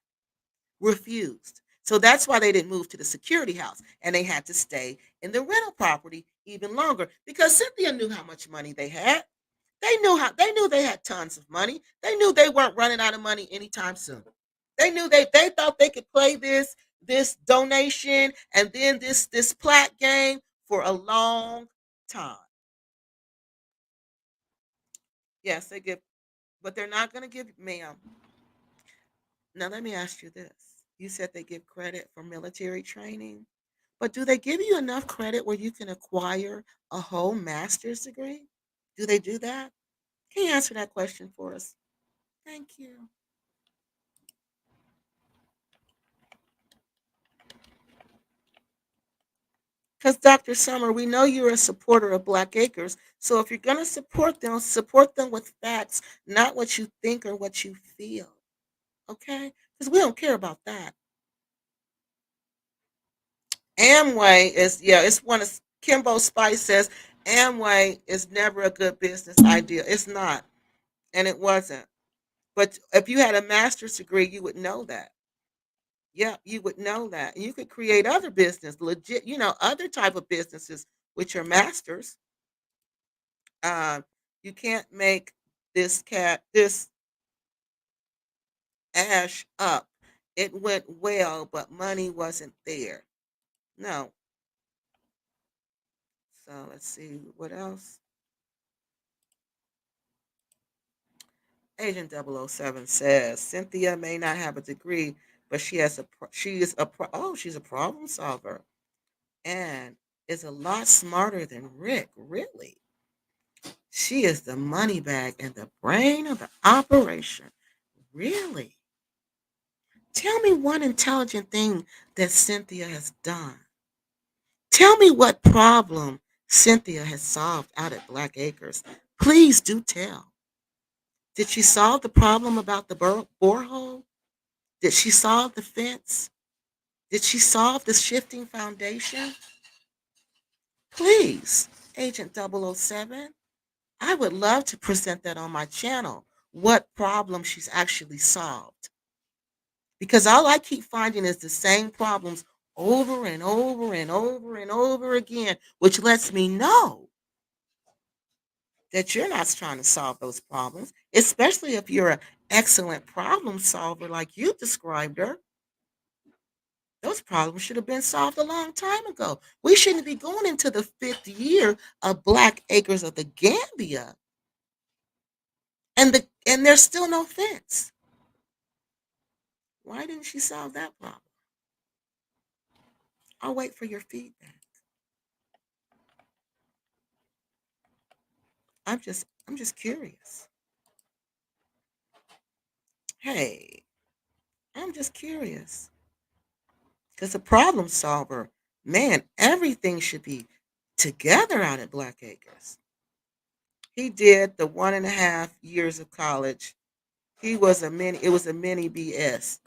Speaker 1: Refused. So that's why they didn't move to the security house and they had to stay in the rental property even longer because Cynthia knew how much money they had. They knew they had tons of money. They knew they weren't running out of money anytime soon. They thought they could play this donation and then this plaque game for a long time. Yes, they give, but they're not going to give, ma'am. Now let me ask you this: you said they give credit for military training, but do they give you enough credit where you can acquire a whole master's degree? Do they do that? Can you answer that question for us? Thank you. Because Dr. Summer, we know you're a supporter of Black Acres. So if you're going to support them with facts, not what you think or what you feel. Okay? Because we don't care about that. Amway is, yeah, it's one of Kimbo Spice says Amway is never a good business idea. It's not. And it wasn't. But if you had a master's degree, you would know that. Yeah, you would know that. And you could create other business, legit, other type of businesses with your masters. You can't make this ash up. It went well, but money wasn't there. No. So let's see what else. Agent 007 says Cynthia may not have a degree, but she's a problem solver and is a lot smarter than Rick. Really, she is the money bag and the brain of the operation. Really. Tell me one intelligent thing that Cynthia has done. Tell me what problem Cynthia has solved out at Black Acres. Please do tell. Did she solve the problem about the borehole? Did she solve the fence? Did she solve the shifting foundation? Please, Agent 007, I would love to present that on my channel. What problem she's actually solved. Because all I keep finding is the same problems over and over and over and over again, which lets me know that you're not trying to solve those problems, especially if you're an excellent problem solver like you described her. Those problems should have been solved a long time ago. We shouldn't be going into the fifth year of Black Acres of the Gambia, and there's still no fence. Why didn't she solve that problem? I'll wait for your feedback. I'm just curious. Hey, I'm just curious. Because a problem solver, man, everything should be together out at Black Acres. He did the 1.5 years of college. It was a mini BS.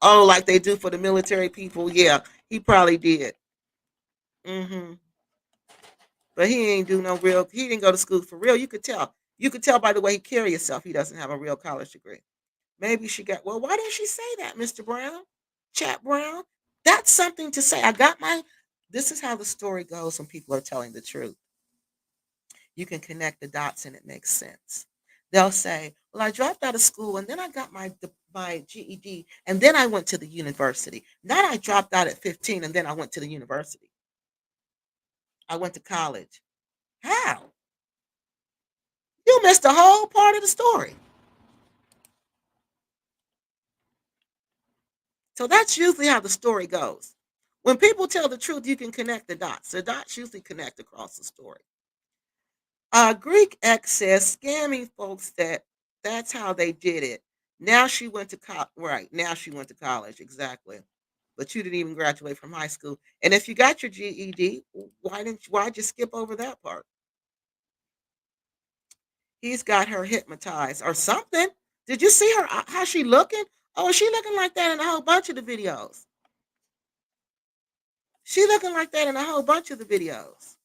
Speaker 1: Oh, like they do for the military people. Yeah, he probably did. Hmm. But he ain't do no real, he didn't go to school for real. You could tell. You could tell by the way he carry himself, he doesn't have a real college degree. Maybe she got, well, why didn't she say that, Mr. Brown? Chat Brown? That's something to say. This is how the story goes when people are telling the truth. You can connect the dots and it makes sense. They'll say, well, I dropped out of school and then I got my GED and then I went to the university. Not I dropped out at 15 and then I went to the university. I went to college. How? You missed a whole part of the story. So that's usually how the story goes. When people tell the truth, you can connect the dots. The dots usually connect across the story. Greek X says scamming folks that's how they did it. Now she went to college. Right now she went to college exactly, but you didn't even graduate from high school. And if you got your GED, why'd you skip over that part? He's got her hypnotized or something. Did you see her how she looking? Oh, she looking like that in a whole bunch of the videos. She looking like that in a whole bunch of the videos.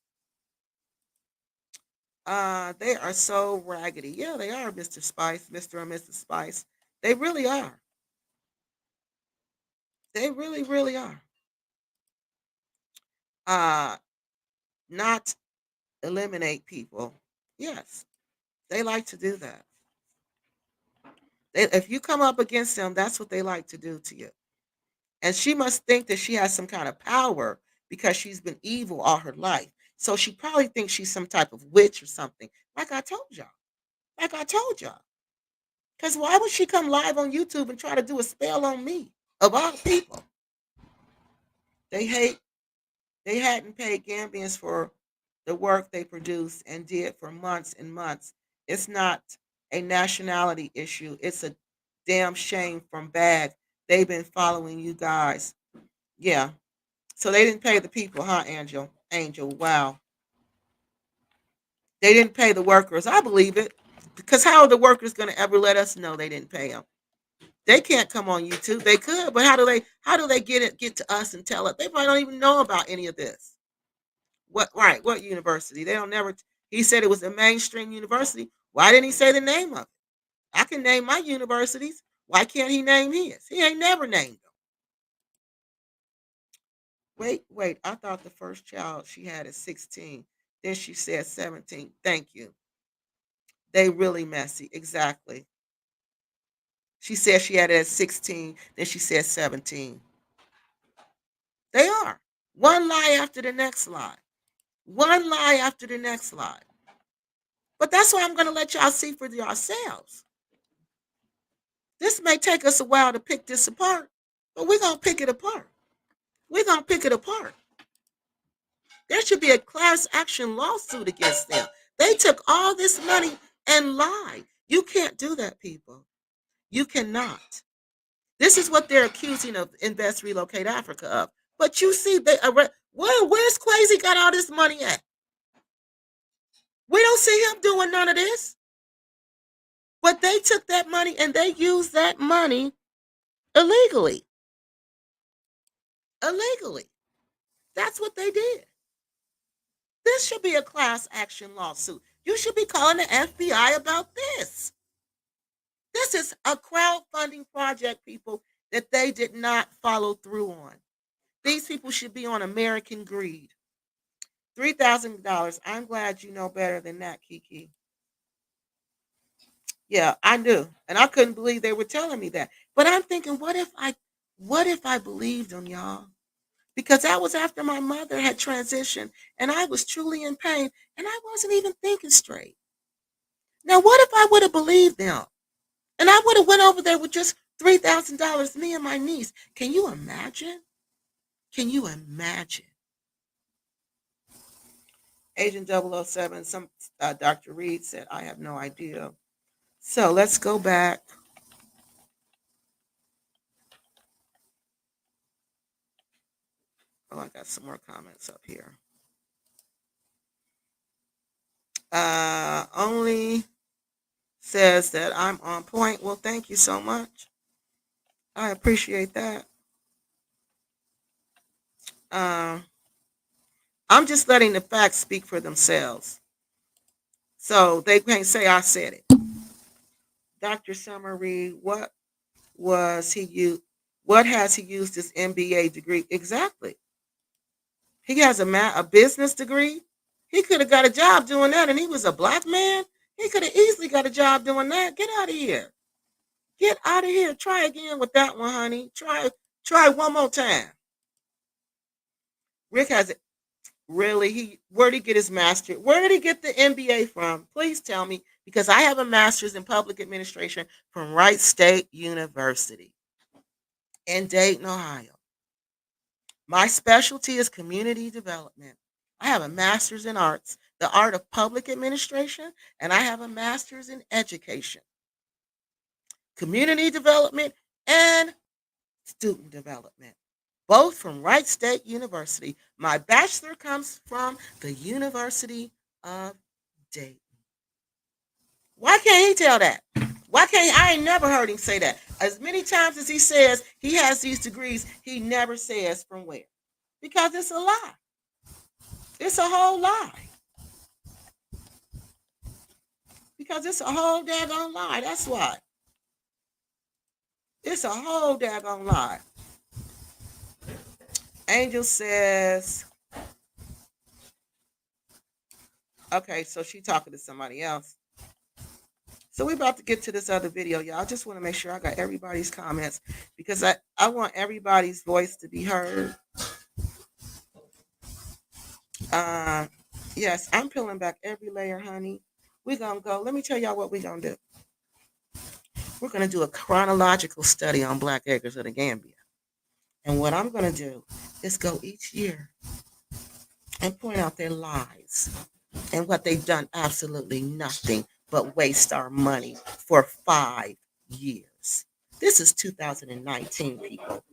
Speaker 1: They are so raggedy. Yeah, they are, Mr. Spice, Mr. and Mrs. Spice. They really are. They really, really are. Uh, not eliminate people. Yes, they like to do that. If you come up against them, that's what they like to do to you. And she must think that she has some kind of power because she's been evil all her life. So she probably thinks she's some type of witch or something. Like I told y'all. Like I told y'all. Because why would she come live on YouTube and try to do a spell on me? Of all people. They hate they hadn't paid Gambians for the work they produced and did for months and months. It's not a nationality issue. It's a damn shame from bad. They've been following you guys. Yeah. So they didn't pay the people, huh, Angel? Angel, wow. They didn't pay the workers. I believe it. Because how are the workers going to ever let us know they didn't pay them? They can't come on YouTube. They could, but how do they get to us and tell us? They probably don't even know about any of this. What university? They don't never he said it was a mainstream university. Why didn't he say the name of it? I can name my universities. Why can't he name his? He ain't never named them. Wait. I thought the first child she had is 16. Then she said 17. Thank you. They really messy. Exactly. She said she had it at 16. Then she said 17. They are. One lie after the next lie. One lie after the next lie. But that's why I'm going to let y'all see for yourselves. This may take us a while to pick this apart, but we're going to pick it apart. We're going to pick it apart. There should be a class action lawsuit against them. They took all this money and lied. You can't do that, people. You cannot. This is what they're accusing of Invest Relocate Africa of. But you see, where's Quasi got all this money at? We don't see him doing none of this. But they took that money and they used that money illegally. Illegally. That's what they did. This should be a class action lawsuit. You should be calling the FBI about this. This is a crowdfunding project, people, that they did not follow through on. These people should be on American greed. $3,000. I'm glad you know better than that, Kiki. Yeah, I knew. And I couldn't believe they were telling me that. But I'm thinking, what if I believed them, y'all? Because that was after my mother had transitioned and I was truly in pain and I wasn't even thinking straight. Now, what if I would have believed them? And I would have went over there with just $3,000, me and my niece. Can you imagine? Can you imagine? Agent 007, Dr. Reed said, I have no idea. So let's go back. Oh, I got some more comments up here. Only says that I'm on point. Well, thank you so much. I appreciate that. Uh, I'm just letting the facts speak for themselves. So they can't say I said it. Dr. Summer Reed, was he used? What has he used his MBA degree? Exactly. He has a business degree. He could have got a job doing that, and he was a black man. He could have easily got a job doing that. Get out of here. Get out of here. Try again with that one, honey. Try one more time. Rick has it. Really? Where did he get his master? Where did he get the MBA from? Please tell me, because I have a master's in public administration from Wright State University in Dayton, Ohio. My specialty is community development. I have a master's in arts, the art of public administration, and I have a master's in education, community development, and student development. both from Wright State University. My bachelor comes from the University of Dayton. Why can't he tell that? Why can't I ain't never heard him say that. As many times as he says he has these degrees, he never says from where. Because it's a lie. It's a whole lie. Because it's a whole daggone lie. That's why. It's a whole daggone lie. Angel says, okay, so she talking to somebody else. So we're about to get to this other video, y'all. I just want to make sure I got everybody's comments because I want everybody's voice to be heard. Uh, yes, I'm peeling back every layer, honey. We're going to go. Let me tell y'all what we're going to do. We're going to do a chronological study on Black Acres of the Gambia. And what I'm going to do is go each year and point out their lies and what they've done absolutely nothing but waste our money for 5 years. This is 2019, people.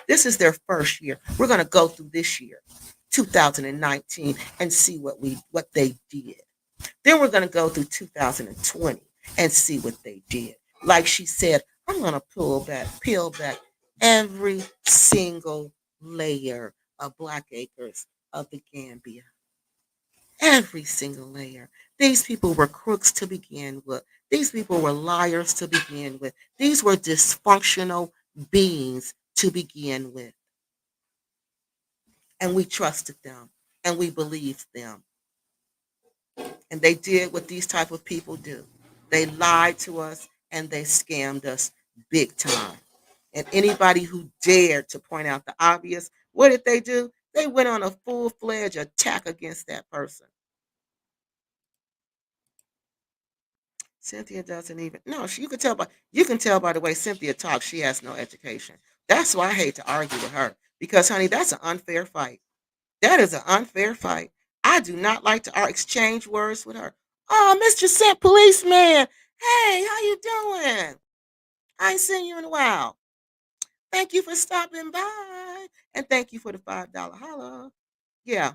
Speaker 1: This is their first year. We're going to go through this year, 2019, and see what they did. Then we're going to go through 2020 and see what they did. Like she said, I'm going to peel back every single layer of Black Acres of the Gambia. Every single layer. These people were crooks to begin with. These people were liars to begin with. These were dysfunctional beings to begin with. And we trusted them and we believed them. And they did what these type of people do. They lied to us and they scammed us big time. And anybody who dared to point out the obvious, what did they do? They went on a full-fledged attack against that person. Cynthia doesn't even you can tell by the way Cynthia talks, she has no education. That's why I hate to argue with her. Because honey, that's an unfair fight. That is an unfair fight. I do not like to exchange words with her. Oh, Mr. Scent Policeman. Hey, how you doing? I ain't seen you in a while. Thank you for stopping by. And thank you for the $5 holla. Yeah.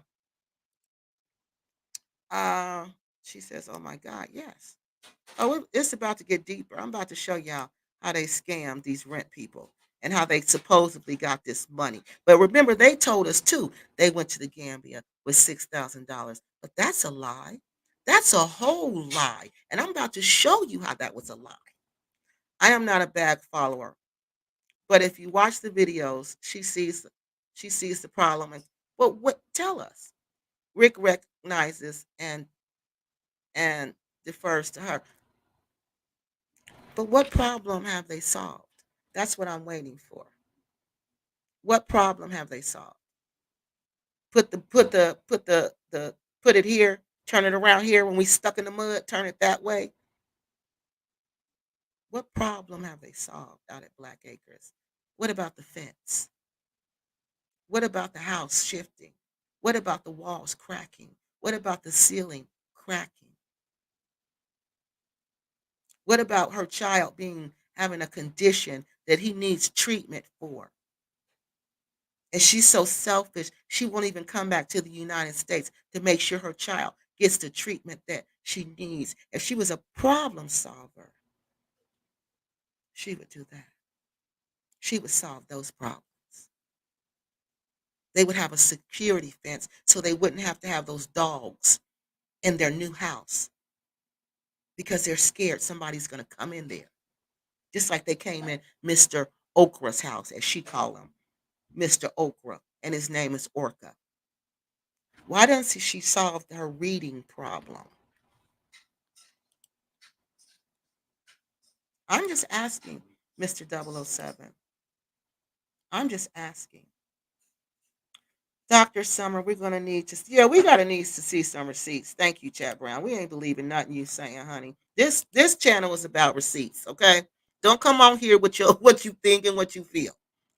Speaker 1: Uh, she says, oh my God, yes. Oh, it's about to get deeper. I'm about to show y'all how they scammed these rent people and how they supposedly got this money. But remember, they told us too, they went to the Gambia with $6,000. But that's a lie. That's a whole lie. And I'm about to show you how that was a lie. I am not a bad follower. But if you watch the videos, she sees the problem. And well, what tell us? Rick recognizes and defers to her. But what problem have they solved? That's what I'm waiting for. What problem have they solved? Put it here, turn it around here when we stuck in the mud, turn it that way. What problem have they solved out at Black Acres? What about the fence? What about the house shifting? What about the walls cracking? What about the ceiling cracking? What about her child having a condition that he needs treatment for? And she's so selfish, she won't even come back to the United States to make sure her child gets the treatment that she needs. If she was a problem solver, she would do that. She would solve those problems. They would have a security fence so they wouldn't have to have those dogs in their new house because they're scared somebody's going to come in there. Just like they came in Mr. Okra's house, as she called him, Mr. Okra, and his name is Orca. Why doesn't she solve her reading problem? I'm just asking, Mr. 007. I'm just asking. Dr. Summer, we're gonna need to we gotta need to see some receipts. Thank you, Chad Brown. We ain't believing nothing you saying, honey. This channel is about receipts, okay? Don't come on here with your what you think and what you feel.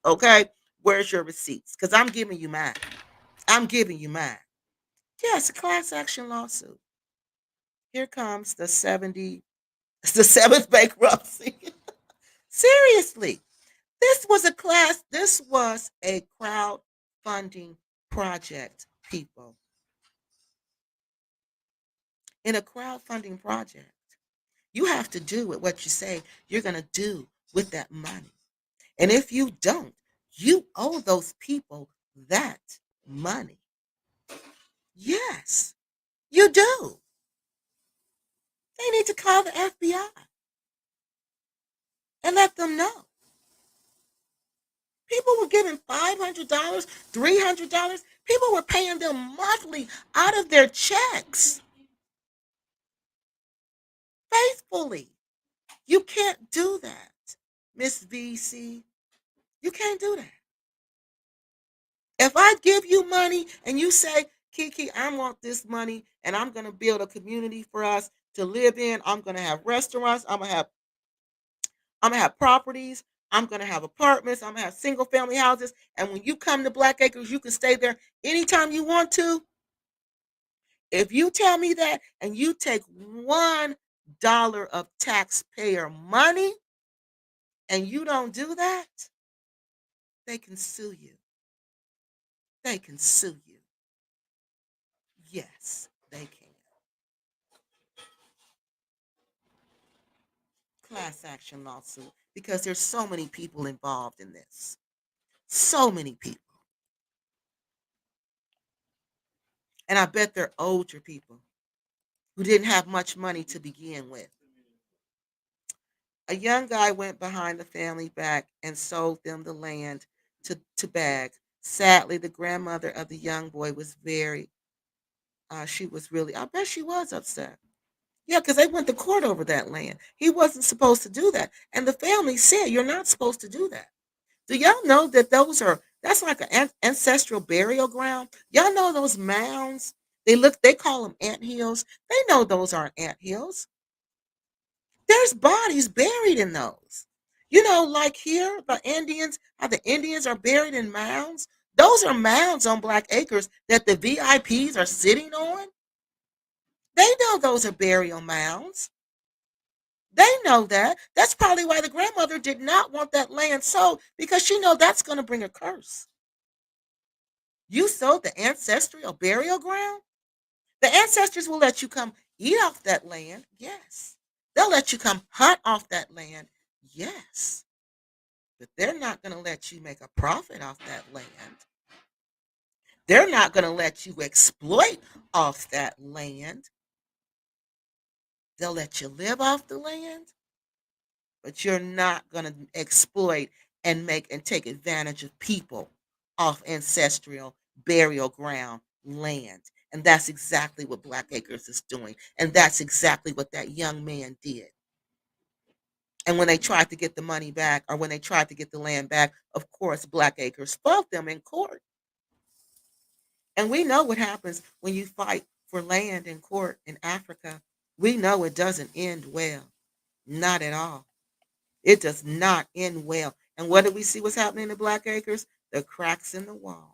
Speaker 1: Okay? Where's your receipts? Because I'm giving you mine. I'm giving you mine. Yes, a class action lawsuit. Here comes the seventh bankruptcy. Seriously. This was a crowdfunding project, people. In a crowdfunding project, you have to do with what you say you're going to do with that money. And if you don't, you owe those people that money. Yes, you do. They need to call the FBI and let them know. People were giving $500, $300. People were paying them monthly out of their checks faithfully. You can't do that, Miss VC. You can't do that. If I give you money and you say, Kiki, I want this money and I'm going to build a community for us to live in. I'm going to have restaurants. I'm gonna have properties. I'm gonna have apartments. I'm gonna have single family houses. And when you come to Black Acres, you can stay there anytime you want to. If you tell me that and you take $1 of taxpayer money and you don't do that, they can sue you. They can sue you. Yes, they can. Class action lawsuit because there's so many people involved in this. So many people. And I bet they're older people who didn't have much money to begin with. A young guy went behind the family back and sold them the land to bag. Sadly, the grandmother of the young boy was she was really, I bet she was upset. Yeah, because they went to court over that land. He wasn't supposed to do that. And the family said, you're not supposed to do that. Do y'all know that that's like an ancestral burial ground? Y'all know those mounds? They call them ant hills. They know those aren't ant hills. There's bodies buried in those. Like here, how the Indians are buried in mounds. Those are mounds on Black Acres that the VIPs are sitting on. They know those are burial mounds. They know that. That's probably why the grandmother did not want that land sold because she know that's going to bring a curse. You sold the ancestral burial ground? The ancestors will let you come eat off that land. Yes. They'll let you come hunt off that land. Yes. But they're not going to let you make a profit off that land. They're not going to let you exploit off that land. They'll let you live off the land, but you're not going to exploit and take advantage of people off ancestral burial ground land. And that's exactly what Black Acres is doing. And that's exactly what that young man did. And when they tried to get the money back or when they tried to get the land back, of course, Black Acres fought them in court. And we know what happens when you fight for land in court in Africa. We know it doesn't end well. Not at all. It does not end well. And what do we see what's happening in Black Acres? The cracks in the walls.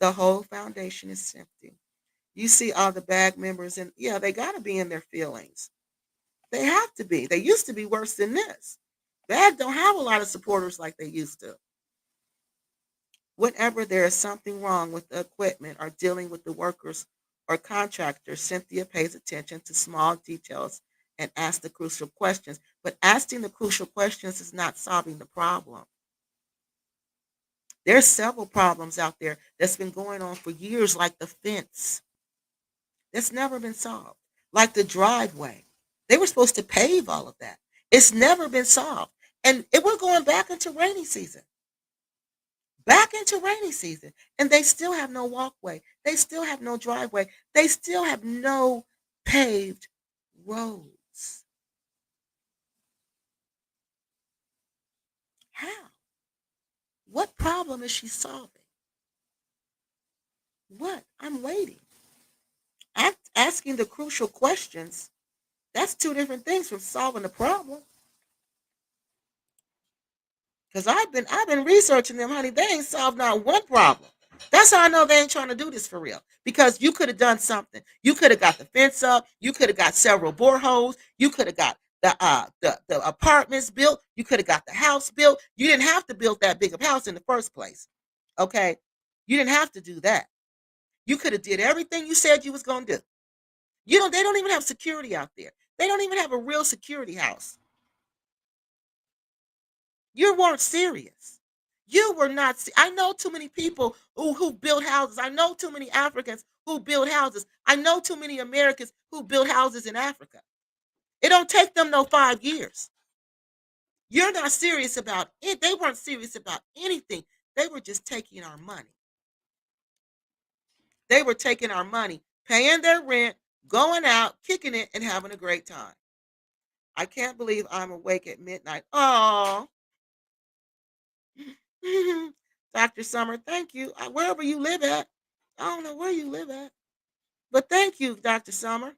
Speaker 1: The whole foundation is empty. You see all the bag members, and yeah, they got to be in their feelings. They have to be. They used to be worse than this. Bag don't have a lot of supporters like they used to. Whenever there is something wrong with the equipment or dealing with the workers or contractors, Cynthia pays attention to small details and asks the crucial questions. But asking the crucial questions is not solving the problem. There's several problems out there that's been going on for years, like the fence. That's never been solved. Like the driveway. They were supposed to pave all of that. It's never been solved. And we're going back into rainy season. Back into rainy season. And they still have no walkway. They still have no driveway. They still have no paved roads. How? What problem is she solving? What? I'm waiting. Asking the crucial questions, that's two different things from solving the problem. Because I've been researching them, honey. They ain't solved not one problem. That's how I know they ain't trying to do this for real. Because you could have done something. You could have got the fence up. You could have got several boreholes. You could have got the apartments built. You could have got the house built. You didn't have to build that big of house in the first place. Okay, you didn't have to do that. You could have did everything you said you was gonna do. You don't. They don't even have security out there. They don't even have a real security house. You weren't serious. You were not. I know too many people who build houses. I know too many Africans who build houses. I know too many Americans who build houses in Africa. It don't take them no 5 years. You're not serious about it. They weren't serious about anything. They were just taking our money. They were taking our money, paying their rent, going out, kicking it, and having a great time. I can't believe I'm awake at midnight. Oh, Dr. Summer, thank you. Wherever you live at, I don't know where you live at, but thank you, Dr. Summer.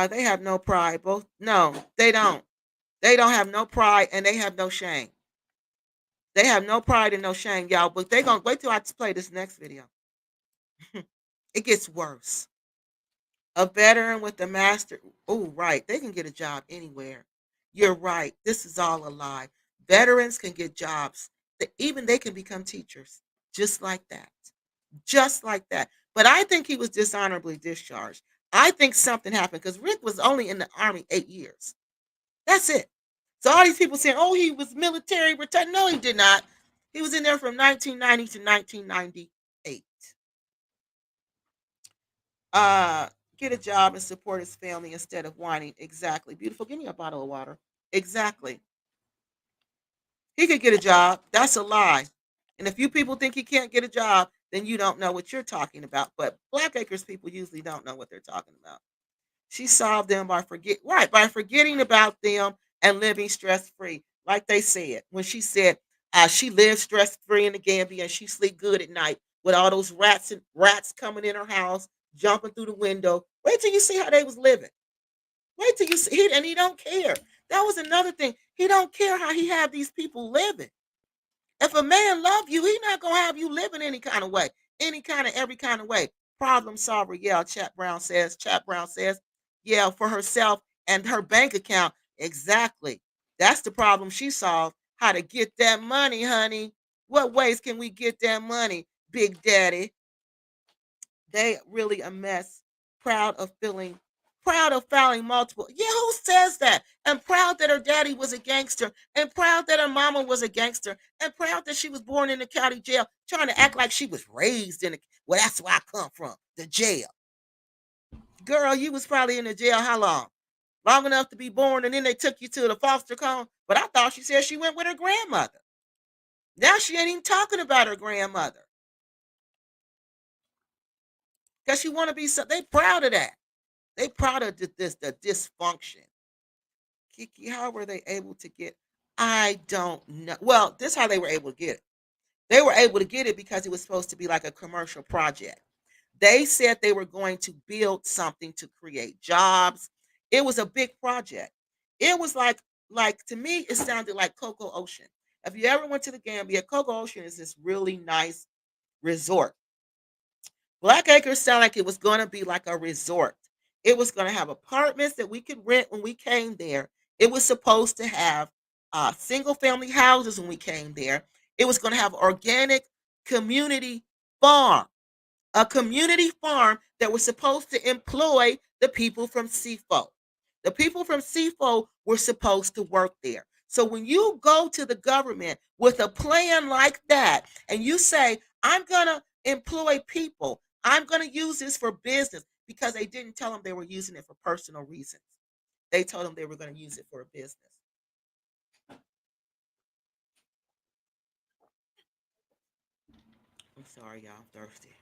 Speaker 1: They have no pride. Both, no, they don't. They don't have no pride and they have no shame. They have no pride and no shame, y'all. But they gonna wait till I play this next video. It gets worse. A veteran with a master. Oh, right. They can get a job anywhere. You're right. This is all a lie. Veterans can get jobs. Even they can become teachers. Just like that. Just like that. But I think he was dishonorably discharged. I think something happened because Rick was only in the Army 8 years. That's it. So all these people saying, oh, he was military retired. No, he did not. He was in there from 1990 to 1998. Uh, get a job and support his family instead of whining. Exactly. Beautiful. Give me a bottle of water. Exactly. He could get a job. That's a lie. And if you people think he can't get a job, then you don't know what you're talking about. But Black Acres people usually don't know what they're talking about. She solved them by forgetting about them and living stress free, like they said when she said she lived stress free in the Gambia and she sleep good at night with all those rats coming in her house, jumping through the window. Wait till you see how they was living. Wait till you see, and he don't care. That was another thing. He don't care how he have these people living. If a man love you, he not gonna have you living any kind of way, any kind of every kind of way. Problem solver, yeah. Chat Brown says. Chat Brown says, yeah, for herself and her bank account. Exactly. That's the problem she solved. How to get that money, honey? What ways can we get that money, Big Daddy? They really a mess. Proud of feeling, proud of filing multiple. Yeah, who says that? And proud that her daddy was a gangster, and proud that her mama was a gangster, and proud that she was born in the county jail, trying to act like she was raised in. Well, that's where I come from, the jail. Girl, you was probably in the jail how long? Long enough to be born, and then they took you to the foster home. But I thought she said she went with her grandmother. Now she ain't even talking about her grandmother because she want to be. So they proud of that. They proud of the dysfunction. Kiki, how were they able to get? I don't know. Well, this is how they were able to get it. They were able to get it because it was supposed to be like a commercial project. They said they were going to build something to create jobs. It was a big project. It was like to me, it sounded like Coco Ocean. If you ever went to the Gambia, Coco Ocean is this really nice resort. Black Acres sounded like it was going to be like a resort. It was going to have apartments that we could rent when we came there. It was supposed to have single family houses when we came there. It was going to have organic community farm, a community farm that was supposed to employ the people from CFO. The people from CFO were supposed to work there. So when you go to the government with a plan like that and you say, I'm going to employ people, I'm going to use this for business, because they didn't tell them they were using it for personal reasons. They told them they were going to use it for a business. I'm sorry, y'all, I'm thirsty.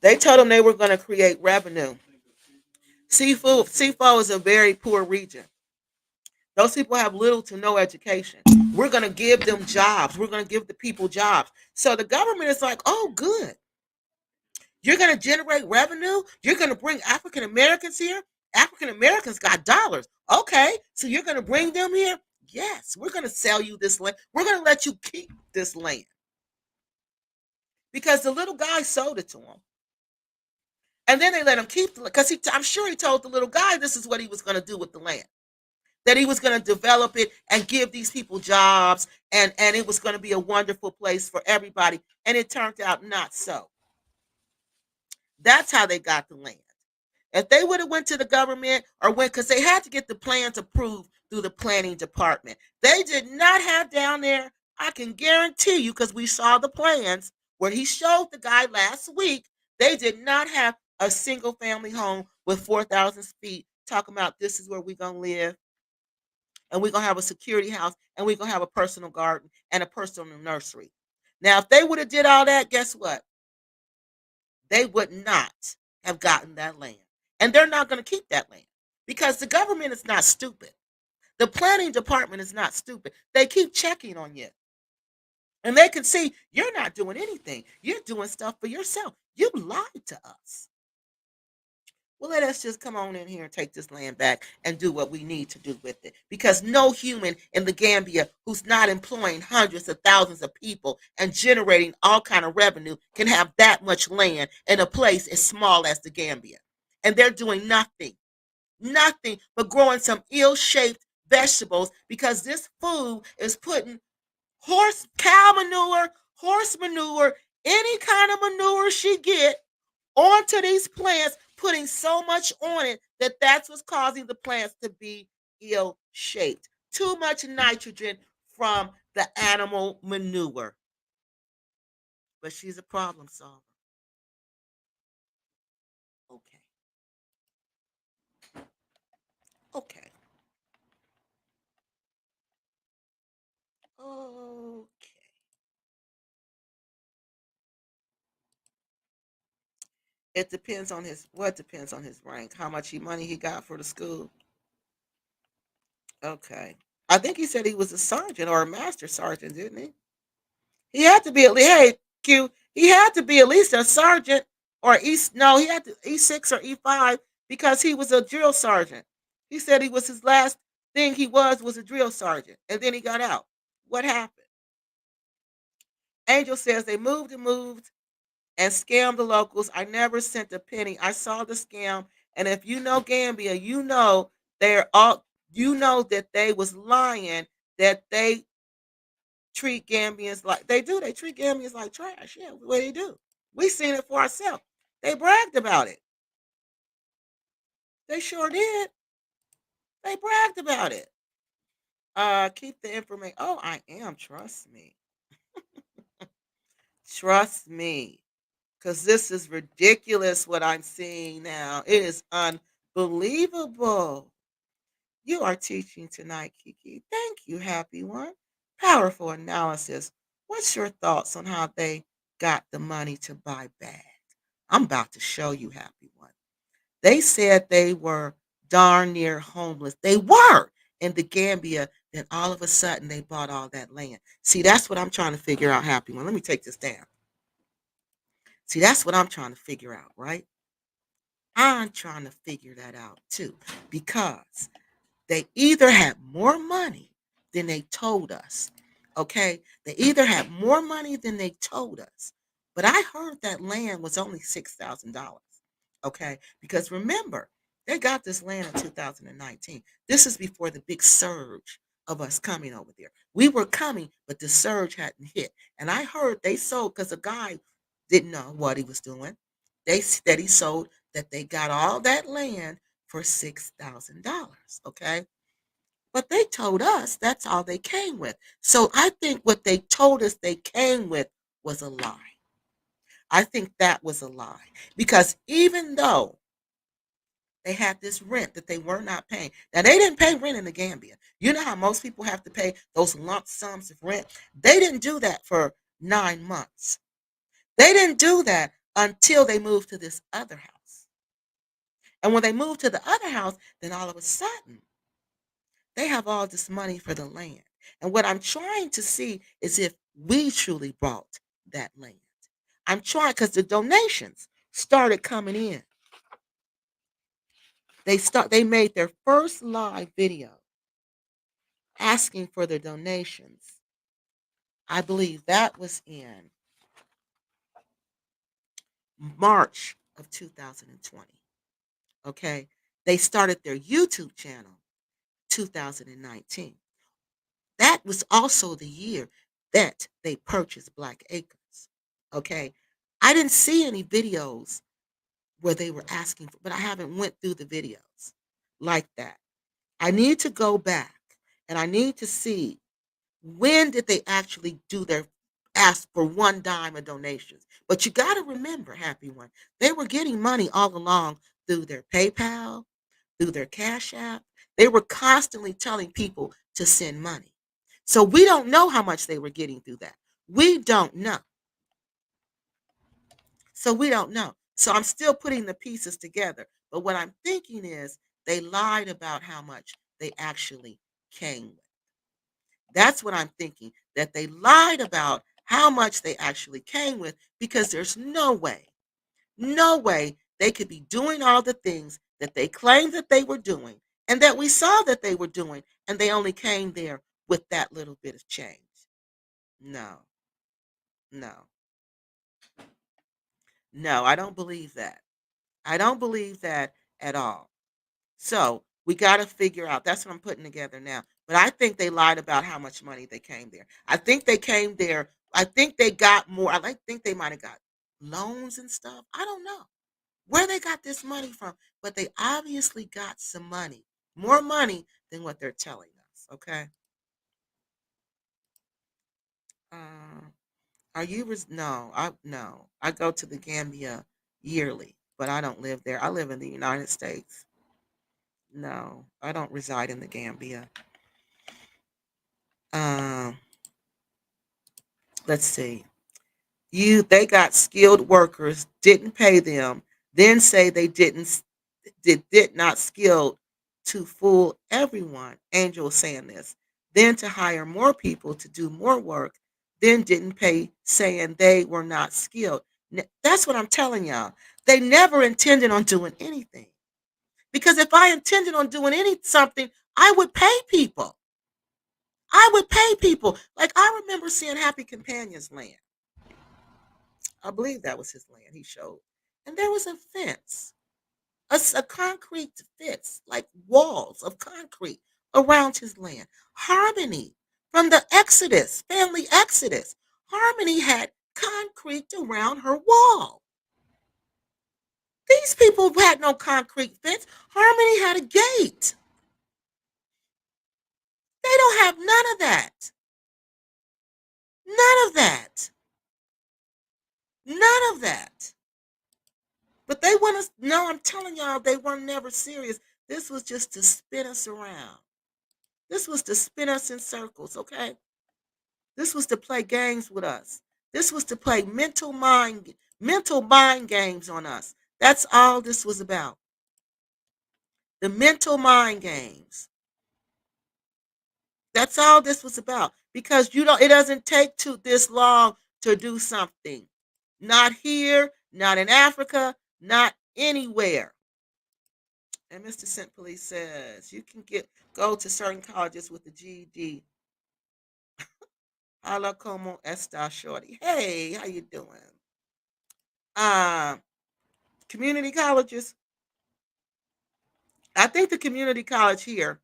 Speaker 1: They told them they were going to create revenue. Seafood is a very poor region. Those people have little to no education. We're going to give them jobs. We're going to give the people jobs. So the government is like, oh, good. You're going to generate revenue. You're going to bring African Americans here. African Americans got dollars. Okay, so you're going to bring them here? Yes, we're going to sell you this land. We're going to let you keep this land. Because the little guy sold it to him. And then they let him keep the, because I'm sure he told the little guy this is what he was going to do with the land, that he was going to develop it and give these people jobs, and it was going to be a wonderful place for everybody. And it turned out not so. That's how they got the land. If they would have went to the government or went, because they had to get the plans approved through the planning department. They did not have down there, I can guarantee you, because we saw the plans where he showed the guy last week, they did not have a single family home with 4,000 feet talking about this is where we're going to live, and we're going to have a security house, and we're going to have a personal garden and a personal nursery. Now, if they would have did all that, guess what? They would not have gotten that land. And they're not going to keep that land because the government is not stupid. The planning department is not stupid. They keep checking on you. And they can see you're not doing anything. You're doing stuff for yourself. You lied to us. Well, let us just come on in here and take this land back and do what we need to do with it. Because no human in the Gambia who's not employing hundreds of thousands of people and generating all kind of revenue can have that much land in a place as small as the Gambia. And they're doing nothing but growing some ill-shaped vegetables because this food is putting cow manure, horse manure, any kind of manure she get onto these plants, putting so much on it that that's what's causing the plants to be ill shaped. Too much nitrogen from the animal manure. But she's a problem solver. Okay. Okay. Okay. It depends on his what depends on his rank, how much money he got for the school. Okay. I think he said he was a sergeant or a master sergeant, didn't he? He had to be at least, hey, Q, he had to be at least a sergeant or no, he had to E6 or E5 because he was a drill sergeant. He said he was his last thing he was a drill sergeant. And then he got out. What happened? Angel says they moved and scammed the locals. I never sent a penny. I saw the scam. And if you know Gambia, you know they're all you know that they was lying, that they treat Gambians like they do. They treat Gambians like trash. Yeah, what they do. We seen it for ourselves. They bragged about it. They sure did. They bragged about it. Keep the information. Oh, I am. Trust me. Trust me. Because this is ridiculous what I'm seeing now. It is unbelievable. You are teaching tonight, Kiki. Thank you, happy one. Powerful analysis. What's your thoughts on how they got the money to buy bags? I'm about to show you, happy one. They said they were darn near homeless. They were in the Gambia. Then all of a sudden they bought all that land. See, that's what I'm trying to figure out, happy one. Let me take this down. See, that's what I'm trying to figure out, right? I'm trying to figure that out too because they either had more money than they told us. Okay? They either had more money than they told us. But I heard that land was only $6,000. Okay? Because remember, they got this land in 2019. This is before the big surge of us coming over there. We were coming, but the surge hadn't hit. And I heard they sold because a guy didn't know what he was doing. They said he sold that they got all that land for $6,000. Okay. But they told us that's all they came with. So I think what they told us they came with was a lie. I think that was a lie. Because even though they had this rent that they were not paying, now they didn't pay rent in the Gambia. You know how most people have to pay those lump sums of rent? They didn't do that for 9 months. They didn't do that until they moved to this other house. And when they moved to the other house, then all of a sudden, they have all this money for the land. And what I'm trying to see is if we truly bought that land. I'm trying because the donations started coming in. They made their first live video asking for the donations. I believe that was in March of 2020. Okay. They started their YouTube channel 2019. That was also the year that they purchased Black Acres. Okay. I didn't see any videos where they were asking for, but I haven't went through the videos like that. I need to go back and I need to see when did they actually do their ask for one dime of donations. But you got to remember, Happy One, they were getting money all along through their PayPal, through their Cash App. They were constantly telling people to send money. So we don't know how much they were getting through that. We don't know. So we don't know. So I'm still putting the pieces together. But what I'm thinking is they lied about how much they actually came with. That's what I'm thinking, that they lied about how much they actually came with because there's no way they could be doing all the things that they claimed that they were doing and that we saw that they were doing, and they only came there with that little bit of change. No, no, no, I don't believe that. I don't believe that at all. So we got to figure out. That's what I'm putting together now. But I think they lied about how much money they came there. I think they came there. I think they got more. Think they might have got loans and stuff. I don't know where they got this money from, but they obviously got some money, more money than what they're telling us. Okay. Uh, are you? No, I no. I go to the Gambia yearly, but I don't live there. I live in the United States. No, I don't reside in the Gambia. Um, let's see. They got skilled workers, didn't pay them, then say they did not skilled to fool everyone. Angel was saying this. Then to hire more people to do more work, then didn't pay, saying they were not skilled. That's what I'm telling y'all. They never intended on doing anything. Because if I intended on doing something, I would pay people. I would pay people. Like I remember seeing Happy Companion's land. I believe that was his land he showed. And there was a fence, a concrete fence, like walls of concrete around his land. Harmony from the Exodus, family Exodus. Harmony had concrete around her wall. These people had no concrete fence. Harmony had a gate. They don't have none of that. None of that. None of that. But they want us, no, I'm telling y'all, they were never serious. This was just to spin us around. This was to spin us in circles, okay? This was to play games with us. This was to play mental mind games on us. That's all this was about. The mental mind games. That's all this was about. Because it doesn't take this long to do something. Not here, not in Africa, not anywhere. And Mr. Scent Police says you can go to certain colleges with the GED. Hola como esta, shorty? Hey, how you doing? Um, Community colleges. I think the community college here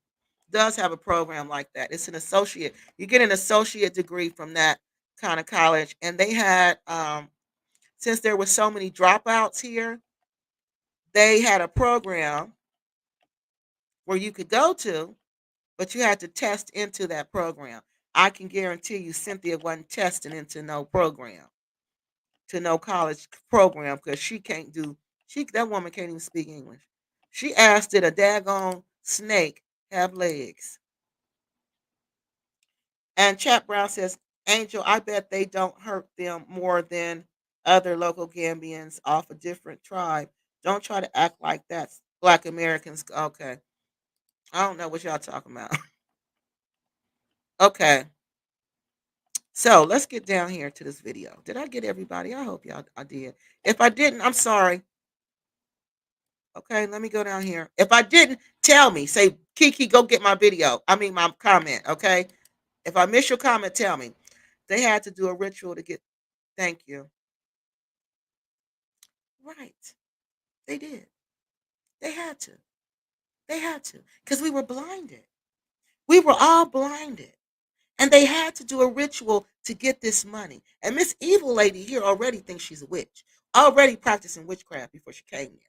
Speaker 1: does have a program like that. It's an associate. You get an associate degree from that kind of college, and they had since there were so many dropouts here, they had a program where you could go to, but you had to test into that program. I can guarantee you Cynthia wasn't testing into no program, to no college program, because that woman can't even speak English. She asked, did a daggone snake have legs? And Chap Brown says, Angel, I bet they don't hurt them more than other local Gambians off a different tribe. Don't try to act like that's Black Americans. Okay. I don't know what y'all talking about. Okay. So let's get down here to this video. Did I get everybody? I hope I did. If I didn't, I'm sorry. Okay, let me go down here. If I didn't, tell me. Say, Kiki, go get my video. I mean, my comment. Okay. If I miss your comment, tell me. They had to do a ritual to get. Thank you. Right. They did. They had to. They had to. Because we were blinded. We were all blinded. And they had to do a ritual to get this money. And Miss Evil Lady here already thinks she's a witch, already practicing witchcraft before she came here.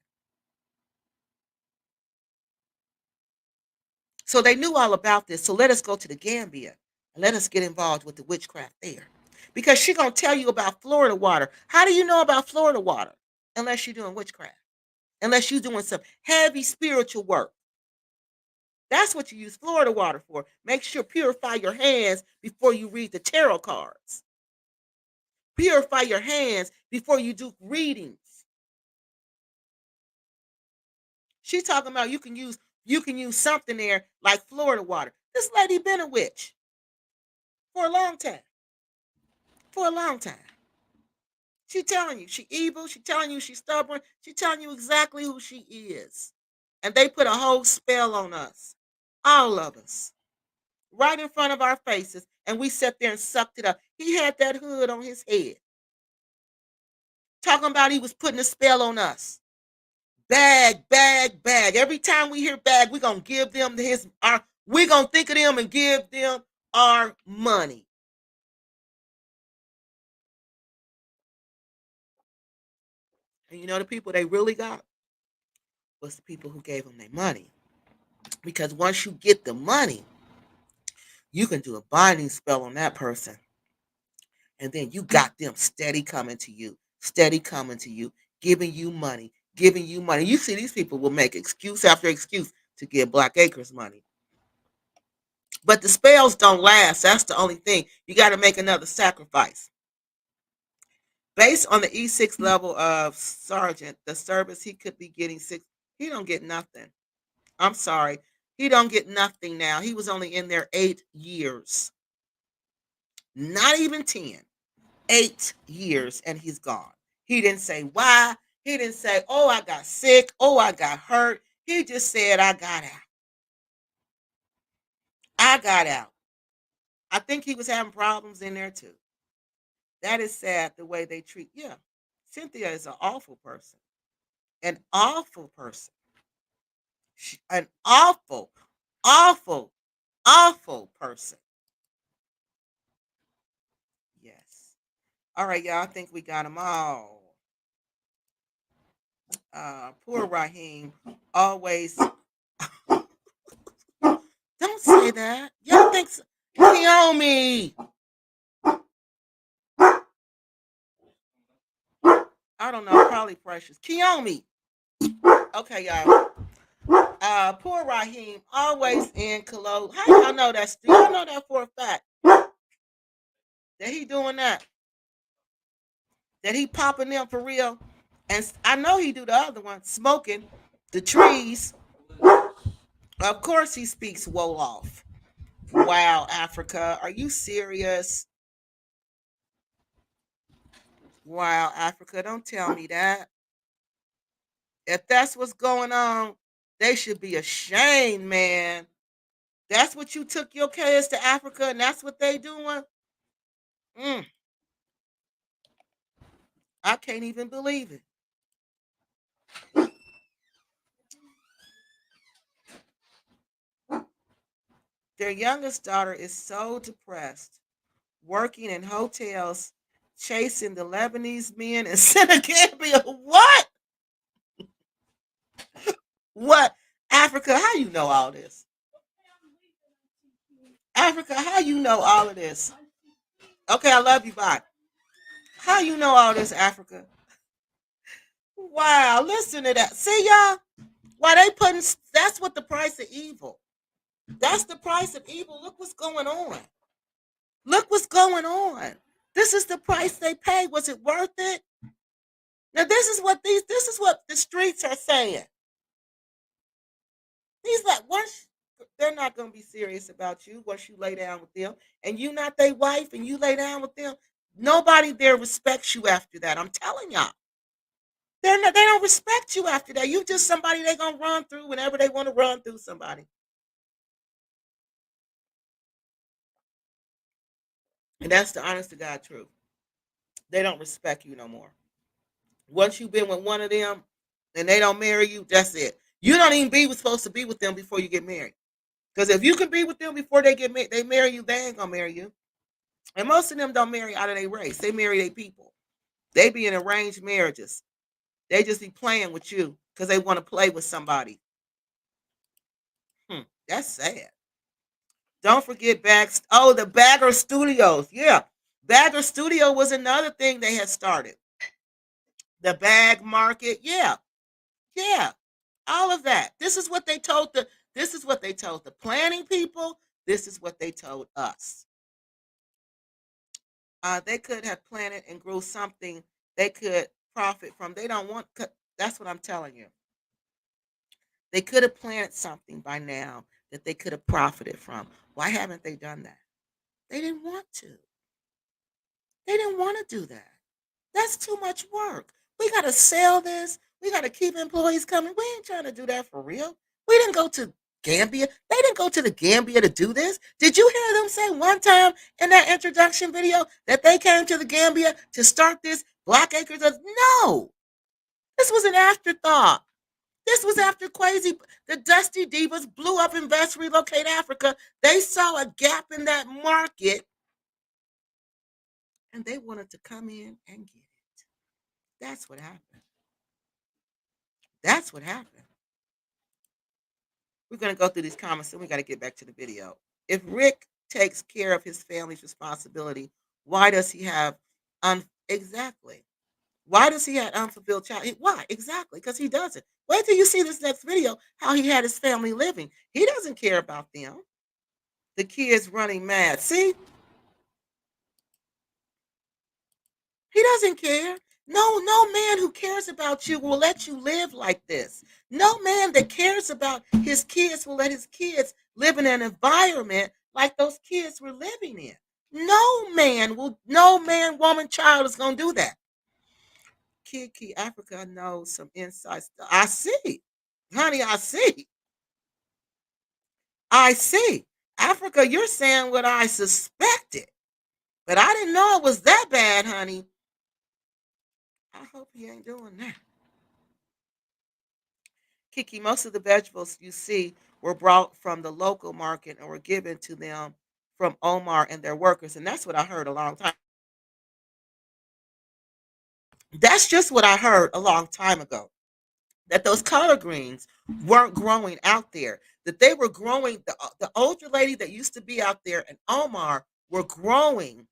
Speaker 1: So they knew all about this. So let us go to the Gambia and let us get involved with the witchcraft there. Because she's going to tell you about Florida water. How do you know about Florida water? Unless you're doing witchcraft, unless you're doing some heavy spiritual work. That's what you use Florida water for. Make sure purify your hands before you read the tarot cards. Purify your hands before you do readings. She's talking about you can use something there like Florida water. This lady been a witch for a long time. For a long time. She telling you she evil. She telling you she's stubborn. She telling you exactly who she is. And they put a whole spell on us. All of us. Right in front of our faces. And we sat there and sucked it up. He had that hood on his head. Talking about he was putting a spell on us. Bag, bag, bag. Every time we hear bag, we're gonna give them we're gonna think of them and give them our money. And you know the people they really got was the people who gave them their money. Because once you get the money, you can do a binding spell on that person. And then you got them steady coming to you, giving you money, giving you money. You see, these people will make excuse after excuse to give Black Acres money. But the spells don't last. That's the only thing. You got to make another sacrifice. Based on the E6 level of sergeant, the service he could be getting six. He don't get nothing. I'm sorry. He don't get nothing now. He was only in there 8 years. Not even 10. 8 years and he's gone. He didn't say why. He didn't say, oh, I got sick. Oh, I got hurt. He just said, I got out. I got out. I think he was having problems in there too. That is sad the way they treat. Yeah. Cynthia is an awful person. An awful person. An awful, awful, awful person. Yes. All right, y'all. I think we got them all. Poor Raheem always. Don't say that. Y'all think so? Naomi. I don't know. Probably Precious. Kiyomi. Okay, y'all. Poor Raheem always in Cologne. How y'all know that? Do y'all know that for a fact? That he doing that? That he popping them for real? And I know he do the other one, smoking the trees. Of course he speaks Wolof. Wow, Africa. Are you serious? Wow, Africa. Don't tell me that. If that's what's going on, they should be ashamed, man. That's what you took your kids to Africa and that's what they doing? Mm, I can't even believe it. Their youngest daughter is so depressed, working in hotels, chasing the Lebanese men in Senegambia. What? What? Africa, how you know all this? Africa, how you know all of this? Okay, I love you. Bye. How you know all this, Africa? Wow, listen to that. See y'all? Why they putting that's what the price of evil. That's the price of evil. Look what's going on. Look what's going on. This is the price they pay. Was it worth it? Now this is what the streets are saying. He's like, once they're not gonna be serious about you once you lay down with them and you not their wife and you lay down with them, nobody there respects you after that. I'm telling y'all. They don't respect you after that. You just somebody they gonna run through whenever they want to run through somebody. And that's the honest to God truth. They don't respect you no more. Once you've been with one of them, and they don't marry you, that's it. You don't even be supposed to be with them before you get married. Because if you can be with them before they get married, they marry you, they ain't gonna marry you. And most of them don't marry out of their race. They marry their people. They be in arranged marriages. They just be playing with you because they want to play with somebody. That's sad. Don't forget Bags. Oh, the Bagger Studios. Yeah. Bagger Studio was another thing they had started. The bag market. Yeah. Yeah. All of that. This is what they told the planning people. This is what they told us. They could have planted and grew something they could profit from. They don't want. That's what I'm telling you. They could have planted something by now that they could have profited from. Why haven't they done that? They didn't want to. They didn't want to do that. That's too much work. We got to sell this. We got to keep employees coming. We ain't trying to do that for real. We didn't go to Gambia. They didn't go to the Gambia to do this. Did you hear them say one time in that introduction video that they came to the Gambia to start this Black Acres? No. This was an afterthought. This was after Crazy, the Dusty Divas blew up Invest Relocate Africa. They saw a gap in that market and they wanted to come in and get it. That's what happened. That's what happened. We're going to go through these comments and we got to get back to the video. If Rick takes care of his family's responsibility, why does he have exactly? Why does he have unfulfilled child? Why? Exactly, because he doesn't. Wait till you see this next video, how he had his family living. He doesn't care about them. The kids running mad. See? He doesn't care. No man who cares about you will let you live like this. No man that cares about his kids will let his kids live in an environment like those kids were living in. No man, woman, child is going to do that. Kiki Africa knows some insights. I see. Honey, I see. I see. Africa, you're saying what I suspected. But I didn't know it was that bad, honey. I hope he ain't doing that. Kiki, most of the vegetables you see were brought from the local market and were given to them from Omar and their workers. And that's what I heard a long time. That's just what I heard a long time ago. That those collard greens weren't growing out there. That they were growing. The older lady that used to be out there and Omar were growing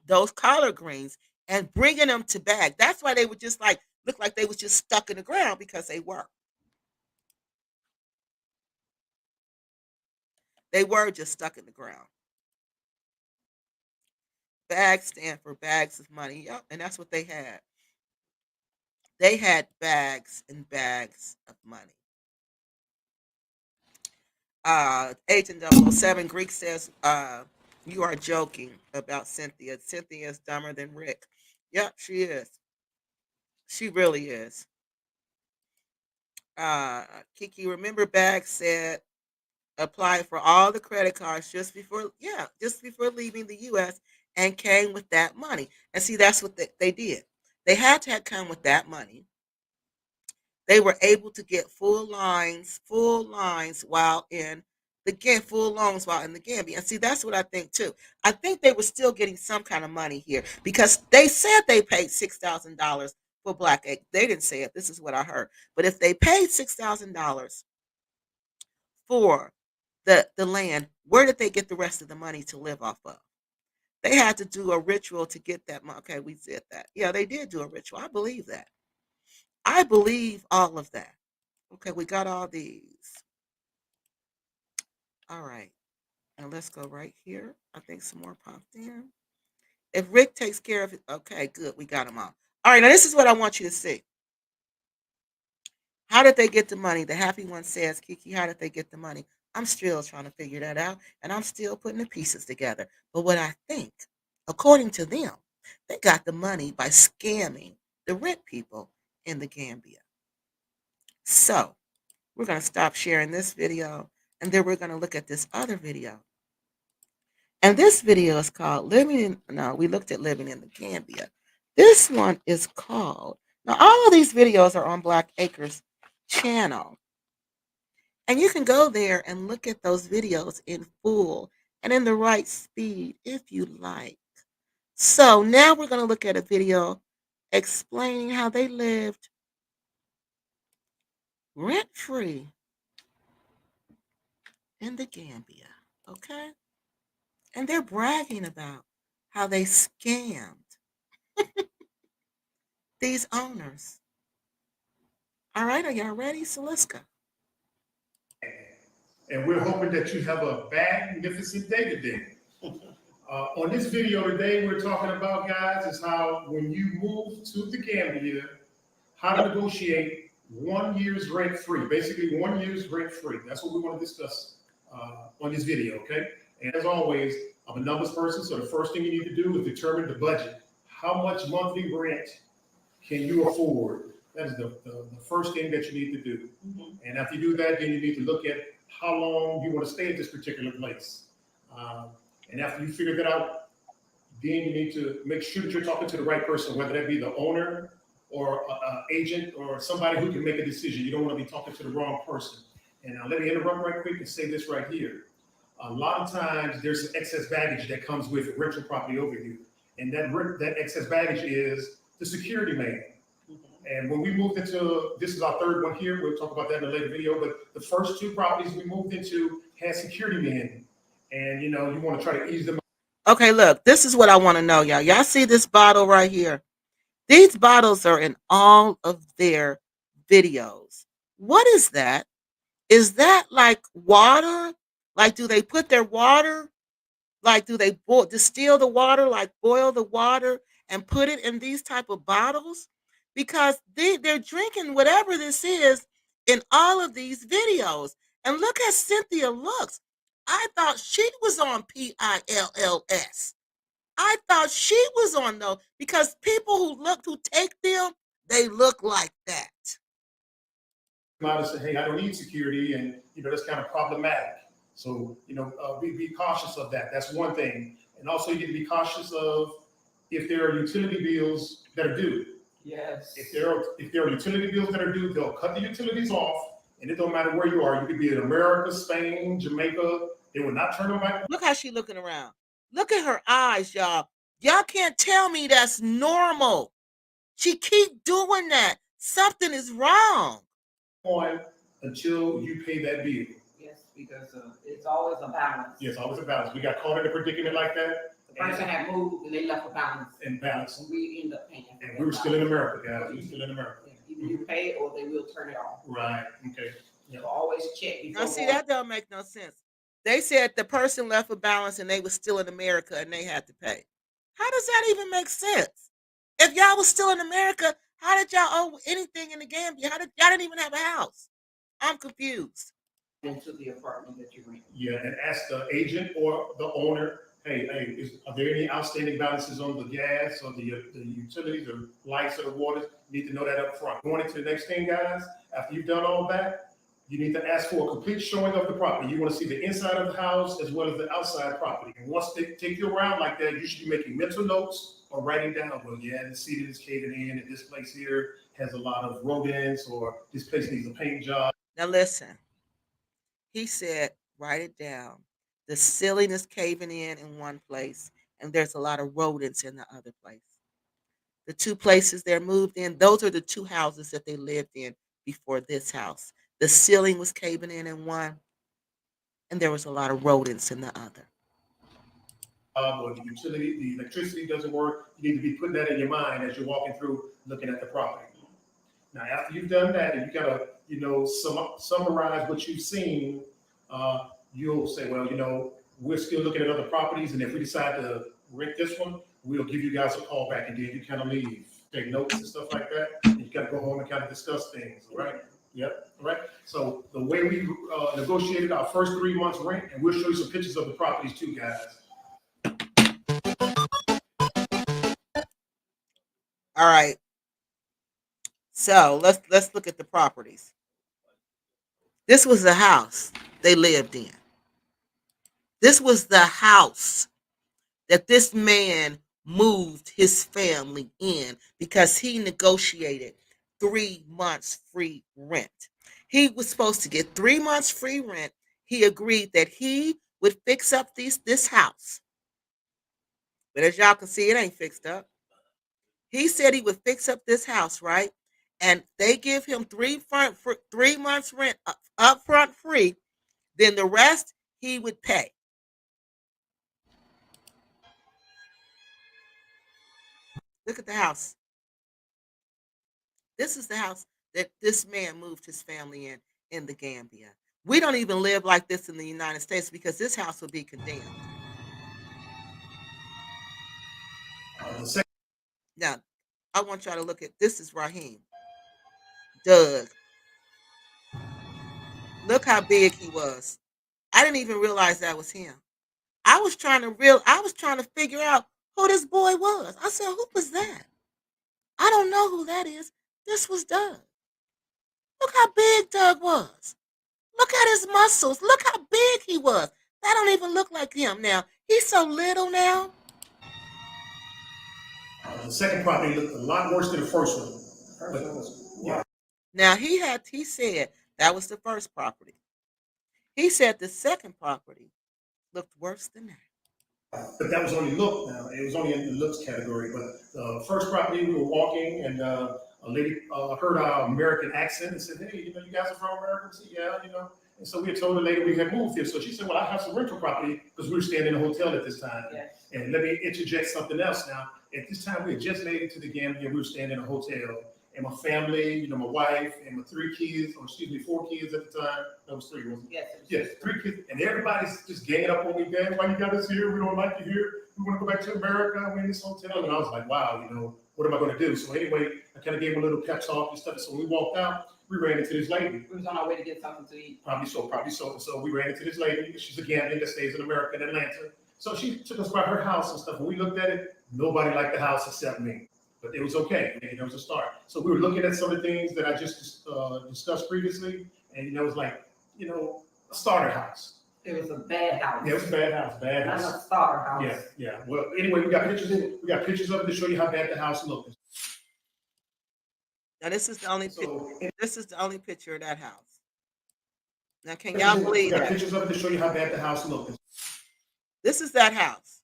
Speaker 1: those collard greens and bringing them to bag. That's why they would just like look like they was just stuck in the ground because they were. They were just stuck in the ground. Bags stand for bags of money. Yep, and that's what they had. They had bags and bags of money. Agent 007 Greek says, you are joking about Cynthia. Cynthia is dumber than Rick. Yep, she is. She really is. Uh, Kiki, remember Bags said apply for all the credit cards just before leaving the U.S. and came with that money. And see, that's what they did. They had to have come with that money. They were able to get full lines while in full loans while in the Gambia. And see, that's what I think too. I think they were still getting some kind of money here because they said they paid $6,000 for Black Egg. They didn't say it. This is what I heard. But if they paid $6,000 for the land, where did they get the rest of the money to live off of? They had to do a ritual to get that money. Okay, we said that. Yeah, they did do a ritual. I believe that. I believe all of that. Okay, we got all these. All right. Now let's go right here. I think some more popped in. If Rick takes care of it, okay, good. We got them all. All right, now this is what I want you to see. How did they get the money? The happy one says, Kiki, how did they get the money? I'm still trying to figure that out, and I'm still putting the pieces together. But what I think, according to them, they got the money by scamming the rich people in the Gambia. So we're going to stop sharing this video, and then we're going to look at this other video. And this video is called we looked at living in the Gambia. This one is called Now, all of these videos are on Black Acres channel. And you can go there and look at those videos in full and in the right speed if you like. So now we're going to look at a video explaining how they lived rent free in the Gambia. Okay? And they're bragging about how they scammed these owners. All right, are y'all ready? So let's go.
Speaker 2: And we're hoping that you have a magnificent day today. On this video today, we're talking about, guys, is how when you move to the Gambia, how to negotiate 1 year's rent free. Basically, 1 year's rent free. That's what we want to discuss on this video, okay? And as always, I'm a numbers person, so the first thing you need to do is determine the budget. How much monthly rent can you afford? That is the first thing that you need to do. And after you do that, then you need to look at how long you want to stay at this particular place. And after you figure that out, then you need to make sure that you're talking to the right person, whether that be the owner or an agent or somebody who can make a decision. You don't want to be talking to the wrong person. And let me interrupt right quick and say this right here. A lot of times there's some excess baggage that comes with rental property over here. And that excess baggage is the security man. And when we moved into, this is our third one here, we'll talk about that in a later video, but the first two properties we moved into had security men. And you want to try to ease them.
Speaker 1: Okay, look, this is what I want to know, y'all. Y'all see this bottle right here? These bottles are in all of their videos. What is that? Is that like water? Like, do they put their water? Like, do they distill the water, like boil the water and put it in these type of bottles? Because they're drinking whatever this is in all of these videos. And look how Cynthia looks. I thought she was on PILLS. I thought she was on though, because people who take them, they look like that.
Speaker 2: Out and say, hey, I don't need security, and that's kind of problematic. So be cautious of that. That's one thing, and also you need to be cautious of if there are utility bills that are due.
Speaker 3: Yes.
Speaker 2: If there are utility bills that are due, they'll cut the utilities off, and it don't matter where you are. You could be in America, Spain, Jamaica. They will not turn them back.
Speaker 1: Look how she looking around. Look at her eyes, y'all. Y'all can't tell me that's normal. She keep doing that. Something is wrong.
Speaker 2: On until you pay that bill.
Speaker 3: Yes, because it's always a balance.
Speaker 2: Yes, always a balance. We got caught in a predicament like that.
Speaker 3: The person had moved and they left a balance.
Speaker 2: And balance.
Speaker 3: And we end up paying.
Speaker 2: And we were still in America, guys. We were still in America.
Speaker 3: Yeah, either you pay or they will turn it off.
Speaker 2: Right. Okay.
Speaker 3: So always check before.
Speaker 1: Now, see, that don't make no sense. They said the person left a balance and they was still in America and they had to pay. How does that even make sense? If y'all was still in America, how did y'all owe anything in the Gambia? Y'all didn't even have a house? I'm confused.
Speaker 3: Into the apartment that you rent.
Speaker 2: Yeah, and ask the agent or the owner, hey, are there any outstanding balances on the gas or the utilities or lights or the water? You need to know that up front. Going into the next thing, guys, after you've done all that, you need to ask for a complete showing of the property. You want to see the inside of the house as well as the outside property. And once they take you around like that, you should be making mental notes or writing down, well, yeah, the ceiling is caving in, and this place here has a lot of rodents, or this place needs a paint job.
Speaker 1: Now listen, he said, write it down. The ceiling is caving in one place, and there's a lot of rodents in the other place. The two places they're moved in, those are the two houses that they lived in before this house. The ceiling was caving in one, and there was a lot of rodents in the other.
Speaker 2: Or the utility, the electricity doesn't work. You need to be putting that in your mind as you're walking through looking at the property. Now, after you've done that and you gotta, summarize what you've seen, you'll say, well, we're still looking at other properties, and if we decide to rent this one, we'll give you guys a call back, and then you kind of leave, take notes and stuff like that. And you gotta go home and kind of discuss things, all right? Yep, all right. So the way we negotiated our first 3 months rent, and we'll show you some pictures of the properties too, guys.
Speaker 1: All right. So let's look at the properties. This was the house they lived in. This was the house that this man moved his family in because he negotiated 3 months free rent. He was supposed to get 3 months free rent. He agreed that he would fix up this house. But as y'all can see, it ain't fixed up. He said he would fix up this house, right? And they give him 3 months rent up front free. Then the rest he would pay. Look at the house. This is the house that this man moved his family in the Gambia. We don't even live like this in the United States because this house will be condemned.
Speaker 2: The second
Speaker 1: Now, I want y'all to look at this is Raheem. Doug. Look how big he was. I didn't even realize that was him. I was trying to figure out who this boy was. I said, who was that? I don't know who that is. This was Doug. Look how big Doug was. Look at his muscles. Look how big he was. That don't even look like him now. He's so little now.
Speaker 2: the second property looked a lot worse than the first one. Yeah.
Speaker 1: Now he said that was the first property. He said the second property looked worse than that.
Speaker 2: But that was only look now. It was only in the looks category. But the first property, we were walking, and a lady heard our American accent and said, "Hey, you guys are from America?" I said, "Yeah, And so we had told the lady we had moved here. So she said, "Well, I have some rental property because we were staying in a hotel at this time."
Speaker 3: Yes.
Speaker 2: And let me interject something else now. At this time, we had just made it to the Gambia. We were staying in a hotel. And my family, my wife and my 4 kids at the time. That was 3, wasn't it?
Speaker 3: Yes.
Speaker 2: Yes, 3 kids. And everybody's just ganging up on me, "Dad, why you got us here? We don't like you here. We want to go back to America. We're in this hotel." And I was like, wow, what am I going to do? So anyway, I kind of gave him a little pep talk and stuff. So when we walked out, we ran into this lady.
Speaker 3: We was on our way to get something to eat.
Speaker 2: Probably so. And so we ran into this lady. She's a Gambian that stays in America, in Atlanta. So she took us by her house and stuff. When we looked at it, nobody liked the house except me. But it was okay. It was a start. So we were looking at some of the things that I just discussed previously. And, it was like, a starter house.
Speaker 3: It was a bad house.
Speaker 2: Yeah, it was a bad house. Bad
Speaker 3: Not
Speaker 2: house.
Speaker 3: a starter house.
Speaker 2: Yeah. Well, anyway, we got pictures of it to show you how bad the house looked.
Speaker 1: Now this is the only
Speaker 2: So,
Speaker 1: this is the only picture of that house. Now can y'all believe
Speaker 2: we got
Speaker 1: that?
Speaker 2: pictures of it to show you how bad the house looked.
Speaker 1: This is that house.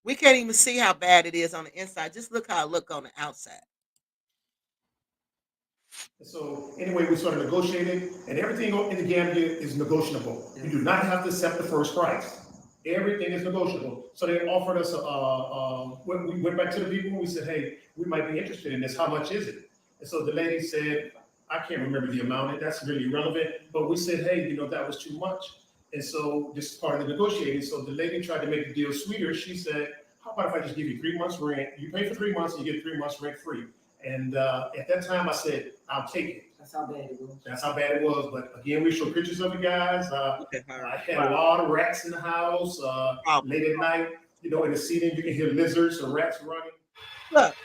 Speaker 1: We can't even see how bad it is on the inside. Just look how it look on the outside.
Speaker 2: So anyway, we started negotiating, and everything in the Gambia is negotiable. You do not have to accept the first price. Everything is negotiable. So they offered us when we went back to the people and we said, "Hey, we might be interested in this. How much is it?" And so the lady said, "I can't remember the amount. That's really irrelevant." But we said, "Hey, that was too much." And so this is part of the negotiating. So the lady tried to make the deal sweeter. She said, "How about if I just give you 3 months rent? You pay for 3 months and you get 3 months rent free." And at that time, I said, "I'll take it."
Speaker 3: That's how bad it was.
Speaker 2: That's how bad it was. But again, we showed pictures of it, guys.
Speaker 1: Look at her.
Speaker 2: I had a lot of rats in the house. Late at night, in the ceiling, you can hear lizards or rats running.
Speaker 1: Look,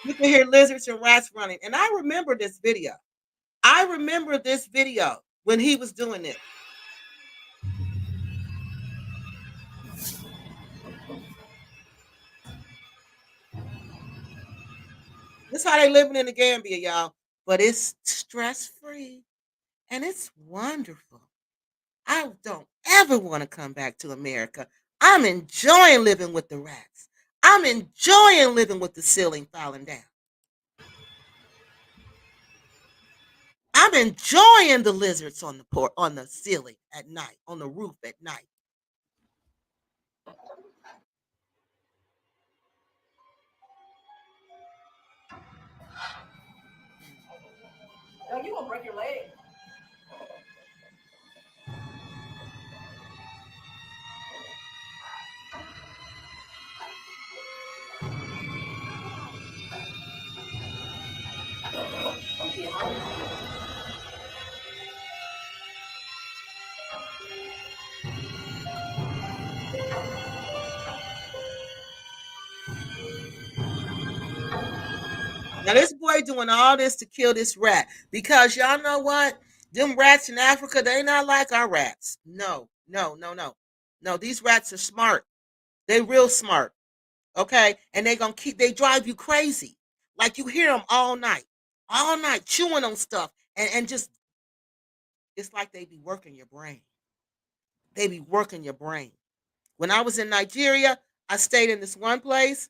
Speaker 1: you can hear lizards and rats running. And I remember this video. I remember this video when he was doing it. This is how they living in the Gambia, y'all. But it's stress-free and it's wonderful. I don't ever want to come back to America. I'm enjoying living with the rats. I'm enjoying living with the ceiling falling down. I'm enjoying the lizards on the ceiling at night, on the roof at night.
Speaker 3: Oh, you gonna break your leg?
Speaker 1: Now this boy doing all this to kill this rat because y'all know what? Them rats in Africa, they not like our rats. No. No, these rats are smart. They real smart. Okay, and they drive you crazy. Like you hear them all night chewing on stuff, and just it's like they be working your brain. They be working your brain. When I was in Nigeria, I stayed in this one place.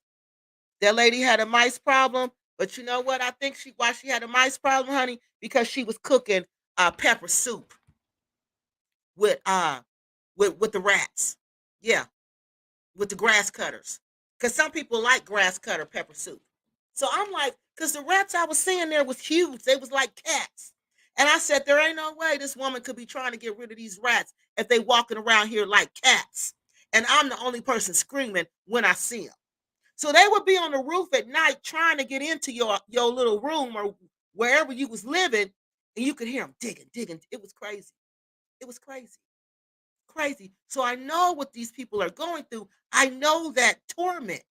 Speaker 1: That lady had a mice problem, but you know what? I think why she had a mice problem, honey, because she was cooking pepper soup with with the rats. Yeah, with the grass cutters. Cause some people like grass cutter pepper soup. So I'm like, cause the rats I was seeing there was huge. They was like cats. And I said, there ain't no way this woman could be trying to get rid of these rats if they walking around here like cats. And I'm the only person screaming when I see them. So they would be on the roof at night trying to get into your little room or wherever you was living, and you could hear them digging. It was crazy. It was crazy. Crazy. So I know what these people are going through. I know that torment.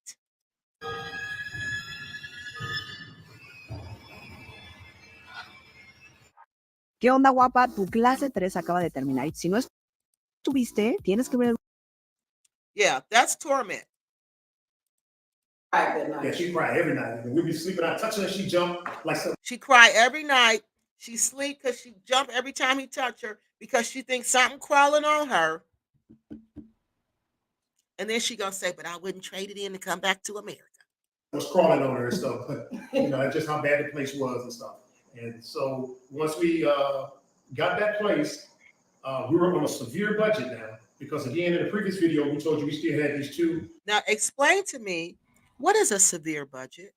Speaker 7: ¿Qué onda, guapa? Tu clase 3 acaba de terminar. Y si no estuviste, tienes que ver.
Speaker 1: Yeah, that's torment.
Speaker 2: Yeah, she cried every night. And we'd be sleeping, I touch her, and she jump like some.
Speaker 1: She cry every night. She sleep because she jump every time he touch her because she thinks something crawling on her. And then she gonna say, but I wouldn't trade it in to come back to America.
Speaker 2: Was crawling on her and stuff, but that's just how bad the place was and stuff. And so once we got that place, we were on a severe budget now because again, in the previous video, we told you we still had these two.
Speaker 1: Now explain to me, what is a severe budget?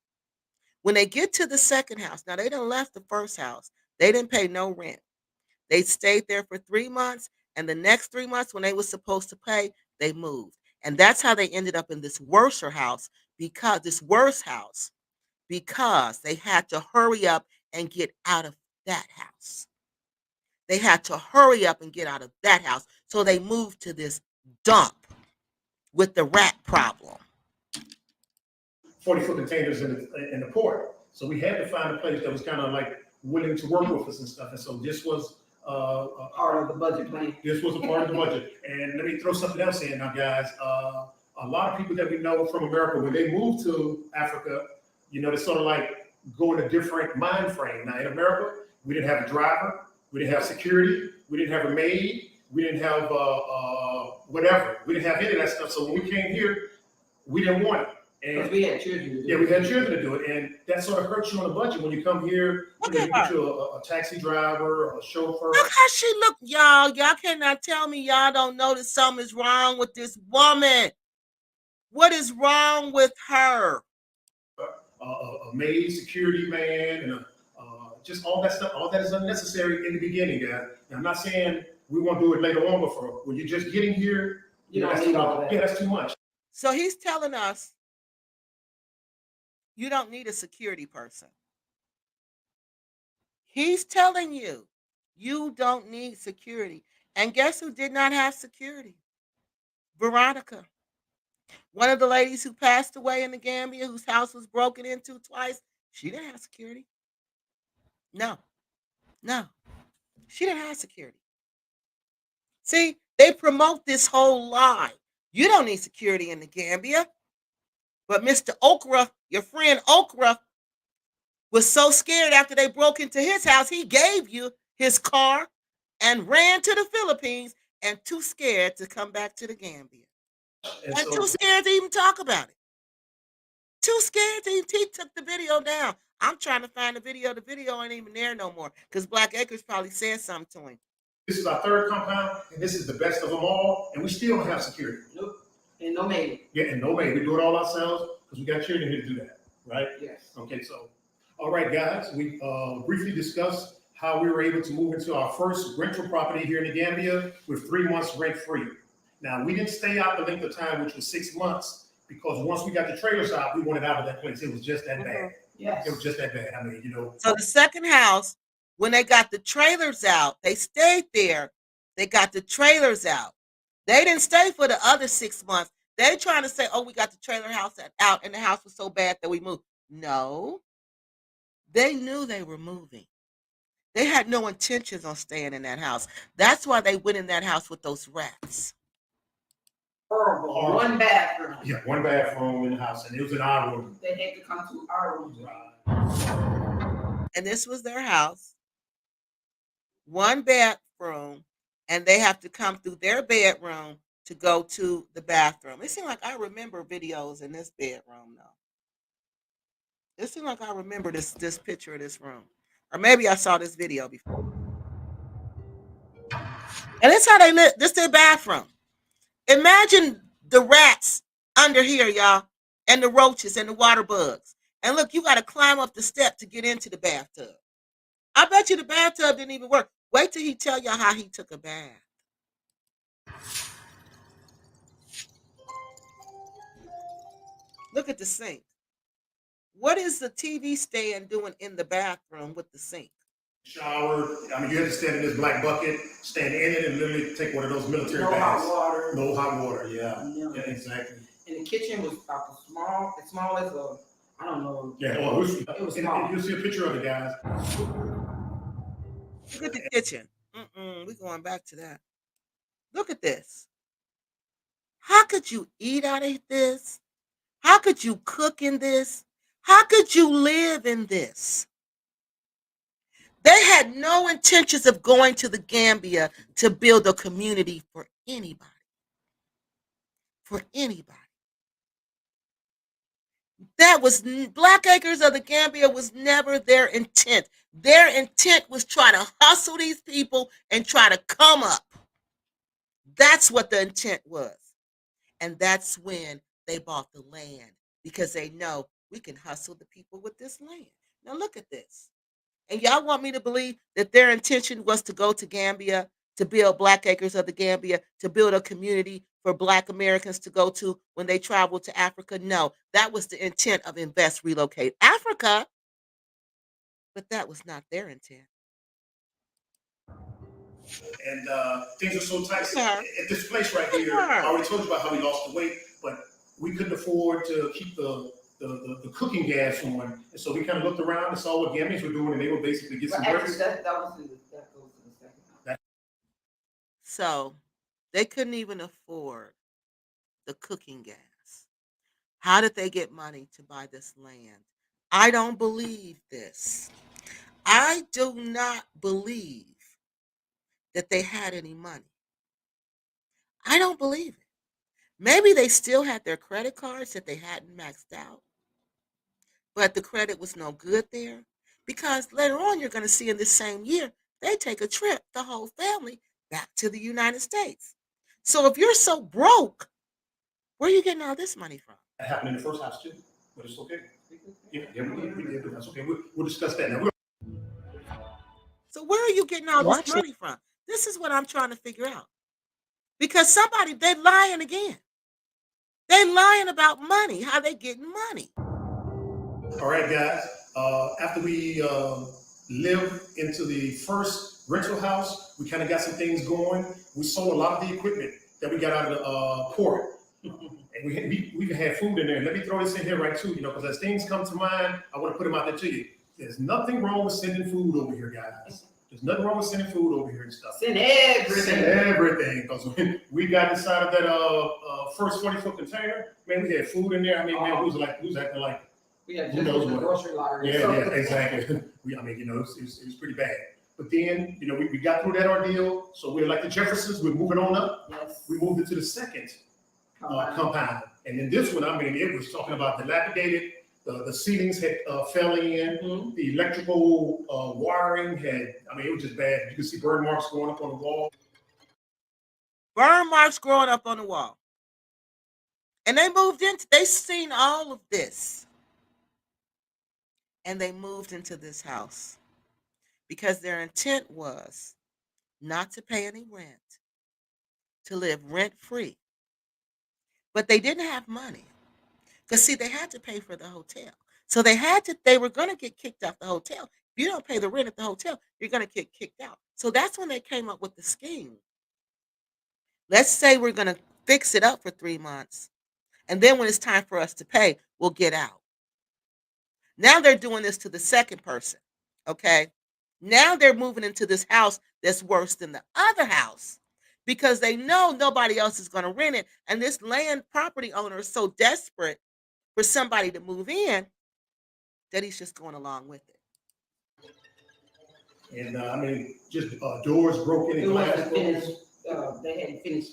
Speaker 1: When they get to the second house, now they done left the first house. They didn't pay no rent. They stayed there for 3 months, and the next 3 months when they were supposed to pay, they moved. And that's how they ended up in this worse house because they had to hurry up and get out of that house. They had to hurry up and get out of that house. So they moved to this dump with the rat problem.
Speaker 2: 40-foot containers in the port. So we had to find a place that was kind of like willing to work with us and stuff. And so this was
Speaker 3: Part of the budget plan.
Speaker 2: this was a part of the budget. And let me throw something else in now, guys. A lot of people that we know from America, when they move to Africa, they sort of like go in a different mind frame. Now in America, we didn't have a driver, we didn't have security, we didn't have a maid, we didn't have whatever. We didn't have any of that stuff. So when we came here, we didn't want it.
Speaker 3: Because we had children to do
Speaker 2: Yeah, we had children to do it, and that sort of hurts you on the budget when you come here. You get you a taxi driver, a chauffeur.
Speaker 1: Look how she look, y'all. Y'all cannot tell me y'all don't notice something's wrong with this woman. What is wrong with her?
Speaker 2: A maid, security man, and just all that stuff. All that is unnecessary in the beginning, guys. And I'm not saying we won't do it later on, but when you're just getting here,
Speaker 3: don't need all that.
Speaker 2: Yeah, that's too much.
Speaker 1: So he's telling us you don't need a security person. He's telling you you don't need security. And guess who did not have security? Veronica. One of the ladies who passed away in the Gambia, whose house was broken into twice, she didn't have security. No, she didn't have security. See, they promote this whole lie. You don't need security in the Gambia. But Mr. Okra, your friend Okra, was so scared after they broke into his house, he gave you his car and ran to the Philippines and too scared to come back to the Gambia. And too scared to even talk about it. Too scared to he took the video down. I'm trying to find the video. The video ain't even there no more because Black Acres probably said something to him.
Speaker 2: This is our third compound, and this is the best of them all, and we still don't have security.
Speaker 3: Nope. And no maid.
Speaker 2: Yeah, and no maid. We do it all ourselves because we got children here to do that, right?
Speaker 3: Yes.
Speaker 2: Okay, so, all right, guys, we briefly discussed how we were able to move into our first rental property here in the Gambia with 3 months rent free. Now, we didn't stay out the length of time, which was 6 months, because once we got the trailers out, we wanted out of that place. It was just that bad.
Speaker 3: Yes.
Speaker 2: It was just that bad. I mean,
Speaker 1: So the second house, when they got the trailers out, they stayed there. They got the trailers out. They didn't stay for the other 6 months. They trying to say, oh, we got the trailer house out and the house was so bad that we moved. No. They knew they were moving. They had no intentions on staying in that house. That's why they went in that house with those rats.
Speaker 3: Horrible.
Speaker 2: Horrible.
Speaker 3: One bathroom.
Speaker 2: Yeah, one bathroom in the house, and it was in our room.
Speaker 3: They had to come to our room.
Speaker 1: And this was their house, one bedroom, and they have to come through their bedroom to go to the bathroom. It seemed like I remember videos in this bedroom though. It seemed like I remember this picture of this room. Or maybe I saw this video before. And that's how they live. This their bathroom. Imagine the rats under here, y'all, and the roaches and the water bugs. And look, you got to climb up the step to get into the bathtub. I bet you the bathtub didn't even work. Wait till he tell y'all how he took a bath. Look at the sink. What is the TV stand doing in the bathroom with the sink?
Speaker 2: Shower. I mean, you had to stand in this black bucket, stand in it, and literally take one of those military
Speaker 3: No
Speaker 2: baths.
Speaker 3: hot water.
Speaker 2: No hot water. Yeah.
Speaker 3: No.
Speaker 2: Yeah, exactly.
Speaker 3: And the kitchen was about as small as a, I don't know.
Speaker 2: Yeah. Well,
Speaker 3: It was small.
Speaker 2: you'll see a picture of it, guys.
Speaker 1: Look at the kitchen. We're going back to that. Look at this. How could you eat out of this? How could you cook in this? How could you live in this? They had no intentions of going to the Gambia to build a community for anybody. For anybody. That was Black Acres of the Gambia was never their intent. Their intent was try to hustle these people and try to come up. That's what the intent was. And that's when they bought the land because they know we can hustle the people with this land. Now look at this. And y'all want me to believe that their intention was to go to Gambia, to build Black Acres of the Gambia, to build a community for Black Americans to go to when they travel to Africa? No, that was the intent of Invest Relocate Africa, but that was not their intent.
Speaker 2: And things are so tight.
Speaker 1: Yeah.
Speaker 2: At this place right here, I already told you about how we lost the weight, but we couldn't afford to keep the cooking gas on. And so we kind of looked around and saw what Gambians were doing, and they were basically get some breakfast.
Speaker 3: That goes to the second house.
Speaker 1: So they couldn't even afford the cooking gas. How did they get money to buy this land? I don't believe this. I do not believe that they had any money. I don't believe it. Maybe they still had their credit cards that they hadn't maxed out, but the credit was no good there. Because later on, you're going to see in this same year, they take a trip, the whole family, back to the United States. So if you're so broke, where are you getting all this money from?
Speaker 2: That happened in the first house too, but it's okay. Yeah, we did. That's okay. We'll discuss that now.
Speaker 1: So where are you getting all this money from? This is what I'm trying to figure out. Because they're lying again. They lying about money, how they getting money.
Speaker 2: All right, guys. After we live into the first rental house, we kind of got some things going. We sold a lot of the equipment that we got out of the port. And we even had food in there. Let me throw this in here right too, because as things come to mind, I want to put them out there to you. There's nothing wrong with sending food over here, guys. There's nothing wrong with sending food over here and stuff.
Speaker 3: Send everything.
Speaker 2: Send everything. Because when we got inside of that first 40-foot container, man, we had food in there. I mean, man, we was acting like
Speaker 3: we had
Speaker 2: who knows what.
Speaker 3: Grocery lottery.
Speaker 2: Yeah, exactly. It was pretty bad. But then, we got through that ordeal. So we're like the Jeffersons. We're moving on up.
Speaker 3: Yes.
Speaker 2: We moved into the second compound. And then this one, it was talking about dilapidated. The ceilings had fell in. Mm-hmm. The electrical wiring it was just bad. You could see burn marks going up on the wall.
Speaker 1: Burn marks growing up on the wall. And they seen all of this. And they moved into this house. Because their intent was not to pay any rent. To live rent-free. But they didn't have money. Because, see, they had to pay for the hotel. So they were going to get kicked out the hotel. If you don't pay the rent at the hotel, you're going to get kicked out. So that's when they came up with the scheme. Let's say we're going to fix it up for 3 months. And then when it's time for us to pay, we'll get out. Now they're doing this to the second person. Okay? Now they're moving into this house that's worse than the other house. because they know nobody else is going to rent it. And this land property owner is so desperate for somebody to move in that he's just going along with it.
Speaker 2: And I mean, just doors broken
Speaker 3: It
Speaker 2: and glass
Speaker 3: wasn't
Speaker 2: broken,
Speaker 3: finished, they hadn't finished,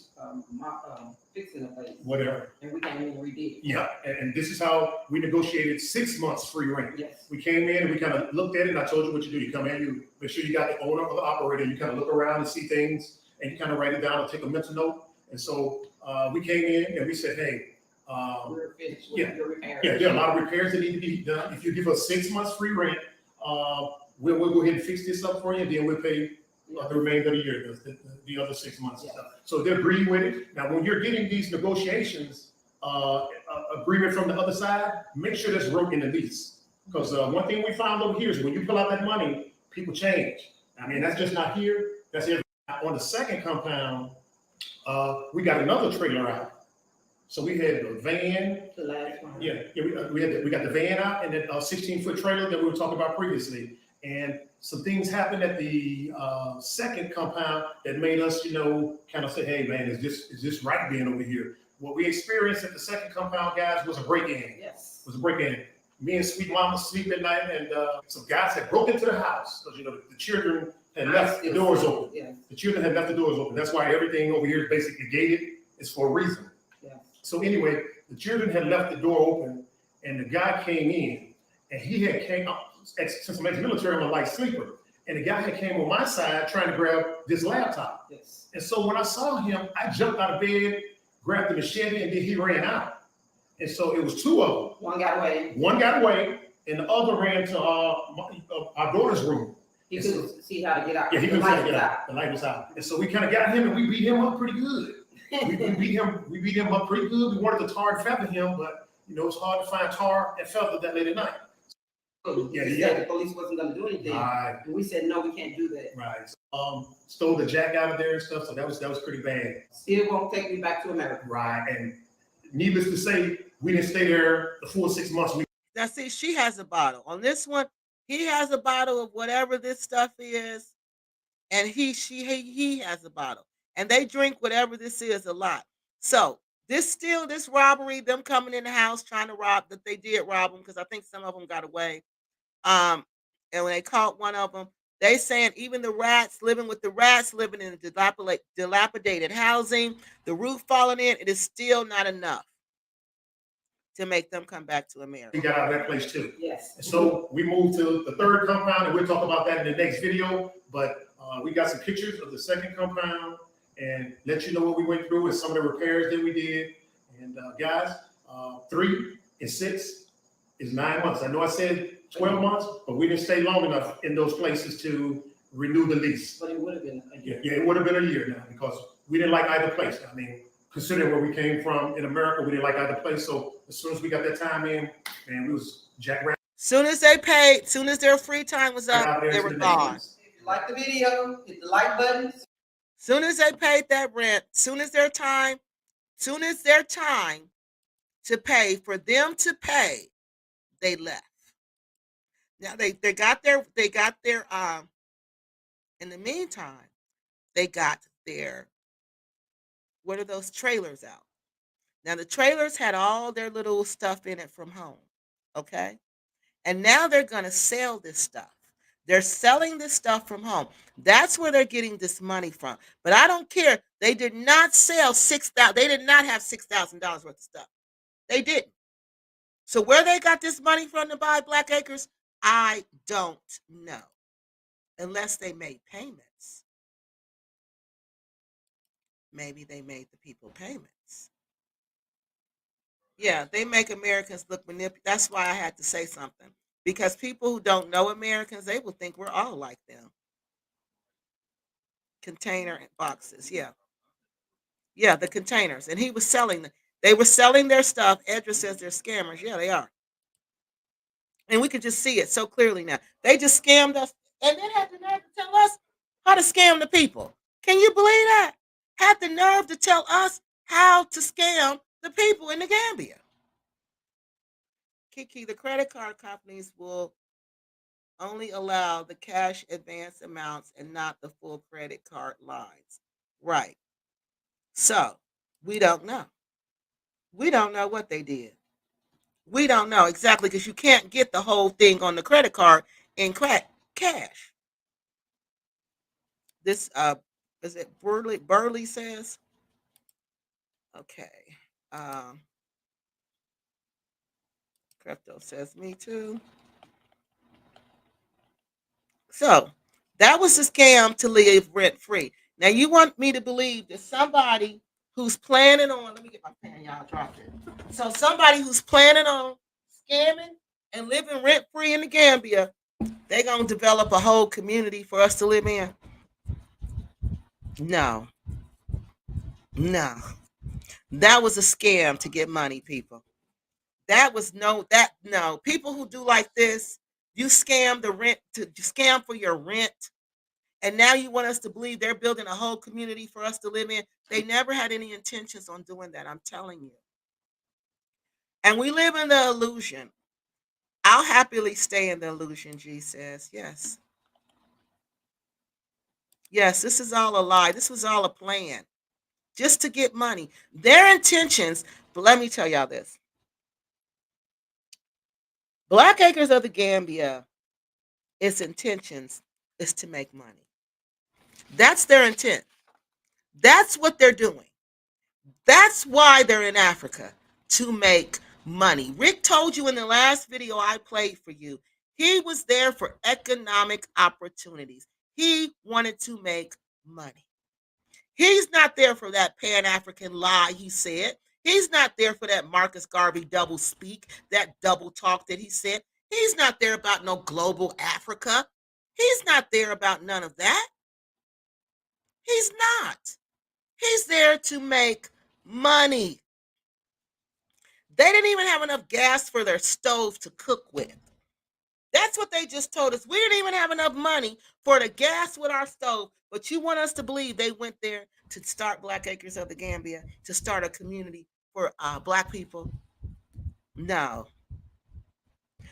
Speaker 3: fixing the place,
Speaker 2: whatever.
Speaker 3: and we came in and redid it.
Speaker 2: Yeah, and this is how we negotiated 6 months free rent.
Speaker 3: Yes,
Speaker 2: We came in and we kind of looked at it, and I told you what you do. You come in, you make sure you got the owner or the operator, you kind of look around and see things, and you kind of write it down or take a mental note. And so we came in and we said, hey,
Speaker 3: we're finished
Speaker 2: yeah,
Speaker 3: with the repairs.
Speaker 2: yeah, there are a lot of repairs that need to be done. If you give us 6 months free rent, we'll go ahead and fix this up for you, and then we'll pay the remainder of the year, the other 6 months and stuff. So they agreed with it. Now, when you're getting these negotiations, agreement from the other side, make sure that's wrote in the lease. Because one thing we found over here is when you pull out that money, people change. I mean, that's just not here. That's every. On the second compound, we got another trailer out. So we had a van.
Speaker 3: The last one.
Speaker 2: Yeah, we got the van out and then a 16-foot trailer that we were talking about previously. And some things happened at the second compound that made us, kind of say, hey, man, is this right being over here? What we experienced at the second compound, guys, was a break-in.
Speaker 3: Yes.
Speaker 2: Was a break-in. Me and Sweet Mama sleep at night, and some guys had broke into the house because, the children had left the doors open.
Speaker 3: Yes.
Speaker 2: The children had left the doors open. That's why everything over here is basically gated. It's for a reason.
Speaker 3: Yes.
Speaker 2: So anyway, the children had left the door open, and the guy came in, and he had came up. Since I'm ex-military, I'm a light sleeper, and the guy had came on my side trying to grab this laptop.
Speaker 3: Yes.
Speaker 2: And so when I saw him, I jumped out of bed, grabbed the machete, and then he ran out. And so it was two of them.
Speaker 3: One got away.
Speaker 2: One got away, and the other ran to our daughter's room.
Speaker 3: He couldn't see how to get out.
Speaker 2: Yeah, he
Speaker 3: The
Speaker 2: couldn't
Speaker 3: light
Speaker 2: get
Speaker 3: was
Speaker 2: out. The light was out. And so we kind of got him, and we beat him up pretty good. We beat him up pretty good. We wanted to tar and feather him, but it's hard to find tar and feather that late at night.
Speaker 3: Yeah, he said the police wasn't going to do anything,
Speaker 2: Right.
Speaker 3: and we said no, we can't do that.
Speaker 2: Right. Stole the jack out of there and stuff. So that was pretty bad.
Speaker 3: Still won't take me back to America.
Speaker 2: Right. And needless to say, we didn't stay there the full 6 months.
Speaker 1: Now, see, she has a bottle. On this one, he has a bottle of whatever this stuff is, and he has a bottle, and they drink whatever this is a lot. So this robbery, them coming in the house trying to rob, that they did rob them because I think some of them got away. And when they caught one of them, they saying even the rats living in dilapidated housing, the roof falling in, it is still not enough to make them come back to America.
Speaker 2: We got out of that place too.
Speaker 3: Yes.
Speaker 2: And so we moved to the third compound, and we'll talk about that in the next video. But we got some pictures of the second compound and let you know what we went through and some of the repairs that we did. And guys, 3 and 6 is 9 months. I know I said 12 months, but we didn't stay long enough in those places to renew the lease.
Speaker 3: But it would have been a year.
Speaker 2: Yeah, it would have been a year now because we didn't like either place. I mean, considering where we came from in America, we didn't like either place. So as soon as we got that time in, man, we was jackrabbit.
Speaker 1: Soon as they paid, soon as their free time was up, they were gone.
Speaker 3: If you like the video, hit the like button.
Speaker 1: Soon as they paid that rent, soon as their time to pay for them to pay, they left. Now they got their in the meantime, they got their, what are those trailers out? Now the trailers had all their little stuff in it from home. Okay? And now they're going to sell this stuff. They're selling this stuff from home. That's where they're getting this money from. But I don't care. They did not sell $6,000. They did not have $6,000 worth of stuff. They didn't. So where they got this money from to buy Black Acres, I don't know. Unless they made payments. Maybe they made the people payments. Yeah, they make Americans look manipulative. That's why I had to say something. Because people who don't know Americans, they will think we're all like them. Container boxes, yeah. Yeah, the containers. And he was selling them. They were selling their stuff. Edra says they're scammers. Yeah, they are. And we can just see it so clearly now. They just scammed us. And then had the nerve to tell us how to scam the people. Can you believe that? Had the nerve to tell us how to scam the people in the Gambia. Kiki, the credit card companies will only allow the cash advance amounts and not the full credit card lines. Right. So we don't know. We don't know what they did. We don't know exactly because you can't get the whole thing on the credit card in cash. This is it Burley says? Okay. Um Crypto says me too. So that was a scam to live rent free. Now you want me to believe that somebody who's planning on, let me get my pen, y'all dropped it. So somebody who's planning on scamming and living rent free in the Gambia, they're gonna develop a whole community for us to live in. No, no. That was a scam to get money, people. That was no people who do like this, you scam the rent to you scam for your rent. And now you want us to believe they're building a whole community for us to live in. They never had any intentions on doing that, I'm telling you. And we live in the illusion. I'll happily stay in the illusion, G says. Yes. Yes, this is all a lie. This was all a plan just to get money. Their intentions, but let me tell y'all this. Black Acres of the Gambia, its intentions is to make money. That's their intent. That's what they're doing. That's why they're in Africa, to make money. Rick told you in the last video I played for you, he was there for economic opportunities. He wanted to make money. He's not there for that Pan-African lie he said. He's not there for that Marcus Garvey double speak, that double talk that he said. He's not there about no global Africa. He's not there about none of that. He's not. He's there to make money. They didn't even have enough gas for their stove to cook with. That's what they just told us. We didn't even have enough money for the gas with our stove. But you want us to believe they went there to start Black Acres of the Gambia, to start a community for Black people? No.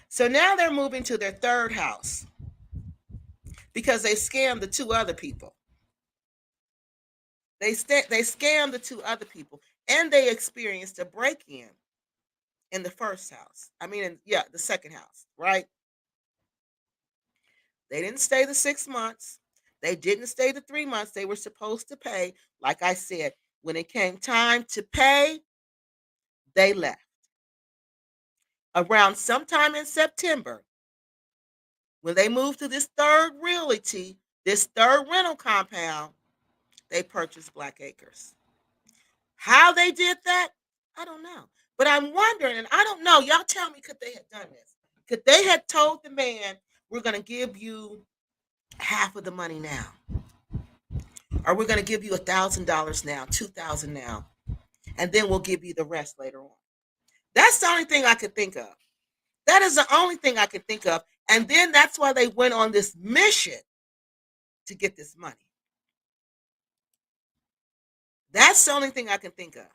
Speaker 1: So now they're moving to their third house because they scammed the two other people. They scammed the two other people, and they experienced a break-in in the first house. I mean, the second house, right? They didn't stay the 6 months. They didn't stay the 3 months they were supposed to pay. Like I said, when it came time to pay, they left. Around sometime in September, when they moved to this third realty, this third rental compound, they purchased Black Acres. How they did that, I don't know. But I'm wondering, and I don't know, y'all tell me, could they have done this? Could they have told the man, we're going to give you half of the money now? Or we're going to give you $1,000 now, $2,000 now, and then we'll give you the rest later on. That's the only thing I could think of. That is the only thing I could think of. And then that's why they went on this mission to get this money. That's the only thing I can think of.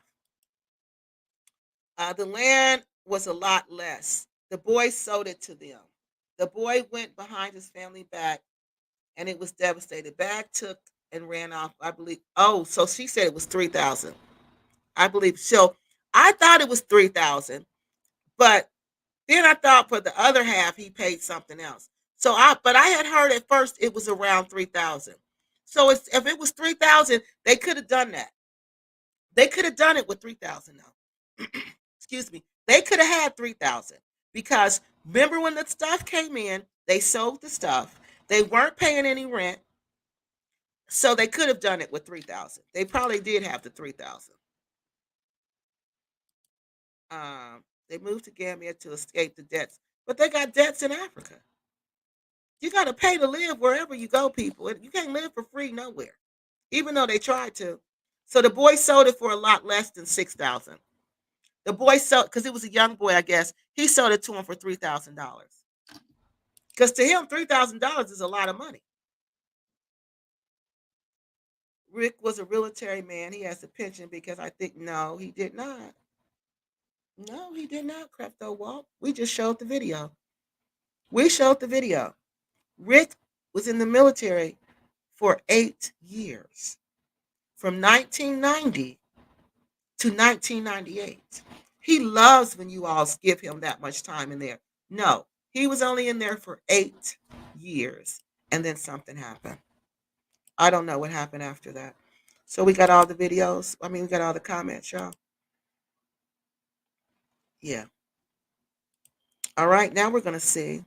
Speaker 1: The land was a lot less. The boy sold it to them. The boy went behind his family back, and it was devastated. Bag took and ran off, I believe. Oh, so she said it was 3,000. I believe so. I thought it was 3,000, but then I thought for the other half he paid something else. But I had heard at first it was around 3,000. So if it was 3,000, they could have done that. They could have done it with 3,000 now. Excuse me. They could have had 3,000 because remember when the stuff came in, they sold the stuff. They weren't paying any rent, so they could have done it with 3,000. They probably did have the 3,000. They moved to Gambia to escape the debts, but they got debts in Africa. You got to pay to live wherever you go, people. You can't live for free nowhere, even though they tried to. So the boy sold it for a lot less than 6,000. The boy sold because it was a young boy, I guess. He sold it to him for $3,000. Because to him, $3,000 is a lot of money. Rick was a military man. He has a pension because I think no, he did not. No, he did not. Crypto Walt. We just showed the video. We showed the video. Rick was in the military for 8 years. from 1990 to 1998. He loves when you all give him that much time in there. No, he was only in there for 8 years, and then something happened. I don't know what happened after that. So we got all the videos. I mean, we got all the comments, y'all. Yeah. All right, now we're going to see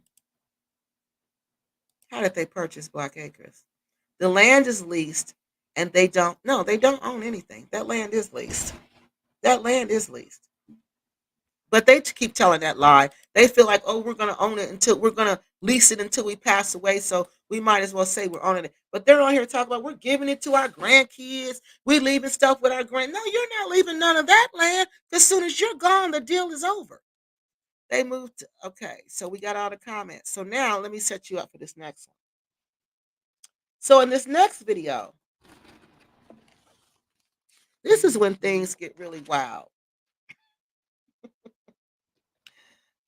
Speaker 1: how did they purchase Black Acres. The land is leased, and they don't. No, they don't own anything. That land is leased. That land is leased. But they keep telling that lie. They feel like, oh, we're going to own it until we're going to lease it until we pass away. So we might as well say we're owning it. But they're on here talking about we're giving it to our grandkids. We're leaving stuff with our grand. No, you're not leaving none of that land. As soon as you're gone, the deal is over. They moved. Okay, so we got all the comments. So now let me set you up for this next one. So in this next video, this is when things get really wild.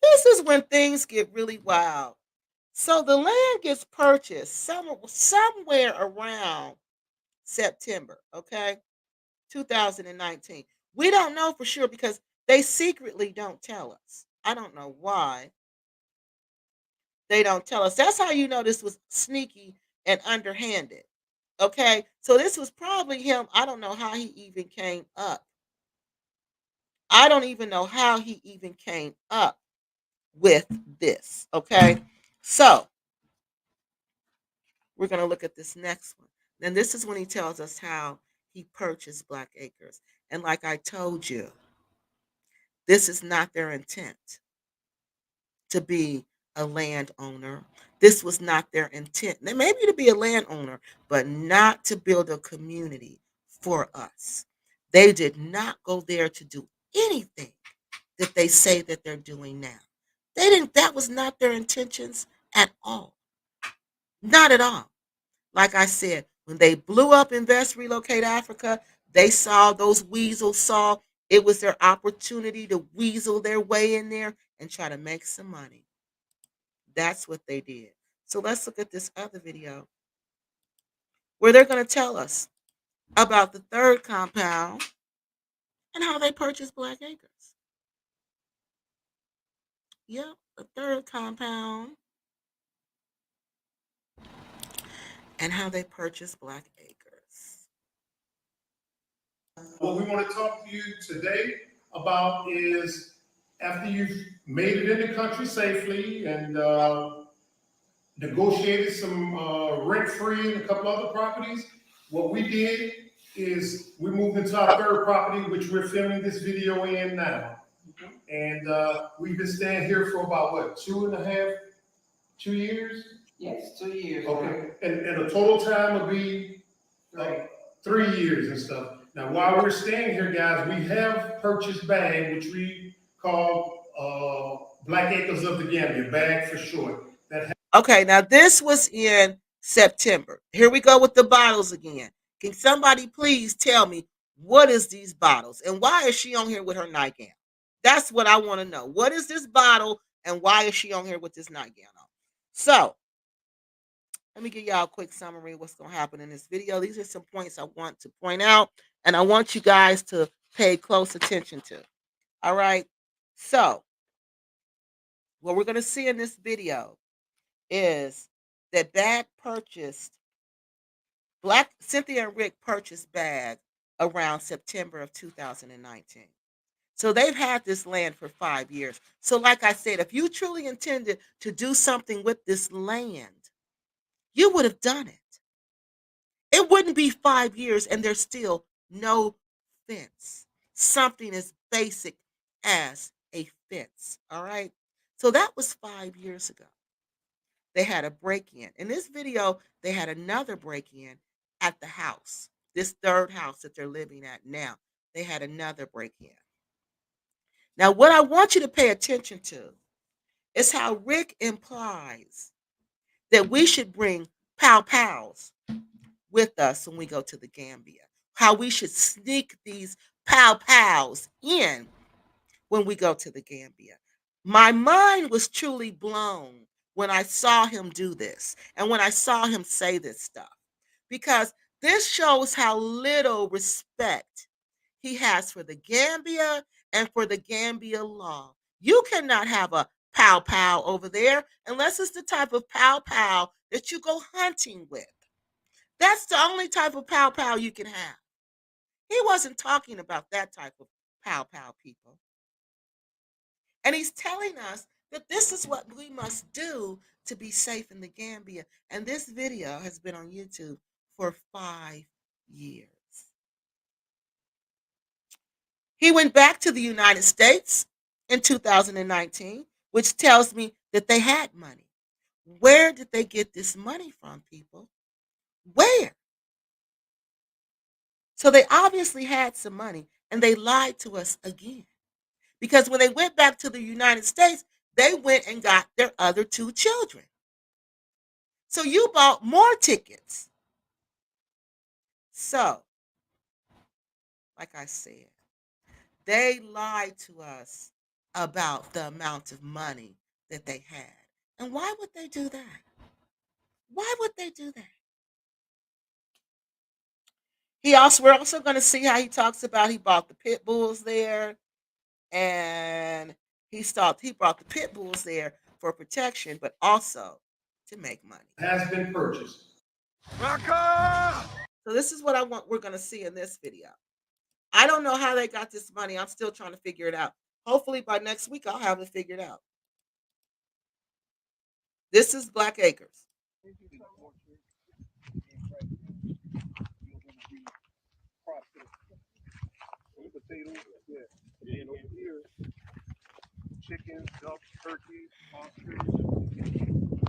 Speaker 1: This is when things get really wild. So the land gets purchased somewhere around September, okay, 2019. We don't know for sure because they secretly don't tell us. I don't know why they don't tell us. That's how you know this was sneaky and underhanded. Okay, so this was probably him. I don't know how he even came up. I don't even know how he even came up with this. Okay, so we're going to look at this next one. And this is when he tells us how he purchased Black Acres. And like I told you, this is not their intent to be a landowner. This was not their intent. They may be to be a landowner, but not to build a community for us. They did not go there to do anything that they say that they're doing now. They didn't, that was not their intentions at all. Not at all. Like I said, when they blew up Invest Relocate Africa, they saw those weasels saw it was their opportunity to weasel their way in there and try to make some money. That's what they did. So let's look at this other video where they're going to tell us about the third compound and how they purchased Black Acres. Yep, the third compound and how they purchased Black Acres.
Speaker 2: What we want to talk to you today about is after you've made it in the country safely and negotiated some rent-free and a couple other properties, what we did is we moved into our third property, which we're filming this video in now. And we've been staying here for about, what, 2 years?
Speaker 3: Yes, 2 years.
Speaker 2: Okay, and the total time will be
Speaker 3: Right.
Speaker 2: 3 years and stuff. Now, while we're staying here, guys, we have purchased BAG, which we call Black Acres of the Gambia, BAG for short.
Speaker 1: Okay, now this was in September. Here we go with the bottles again. Can somebody please tell me what is these bottles and why is she on here with her nightgown? That's what I want to know. What is this bottle and why is she on here with this nightgown on? So let me give y'all a quick summary of what's going to happen in this video. These are some points I want to point out and I want you guys to pay close attention to. All right. So what we're going to see in this video is that Cynthia and Rick purchased BAG around September of 2019. So they've had this land for 5 years. So like I said, if you truly intended to do something with this land, you would have done it. It wouldn't be 5 years and there's still no fence. Something as basic as a fence. All right. So that was 5 years ago. They had a break-in. In this video, they had another break-in at the house. This third house that they're living at now. They had another break-in. Now, what I want you to pay attention to is how Rick implies that we should bring pow-pows with us when we go to the Gambia. How we should sneak these pow-pows in when we go to the Gambia. My mind was truly blown when I saw him do this and when I saw him say this stuff. Because This shows how little respect he has for the Gambia and for the Gambia law. You cannot have a pow pow over there unless it's the type of pow pow that you go hunting with. That's the only type of pow pow you can have. He wasn't talking about that type of pow pow, people. And he's telling us that this is what we must do to be safe in the Gambia. And this video has been on YouTube for 5 years. He went back to the United States in 2019, which tells me that they had money. Where did they get this money from, people? Where? So they obviously had some money and they lied to us again. Because when they went back to the United States, they went and got their other 2 children. So you bought more tickets. So, like I said, they lied to us about the amount of money that they had. And why would they do that? Why would they do that? We're also going to see how he talks about he bought the pit bulls there, and he brought the pit bulls there for protection, but also to make money.
Speaker 2: Has been purchased.
Speaker 1: So this is what we're going to see in this video. I don't know how they got this money. I'm still trying to figure it out. Hopefully by next week I'll have it figured out. This is Black Acres.
Speaker 8: Potatoes, yeah. And over here, chickens, ducks, turkeys, ostrich,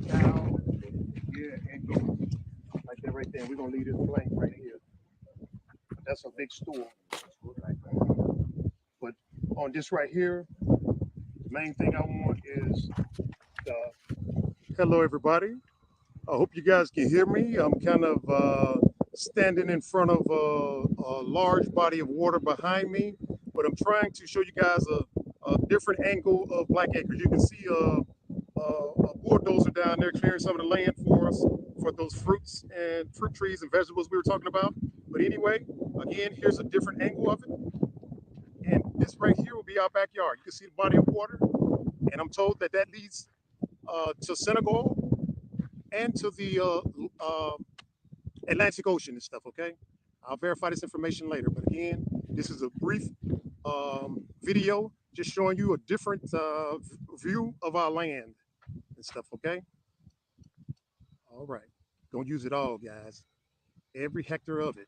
Speaker 8: cow, yeah, and goats. Like that right there. We're gonna leave this blank right here. That's a big store. But on this right here, the main thing I want is hello everybody. I hope you guys can hear me. I'm kind of standing in front of a large body of water behind me, but I'm trying to show you guys a different angle of Black Acres. You can see a bulldozer down there clearing some of the land for us for those fruits and fruit trees and vegetables we were talking about. But anyway, again, here's a different angle of it. And this right here will be our backyard. You can see the body of water, and I'm told that that leads to Senegal and to the Atlantic Ocean and stuff, okay? I'll verify this information later. But again, this is a brief video just showing you a different view of our land and stuff, okay? All right. Don't use it all, guys. Every hectare of it.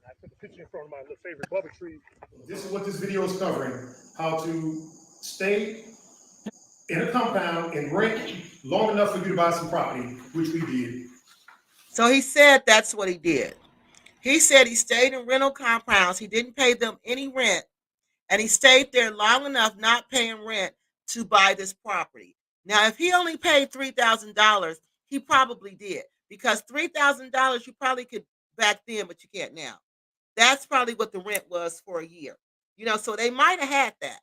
Speaker 8: I put the picture in front of my little favorite bubble tree.
Speaker 2: This is what this video is covering: how to stay in a compound and rent long enough for you to buy some property, which we did.
Speaker 1: So he said that's what he did. He said he stayed in rental compounds. He didn't pay them any rent, and he stayed there long enough not paying rent to buy this property. Now, if he only paid $3,000, he probably did, because $3,000 you probably could back then, but you can't now. That's probably what the rent was for a year. So they might have had that.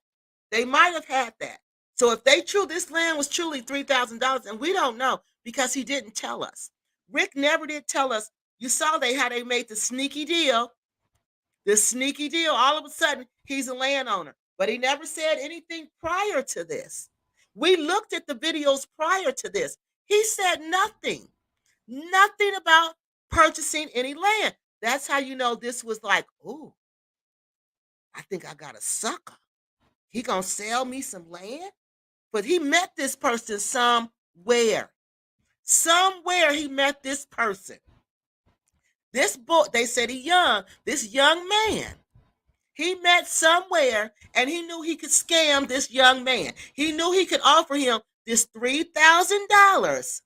Speaker 1: They might have had that. So if this land was truly $3,000, and we don't know because he didn't tell us. Rick never did tell us. You saw how they made the sneaky deal. This sneaky deal, all of a sudden, he's a landowner. But he never said anything prior to this. We looked at the videos prior to this. He said nothing. Nothing about purchasing any land. That's how you know this was like, oh, I think I got a sucker. He gonna sell me some land? But he met this person somewhere. Somewhere he met this person. This boy, they said this young man. He met somewhere and he knew he could scam this young man. He knew he could offer him this $3,000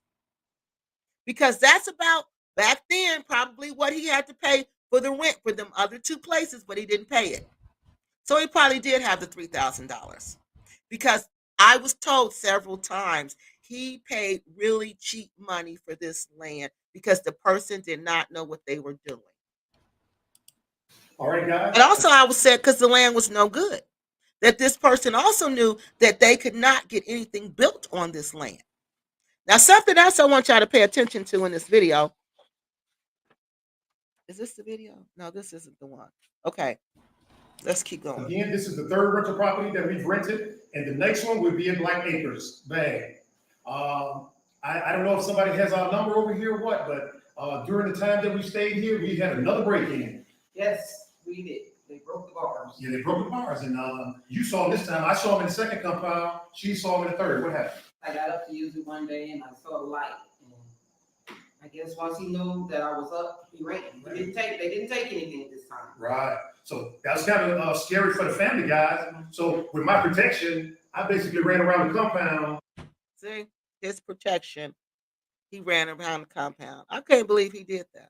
Speaker 1: because that's about back then probably what he had to pay for the rent for them other 2 places, but he didn't pay it. So he probably did have the $3,000 because I was told several times he paid really cheap money for this land because the person did not know what they were doing.
Speaker 2: All right, guys.
Speaker 1: But also I was said because the land was no good, that this person also knew that they could not get anything built on this land. Now, something else I want y'all to pay attention to in this video. Is this the video? No, this isn't the one. Okay, let's keep going.
Speaker 2: Again, this is the third rental property that we've rented, and the next one will be in Black Acres, Bay. I don't know if somebody has our number over here or what, but during the time that we stayed here, we had another break-in.
Speaker 3: Yes, we did. They broke the bars.
Speaker 2: Yeah, they broke the bars, and you saw him this time. I saw him in the second compound. She saw him in the third. What happened?
Speaker 3: I got up to use it one day and I saw the light. And I guess once he knew that I was up, he ran. They didn't take anything this time.
Speaker 2: Right. So that was kind of scary for the family, guys. So with my protection, I basically ran around the compound.
Speaker 1: See, his protection. He ran around the compound. I can't believe he did that.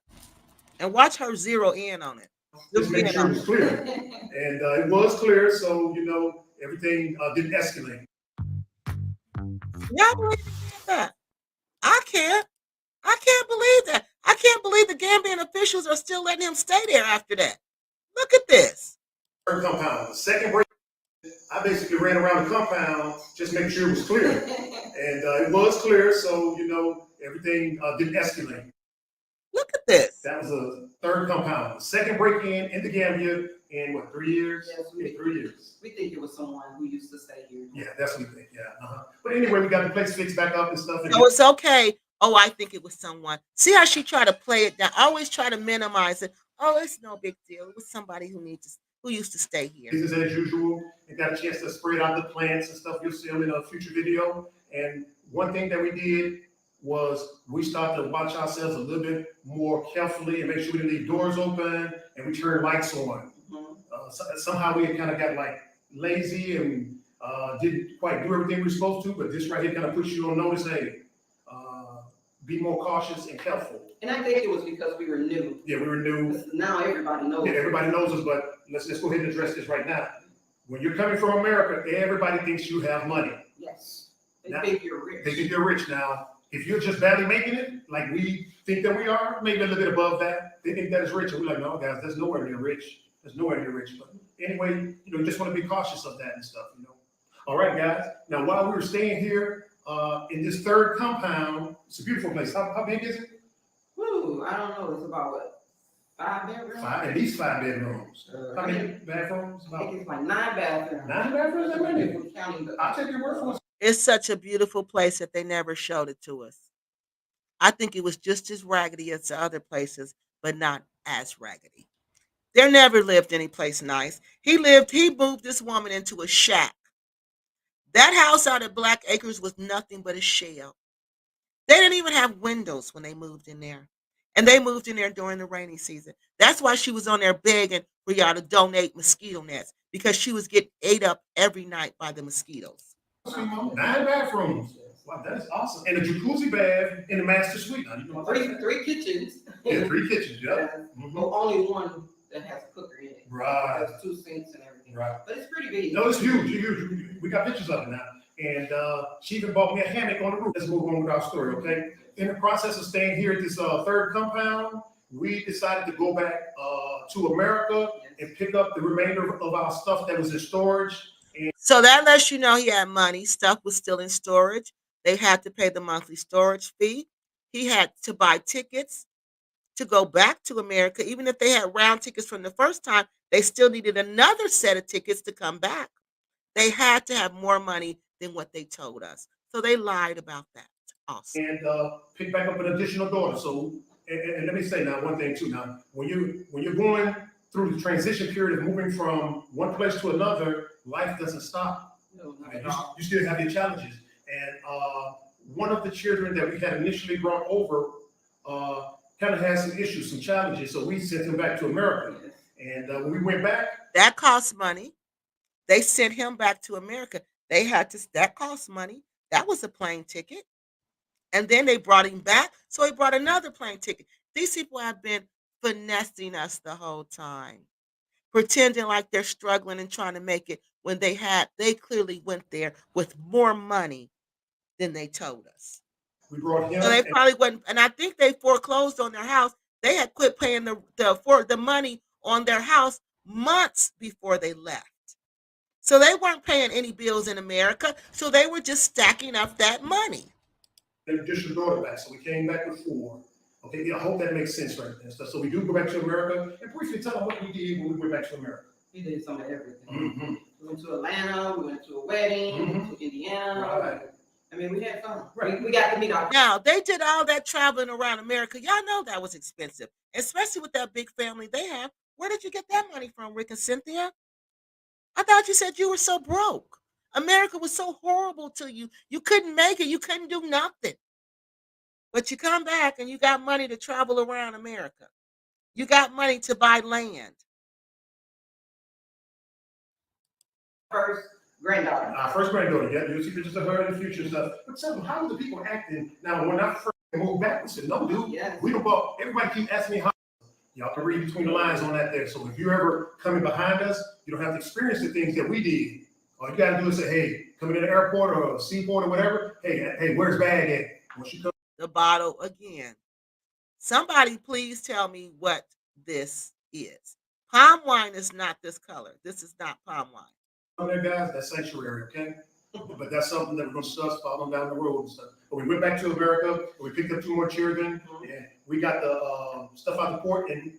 Speaker 1: And watch her zero in on it.
Speaker 2: Just make sure it was clear. And it was clear, so, everything didn't escalate.
Speaker 1: Y'all believe he did that? I can't. I can't believe that. I can't believe the Gambian officials are still letting him stay there after that. Look at this.
Speaker 2: Third compound. The second break, I basically ran around the compound, just making sure it was clear. And it was clear, so, everything didn't escalate.
Speaker 1: Look at this.
Speaker 2: That was the third compound. The second break-in the Gambia in, what, 3 years?
Speaker 3: Yes,
Speaker 2: In 3 years.
Speaker 3: we think it was someone who used to stay here.
Speaker 2: Yeah, that's what we think, yeah. But anyway, we got the place fixed back up and stuff.
Speaker 1: So it's okay. Oh, I think it was someone. See how she tried to play it down? I always try to minimize it. Oh, it's no big deal. It was somebody who used to stay here.
Speaker 2: Business as usual, and got a chance to spread out the plants and stuff. You'll see them in a future video. And one thing that we did was we started to watch ourselves a little bit more carefully and make sure we didn't leave doors open and we turn lights on. Somehow we kind of got like lazy and didn't quite do everything we were supposed to, but this right here kind of puts you on notice, hey, be more cautious and careful.
Speaker 3: And I think it was because we were new.
Speaker 2: Yeah, we were new.
Speaker 3: Now everybody knows.
Speaker 2: Yeah, everybody knows us, but let's go ahead and address this right now. When you're coming from America, everybody thinks you have money.
Speaker 3: Yes. They
Speaker 2: Now,
Speaker 3: think you're rich.
Speaker 2: They think you're rich. Now, if you're just barely making it, like we think that we are, maybe a little bit above that, they think that is rich. And we're like, no, guys, that's nowhere near rich. That's nowhere near rich. But anyway, you just want to be cautious of that and stuff, All right, guys. Now, while we were staying here in this third compound, it's a beautiful place. How big is it?
Speaker 3: Woo, I don't know. It's about what? 5 bedrooms?
Speaker 2: At least 5 bedrooms. How many
Speaker 3: I
Speaker 2: bathrooms?
Speaker 3: think it's like 9 bathrooms.
Speaker 2: 9 bathrooms? That many?
Speaker 3: Counting the.
Speaker 2: I'll take your word for it.
Speaker 1: It's such a beautiful place that they never showed it to us. I think it was just as raggedy as the other places, but not as raggedy. There never lived any place nice. He moved this woman into a shack. That house out at Black Acres was nothing but a shell. They didn't even have windows when they moved in there. And they moved in there during the rainy season. That's why she was on there begging for y'all to donate mosquito nets, because she was getting ate up every night by the mosquitoes.
Speaker 2: 9 bathrooms. Wow, that is awesome. And a jacuzzi bath in the master suite.
Speaker 3: Three kitchens.
Speaker 2: Yeah, 3 kitchens, yeah.
Speaker 3: But only one that has a cooker in it.
Speaker 2: Right.
Speaker 3: There's 2 sinks and everything.
Speaker 2: Right.
Speaker 3: But it's pretty big.
Speaker 2: No, it's huge. We got pictures of it now. And she even bought me a hammock on the roof. Let's move on with our story, okay? In the process of staying here at this third compound, we decided to go back to America and pick up the remainder of our stuff that was in storage.
Speaker 1: So that lets you know he had money. Stuff was still in storage. They had to pay the monthly storage fee. He had to buy tickets to go back to America. Even if they had round tickets from the first time, they still needed another set of tickets to come back. They had to have more money than what they told us. So they lied about that. Awesome.
Speaker 2: And pick back up an additional daughter. So, and let me say now one thing too. Now, when you're going through the transition period of moving from one place to another, life doesn't stop.
Speaker 3: No, not
Speaker 2: I mean,
Speaker 3: at all.
Speaker 2: you still have your challenges. And one of the children that we had initially brought over kind of had some issues, some challenges. So we sent him back to America. And when we went back,
Speaker 1: that cost money. They sent him back to America. That cost money. That was a plane ticket. And then they brought him back. So he brought another plane ticket. These people have been finessing us the whole time, pretending like they're struggling and trying to make it when they clearly went there with more money than they told us.
Speaker 2: we brought him.
Speaker 1: So they probably wouldn't, and I think they foreclosed on their house. They had quit paying the money on their house months before they left. So they weren't paying any bills in America. So they were just stacking up that money.
Speaker 2: introduce your daughter back. So we came back with 4. Okay, yeah, I hope that makes sense right there. So we do go back to America, and briefly tell them what we did when we went back to America.
Speaker 3: We did some of everything.
Speaker 2: Mm-hmm.
Speaker 3: We went to Atlanta, we went to a wedding, we went to Indiana.
Speaker 2: Right.
Speaker 3: I mean, we had fun.
Speaker 2: Right.
Speaker 3: We got to meet our.
Speaker 1: Now, they did all that traveling around America. Y'all know that was expensive, especially with that big family they have. Where did you get that money from, Rick and Cynthia? I thought you said you were so broke. America was so horrible to you. You couldn't make it. You couldn't do nothing. But you come back and you got money to travel around America. You got money to buy land.
Speaker 3: First granddaughter.
Speaker 2: Our first granddaughter, yeah, you'll see pictures of her in the future and stuff. But tell them, how are the people acting now when I first moved back? We said, no, dude,
Speaker 3: Yes.
Speaker 2: we don't go. Everybody keep asking me how. Y'all can read between the lines on that there. So if you're ever coming behind us, you don't have to experience the things that we did. All you gotta do is say, hey, coming to the airport or a seaport or whatever, hey, where's bag at? Once you come.
Speaker 1: The bottle again. Somebody please tell me what this is. Palm wine is not this color. This is not palm wine.
Speaker 2: There, guys, that's sanctuary, okay? But that's something that we're gonna discuss following down the road and stuff. But we went back to America, and we picked up 2 more children, and we got the stuff out the port, and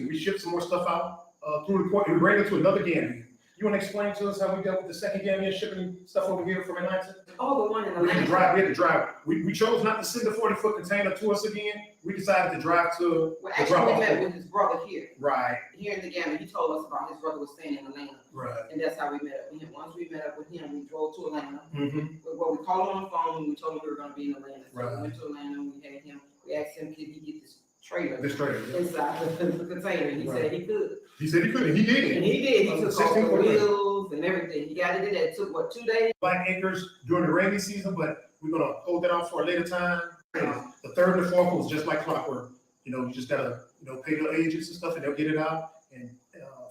Speaker 2: we shipped some more stuff out through the port, and we ran into another Gambia. You want to explain to us how we dealt with the second Gambia shipping stuff over here from Atlanta?
Speaker 3: Oh, the one in
Speaker 2: We had to
Speaker 3: Atlanta.
Speaker 2: drive. We chose not to send the 40-foot container to us again. We decided to drive to
Speaker 3: Well,
Speaker 2: the
Speaker 3: actually, we
Speaker 2: drop-off
Speaker 3: met
Speaker 2: point.
Speaker 3: with his brother here.
Speaker 2: Right,
Speaker 3: Here in the Gambia, he told us about his brother was staying in Atlanta,
Speaker 2: right.
Speaker 3: and that's how we met up with him. Once we met up with him, we drove to Atlanta.
Speaker 2: Mm-hmm.
Speaker 3: Well, we called him on the phone and we told him we were going to be in Atlanta. So
Speaker 2: Right.
Speaker 3: we went to Atlanta and we had him. We asked him, could he get this trailer
Speaker 2: This trailer. Yeah.
Speaker 3: inside the container? And he
Speaker 2: Right.
Speaker 3: said he could.
Speaker 2: He said he could, and he did.
Speaker 3: And he did. He took off the
Speaker 2: 16-foot
Speaker 3: wheels and everything. He got it in there. It took, what, 2 days?
Speaker 2: Black acres during the rainy season, but we're gonna hold that off for a later time. The 3rd and the 4th was just like clockwork. You just gotta, pay the agents and stuff, and they'll get it out and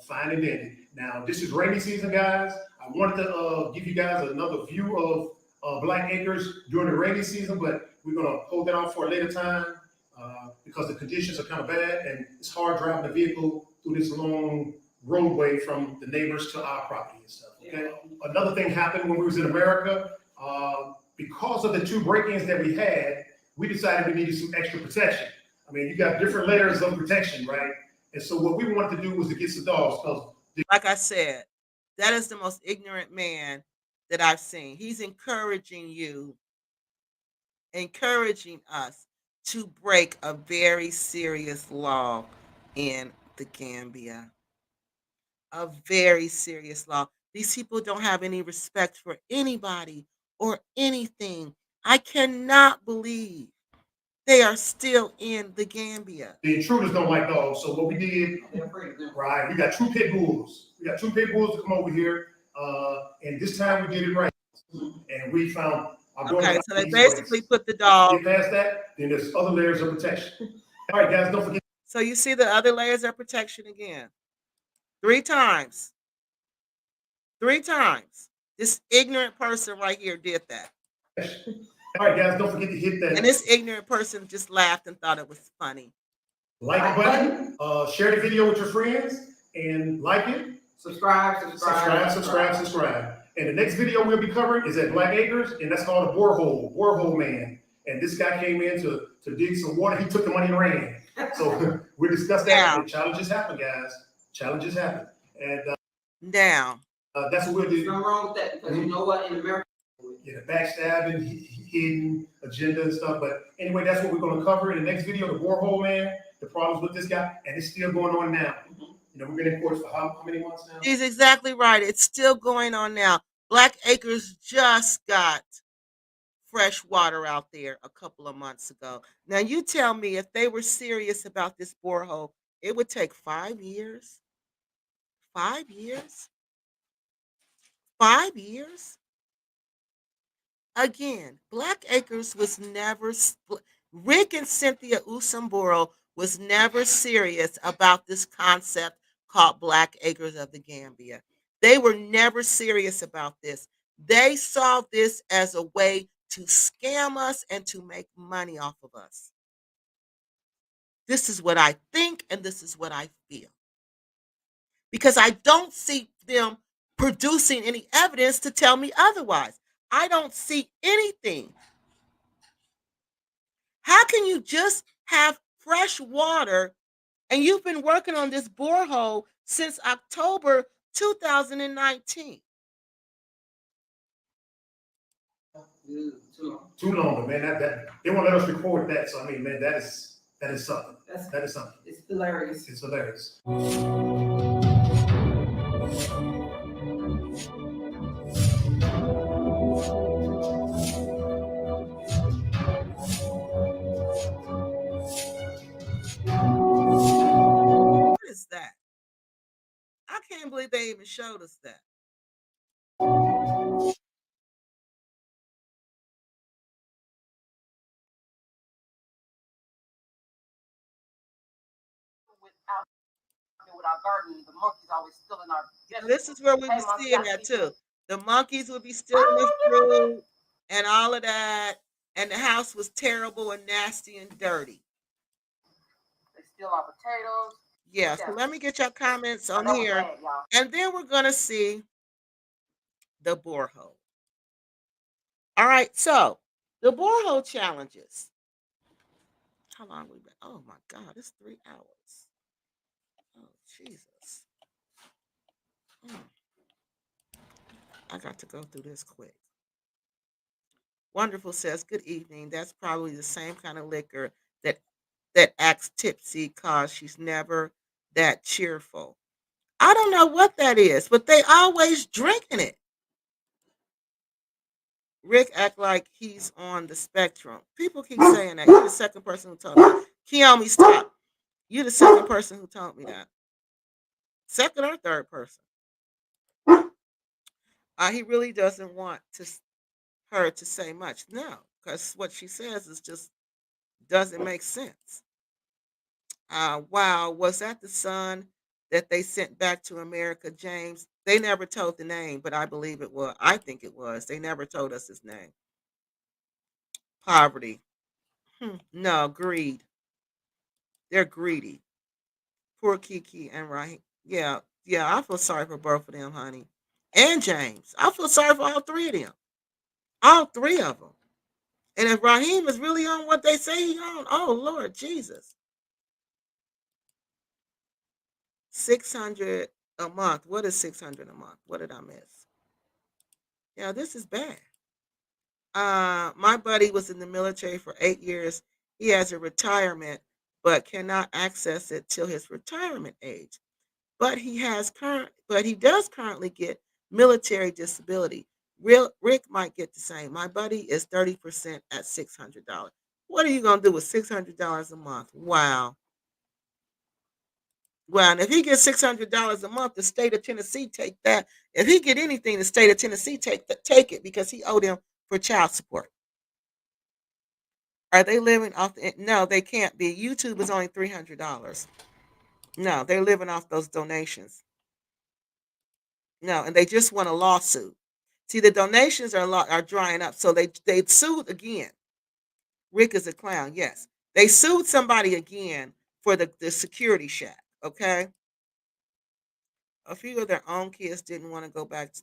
Speaker 2: fine and dandy. Now, this is rainy season, guys. I wanted to give you guys another view of Black acres during the rainy season, but we're gonna hold that off for a later time because the conditions are kind of bad, and it's hard driving the vehicle through this long roadway from the neighbors to our property and stuff. Okay. Another thing happened when we was in America. Because of the 2 break-ins that we had, we decided we needed some extra protection. I mean, you got different layers of protection, right? And so what we wanted to do was to get some dogs. Because
Speaker 1: Like I said, that is the most ignorant man that I've seen. He's encouraging us to break a very serious law in the Gambia. A very serious law. These people don't have any respect for anybody or anything. I cannot believe they are still in the Gambia.
Speaker 2: the intruders don't like dogs. So what we did,
Speaker 3: They're afraid of them.
Speaker 2: right, we got 2 pit bulls. We got 2 pit bulls to come over here. And this time we did it right. And we found our daughter.
Speaker 1: Okay, so they
Speaker 2: these
Speaker 1: basically
Speaker 2: ways.
Speaker 1: put the dog.
Speaker 2: Get past that, then there's other layers of protection. All right, guys, don't forget.
Speaker 1: So you see the other layers of protection again. 3 times. 3 times. This ignorant person right here did that.
Speaker 2: All right, guys, don't forget to hit that
Speaker 1: And this ignorant person just laughed and thought it was funny.
Speaker 2: like button. Share the video with your friends and like it.
Speaker 3: Subscribe.
Speaker 2: Subscribe. And the next video we'll be covering is at Black Acres, and that's called a borehole man. And this guy came in to dig some water. He took the money and ran. So we discussed that.
Speaker 1: Yeah.
Speaker 2: And challenges happen, guys. Challenges happen. And
Speaker 1: Now,
Speaker 2: that's what we'll
Speaker 3: There's
Speaker 2: do.
Speaker 3: nothing wrong with that because you know what? In America,
Speaker 2: Yeah, the backstabbing, hidden agenda and stuff. But anyway, that's what we're going to cover in the next video, the borehole man, the problems with this guy. And it's still going on now. We've been in court for how many months now?
Speaker 1: he's exactly right. It's still going on now. Black Acres just got fresh water out there a couple of months ago. Now, you tell me if they were serious about this borehole, it would take 5 years. 5 years? 5 years? Again, Black Acres was never, Rick and Cynthia Usamboro was never serious about this concept called Black Acres of the Gambia. They were never serious about this. They saw this as a way to scam us and to make money off of us. This is what I think and this is what I feel. Because I don't see them producing any evidence to tell me otherwise. I don't see anything How can you just have fresh water and you've been working on this borehole since October 2019?
Speaker 3: Too long.
Speaker 2: Too long, man. That they won't let us record that. So I mean, man, that is something.
Speaker 3: That's
Speaker 2: That is something.
Speaker 3: it's hilarious.
Speaker 2: It's hilarious.
Speaker 1: What is that? I can't believe they even showed us that.
Speaker 3: With our garden, the monkeys always stealing our
Speaker 1: So this
Speaker 3: vegetables.
Speaker 1: is where we
Speaker 3: Hey,
Speaker 1: would
Speaker 3: monkey,
Speaker 1: see
Speaker 3: I
Speaker 1: it at
Speaker 3: see you.
Speaker 1: too. The monkeys would be stealing the fruit and all of that. And the house was terrible and nasty and dirty.
Speaker 3: They steal our potatoes.
Speaker 1: Yeah, so
Speaker 3: Yeah,
Speaker 1: let me get your comments on
Speaker 3: that was
Speaker 1: here.
Speaker 3: bad, y'all.
Speaker 1: And then we're going to see the borehole. All right, so the borehole challenges. How long we been? Oh my God, it's 3 hours. Oh, Jesus. Mm, I got to go through this quick. Wonderful says, good evening. That's probably the same kind of liquor that acts tipsy cause she's never that cheerful. I don't know what that is, but they always drinking it. Rick act like he's on the spectrum. People keep saying that. You're the second person who told me. Kiyomi, stop. You're the second person who told me that. Second or third person. He really doesn't want her to say much. No, because what she says is just doesn't make sense. Wow, was that the son that they sent back to America, James? They never told the name, but I believe it was. I think it was. They never told us his name. Poverty. No, greed. They're greedy. Poor Kiki and Raheem. Yeah, yeah, I feel sorry for both of them, honey. And James. I feel sorry for all three of them. All three of them. And if Raheem is really on what they say he on, oh Lord Jesus. 600 a month. What is 600 a month? What did I miss? Yeah, this is bad. My buddy was in the military for 8 years. He has a retirement, but cannot access it till his retirement age. But he does currently get military disability. Rick might get the same. My buddy is 30% at $600. What are you gonna do with $600 a month? Wow. Well, and if he gets $600 a month, the state of Tennessee take that. If he get anything, the state of Tennessee take it because he owed them for child support. Are they living off the? No, they can't be. YouTube is only $300. No, they're living off those donations. No, and they just won a lawsuit. See, the donations are drying up, so they sued again. Rick is a clown. Yes, they sued somebody again for the security shack. Okay, a few of their own kids didn't want to go back.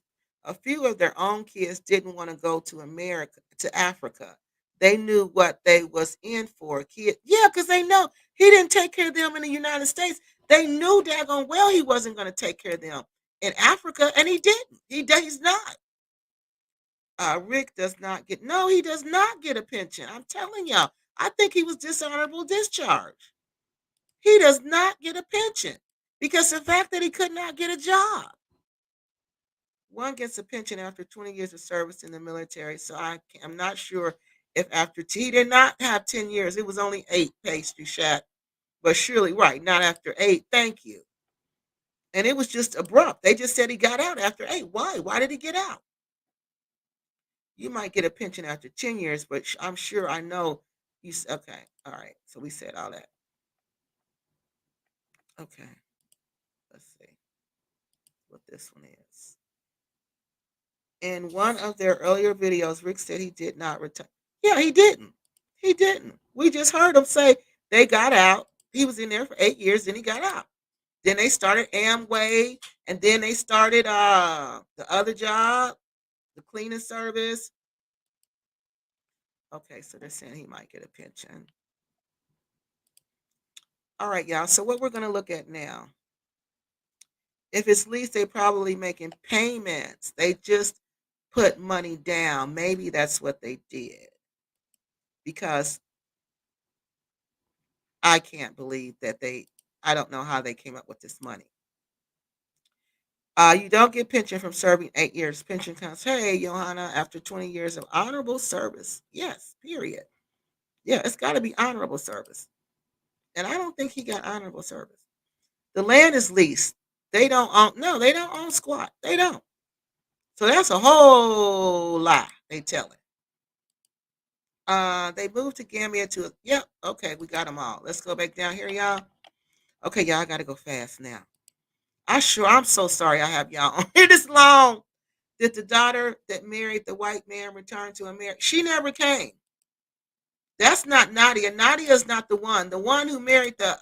Speaker 1: A few of their own kids didn't want to go to America, to Africa. They knew what they was in for. Kid, yeah, because they know he didn't take care of them in the United States. They knew daggone well he wasn't going to take care of them in Africa, and he didn't. He's not. Rick does not get. No, he does not get a pension. I'm telling y'all. I think he was dishonorable discharge. He does not get a pension because the fact that he could not get a job. One gets a pension after 20 years of service in the military. So I'm not sure if after he did not have 10 years. It was only 8, pastry shack. But surely, right, not after 8. Thank you. And it was just abrupt. They just said he got out after 8. Why? Why did he get out? You might get a pension after 10 years, but I'm sure I know okay. All right. So we said all that. Okay. Let's see what this one is. In one of their earlier videos, Rick said he did not retire. Yeah, he didn't. He didn't. We just heard him say they got out. He was in there for 8 years, then he got out. Then they started Amway, and then they started the other job, the cleaning service. Okay, so they're saying he might get a pension. All right, y'all. So what we're going to look at now, if it's lease, they probably making payments. They just put money down. Maybe that's what they did because I can't believe that I don't know how they came up with this money. You don't get pension from serving 8 years. Pension comes, hey, Johanna, after 20 years of honorable service. Yes, period. Yeah, it's got to be honorable service. And I don't think he got honorable service. The land is leased. They don't own, no, they don't own squat. They don't. So that's a whole lie they telling. They moved to Gambia to, yep, okay, we got them all. Let's go back down here, y'all. Okay, y'all, I got to go fast now. I'm so sorry I have y'all on here this long. Did the daughter that married the white man return to America? She never came. That's not Nadia. Nadia is not the one. The one who married the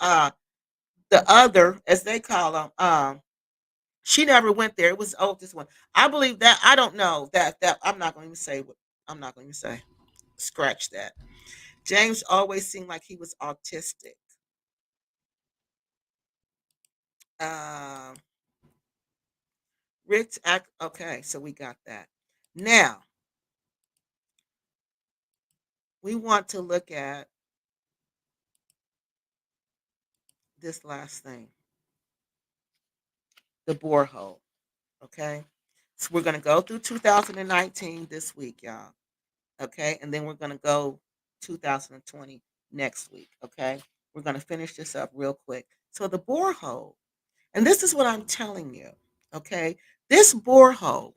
Speaker 1: other, as they call them, she never went there. It was the oldest one. I believe that. I don't know that I'm not going to say what I'm not going to say. Scratch that. James always seemed like he was autistic. Um, Rick's act. Okay, so we got that. Now we want to look at this last thing, the borehole. Okay, so we're going to go through 2019 this week, y'all. Okay, and then we're going to go 2020 next week. Okay, we're going to finish this up real quick. So the borehole, and this is what I'm telling you. Okay, this borehole,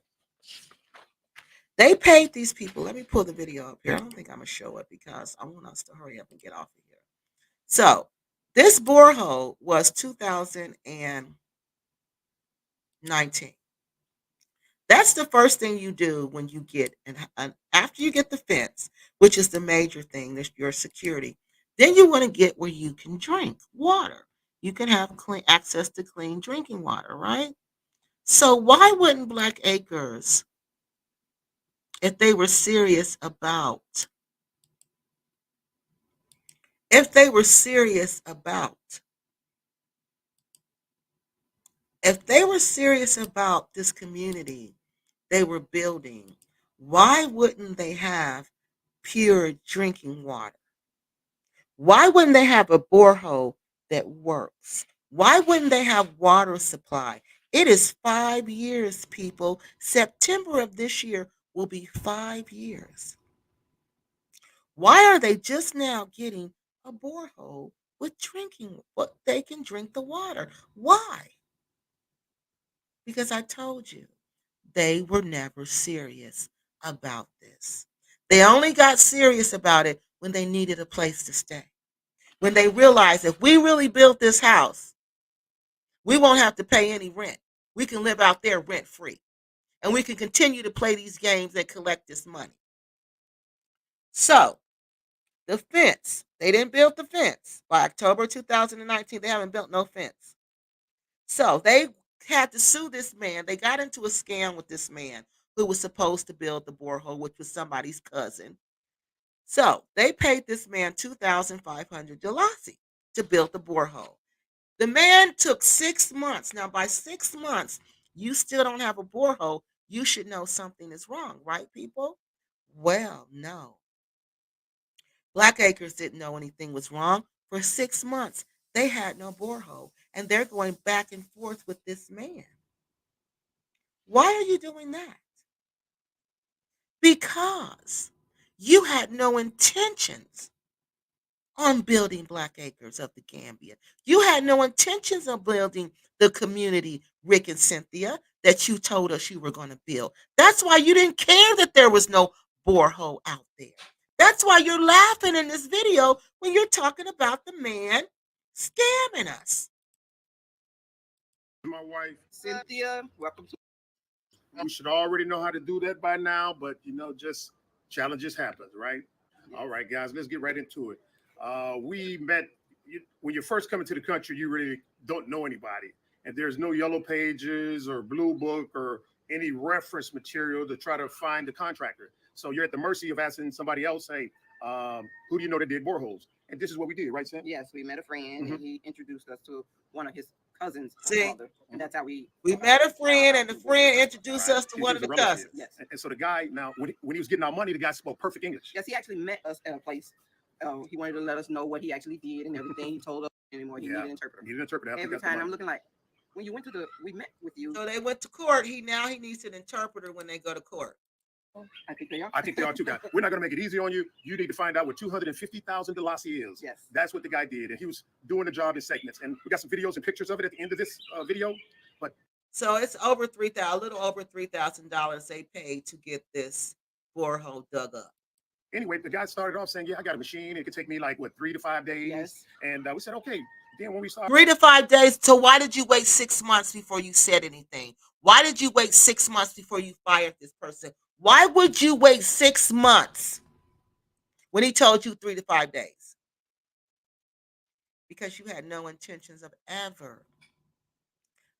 Speaker 1: they paid these people. Let me pull the video up here. I don't think I'm gonna show it because I want us to hurry up and get off of here. So this borehole was 2019. That's the first thing you do when you get and after you get the fence, which is the major thing, that's your security. Then you want to get where you can drink water. You can have clean access to clean drinking water, right? So why wouldn't Black Acres, if they were serious about, if they were serious about, if they were serious about this community they were building, why wouldn't they have pure drinking water? Why wouldn't they have a borehole that works? Why wouldn't they have water supply? It is 5 years, people. September of this year will be 5 years. Why are they just now getting a borehole with drinking? What they can drink the water? Why? Because I told you they were never serious about this. They only got serious about it when they needed a place to stay. When they realized if we really built this house, we won't have to pay any rent. We can live out there rent free. And we can continue to play these games and collect this money. So, the fence, they didn't build the fence. By October 2019, they haven't built no fence. So, they had to sue this man. They got into a scam with this man who was supposed to build the borehole, which was somebody's cousin. So, they paid this man $2,500 to build the borehole. The man took 6 months. Now, by 6 months, you still don't have a borehole. You should know something is wrong, right, people? Well, no. Black Acres didn't know anything was wrong. For 6 months, they had no borehole, and they're going back and forth with this man. Why are you doing that? Because you had no intentions on building Black Acres of the Gambia. You had no intentions of building the community, Rick and Cynthia, that you told us you were going to build. That's why you didn't care that there was no borehole out there. That's why you're laughing in this video when you're talking about the man scamming us.
Speaker 8: My wife,
Speaker 3: Cynthia, welcome to.
Speaker 8: we should already know how to do that by now, but just challenges happen, right? All right, guys, let's get right into it. We met when you're first coming to the country, you really don't know anybody, and there's no yellow pages or blue book or any reference material to try to find the contractor. So you're at the mercy of asking somebody else, hey, who do you know that did boreholes? And this is what we did, right, Sam?
Speaker 3: Yes, we met a friend and he introduced us to one of his cousins'
Speaker 1: See?
Speaker 3: mother, and that's how we
Speaker 1: met a friend, and the friend introduced
Speaker 8: Right.
Speaker 1: us to
Speaker 8: He
Speaker 1: one
Speaker 8: was
Speaker 1: of the
Speaker 8: a relative.
Speaker 1: cousins.
Speaker 3: yes.
Speaker 8: And so the guy, now, when he was getting our money, the guy spoke perfect English.
Speaker 3: Yes, he actually met us at a place. He wanted to let us know what he actually did and everything. He told us anymore. He needed an interpreter.
Speaker 8: He needed an interpreter. after he
Speaker 3: Every
Speaker 8: got the
Speaker 3: time
Speaker 8: money.
Speaker 3: I'm looking like, when you went to we met with you.
Speaker 1: So they went to court. He needs an interpreter when they go to court.
Speaker 3: I think they are.
Speaker 8: I think they are too, guys. We're not going to make it easy on you. You need to find out what $250,000 is.
Speaker 3: Yes.
Speaker 8: That's what the guy did. And he was doing the job in segments. And we got some videos and pictures of it at the end of this video. But
Speaker 1: So it's over a little over $3,000 they paid to get this borehole dug up.
Speaker 8: anyway, the guy started off saying, yeah, I got a machine. It could take me like, 3 to 5 days.
Speaker 3: Yes.
Speaker 8: And we said, okay. Then when we saw
Speaker 1: 3 to 5 days. So why did you wait 6 months before you said anything? Why did you wait 6 months before you fired this person? Why would you wait 6 months when he told you 3 to 5 days? Because you had no intentions of ever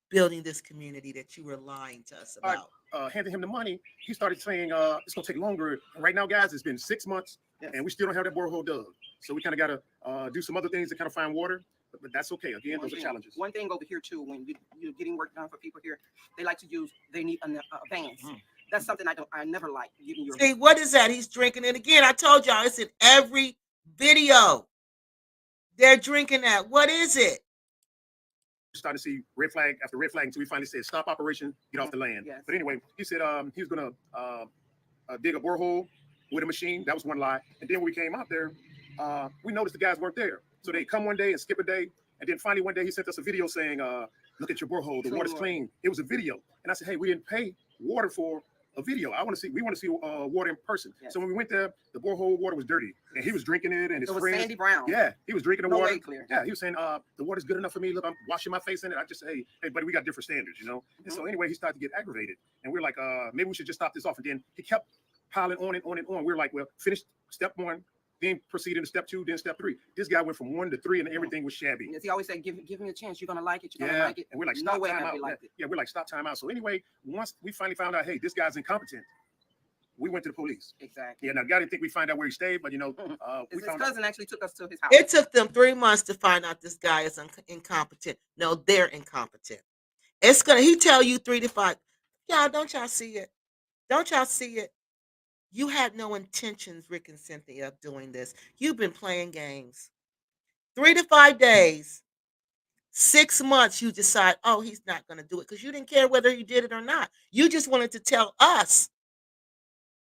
Speaker 1: building this community that you were lying to us about.
Speaker 8: handed him the money, he started saying it's gonna take longer. And right now, guys, it's been 6 months, and we still don't have that borehole dug. So we kind of got to do some other things to kind of find water, but that's okay. Again, those are challenges.
Speaker 3: One thing over here too, when you're getting work done for people here, they like to they need vans. That's something I never like giving your.
Speaker 1: See, what is that? He's drinking it again. I told y'all it's in every video. They're drinking that. What is it?
Speaker 8: Started to see red flag after red flag until we finally said stop operation, get off the land.
Speaker 3: Yes.
Speaker 8: But anyway, he said he was gonna dig a borehole with a machine. That was one lie. And then when we came out there, we noticed the guys weren't there. So they come one day and skip a day, and then finally one day he sent us a video saying, "Look at your borehole. The water's clean." It was a video, and I said, "Hey, we didn't pay water for a video. We want to see water in person."
Speaker 3: Yes.
Speaker 8: So when we went there, the borehole water was dirty, and he was drinking it, and his
Speaker 3: It was
Speaker 8: friends.
Speaker 3: Sandy Brown.
Speaker 8: Yeah, he was drinking the
Speaker 3: No
Speaker 8: water.
Speaker 3: way clear.
Speaker 8: Yeah, he was saying, "The water's good enough for me. Look, I'm washing my face in it." I just say, "Hey, buddy, we got different standards, you know." And so anyway, he started to get aggravated, and we're like, "Maybe we should just stop this off." And then he kept piling on and on and on. We're like, "Well, finish step one, then proceed into step two, then step three." This guy went from 1 to 3, and everything was shabby.
Speaker 3: Yes, he always said, "Give me a chance. You're gonna like it. You're gonna
Speaker 8: Yeah,
Speaker 3: like it."
Speaker 8: and we're like,
Speaker 3: No
Speaker 8: "Stop
Speaker 3: way
Speaker 8: time
Speaker 3: have
Speaker 8: out."
Speaker 3: we liked it.
Speaker 8: Yeah, we're like, "Stop time out." So anyway, once we finally found out, hey, this guy's incompetent, we went to the police.
Speaker 3: Exactly.
Speaker 8: Yeah, now guy didn't think we find out where he stayed, but we
Speaker 3: His
Speaker 8: found out.
Speaker 3: cousin actually took us to his house.
Speaker 1: It took them 3 months to find out this guy is incompetent. No, they're incompetent. He tell you 3 to 5. Y'all, don't y'all see it? Don't y'all see it? You had no intentions, Rick and Cynthia, of doing this. You've been playing games. 3 to 5 days, 6 months, you decide, oh, he's not going to do it because you didn't care whether he did it or not. You just wanted to tell us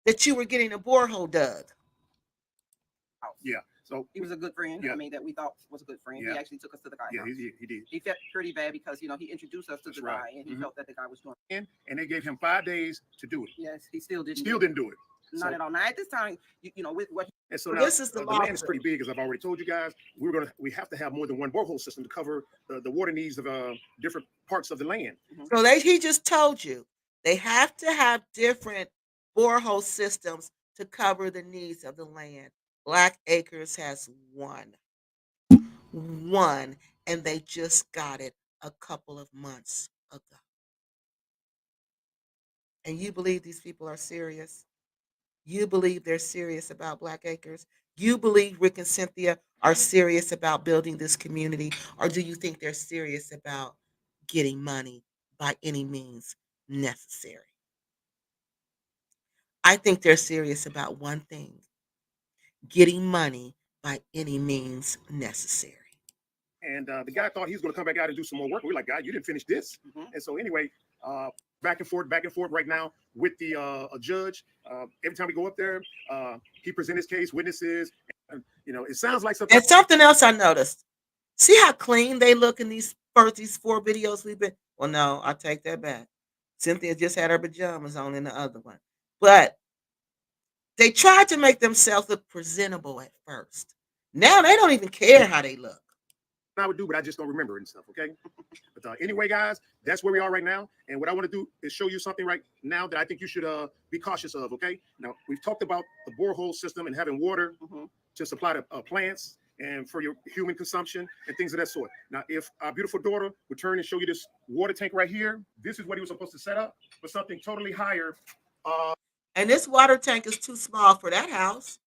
Speaker 1: that you were getting a borehole dug.
Speaker 8: Yeah, so
Speaker 3: He was a good friend.
Speaker 8: Yeah.
Speaker 3: I mean, that we thought was a good friend.
Speaker 8: Yeah.
Speaker 3: He actually took us to the guy's
Speaker 8: yeah,
Speaker 3: house.
Speaker 8: he did.
Speaker 3: He felt pretty bad because he introduced us to
Speaker 8: That's
Speaker 3: the
Speaker 8: right.
Speaker 3: guy, and he
Speaker 8: Mhm.
Speaker 3: felt that the guy was doing.
Speaker 8: And they gave him 5 days to do it.
Speaker 3: Yes, he still didn't.
Speaker 8: Still didn't do it.
Speaker 3: Not
Speaker 8: So-
Speaker 3: at all. Now at this time, with what
Speaker 8: And so
Speaker 1: Well,
Speaker 8: now
Speaker 1: this is the
Speaker 8: the land is
Speaker 1: lawsuit.
Speaker 8: pretty big, as I've already told you guys. We have to have more than one borehole system to cover the water needs of different parts of the land.
Speaker 1: So he just told you they have to have different borehole systems to cover the needs of the land. Black Acres has one, and they just got it a couple of months ago. And you believe these people are serious? You believe they're serious about Black Acres? You believe Rick and Cynthia are serious about building this community? Or do you think they're serious about getting money by any means necessary? I think they're serious about one thing: getting money by any means necessary.
Speaker 8: And the guy thought he was going to come back out and do some more work. We're like, "God, you didn't finish this." And so anyway, back and forth right now with the a judge. Every time we go up there, he presents his case, witnesses. And, it sounds like something.
Speaker 1: And something else I noticed. See how clean they look in these 4 videos we've been. Well, no, I take that back. Cynthia just had her pajamas on in the other one. But they tried to make themselves look presentable at first. Now they don't even care how they look.
Speaker 8: I would do, but I just don't remember it and stuff. Okay. But anyway, guys, that's where we are right now. And what I want to do is show you something right now that I think you should be cautious of. Okay. Now we've talked about the borehole system and having water to supply the plants and for your human consumption and things of that sort. Now, if our beautiful daughter would turn and show you this water tank right here, this is what he was supposed to set up, but something totally higher.
Speaker 1: And this water tank is too small for that house.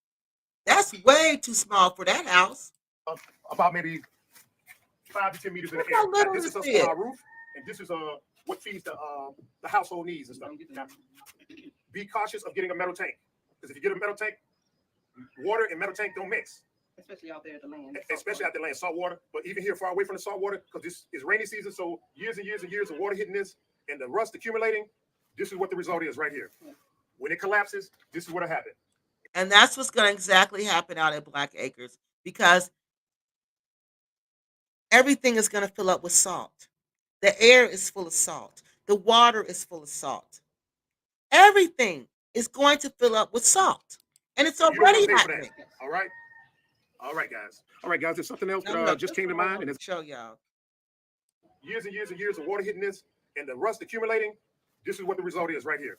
Speaker 1: That's way too small for that house.
Speaker 8: About maybe 5 to 10 meters in
Speaker 1: Look
Speaker 8: the air.
Speaker 1: how
Speaker 8: Now,
Speaker 1: little
Speaker 8: this
Speaker 1: this
Speaker 8: is us on
Speaker 1: is.
Speaker 8: our roof, and this is what feeds the household needs and stuff. Now, be cautious of getting a metal tank, because if you get a metal tank, water and metal tank don't mix.
Speaker 3: Especially out there at the land.
Speaker 8: Especially out there laying salt water, but even here far away from the salt water, because this is rainy season, so years and years and years of water hitting this and the rust accumulating, this is what the result is right here. When it collapses, this is what'll happen.
Speaker 1: And that's what's going to exactly happen out at Black Acres, because everything is going to fill up with salt. The air is full of salt. The water is full of salt. Everything is going to fill up with salt. And it's
Speaker 8: You don't want
Speaker 1: already
Speaker 8: to pay for that.
Speaker 1: happening.
Speaker 8: All right. All right, guys. All right, guys. There's something else
Speaker 1: Now,
Speaker 8: that
Speaker 1: look,
Speaker 8: just
Speaker 1: this
Speaker 8: came to
Speaker 1: is what I
Speaker 8: mind,
Speaker 1: want
Speaker 8: and
Speaker 1: to show y'all.
Speaker 8: years and years and years of water hitting this and the rust accumulating, this is what the result is right here.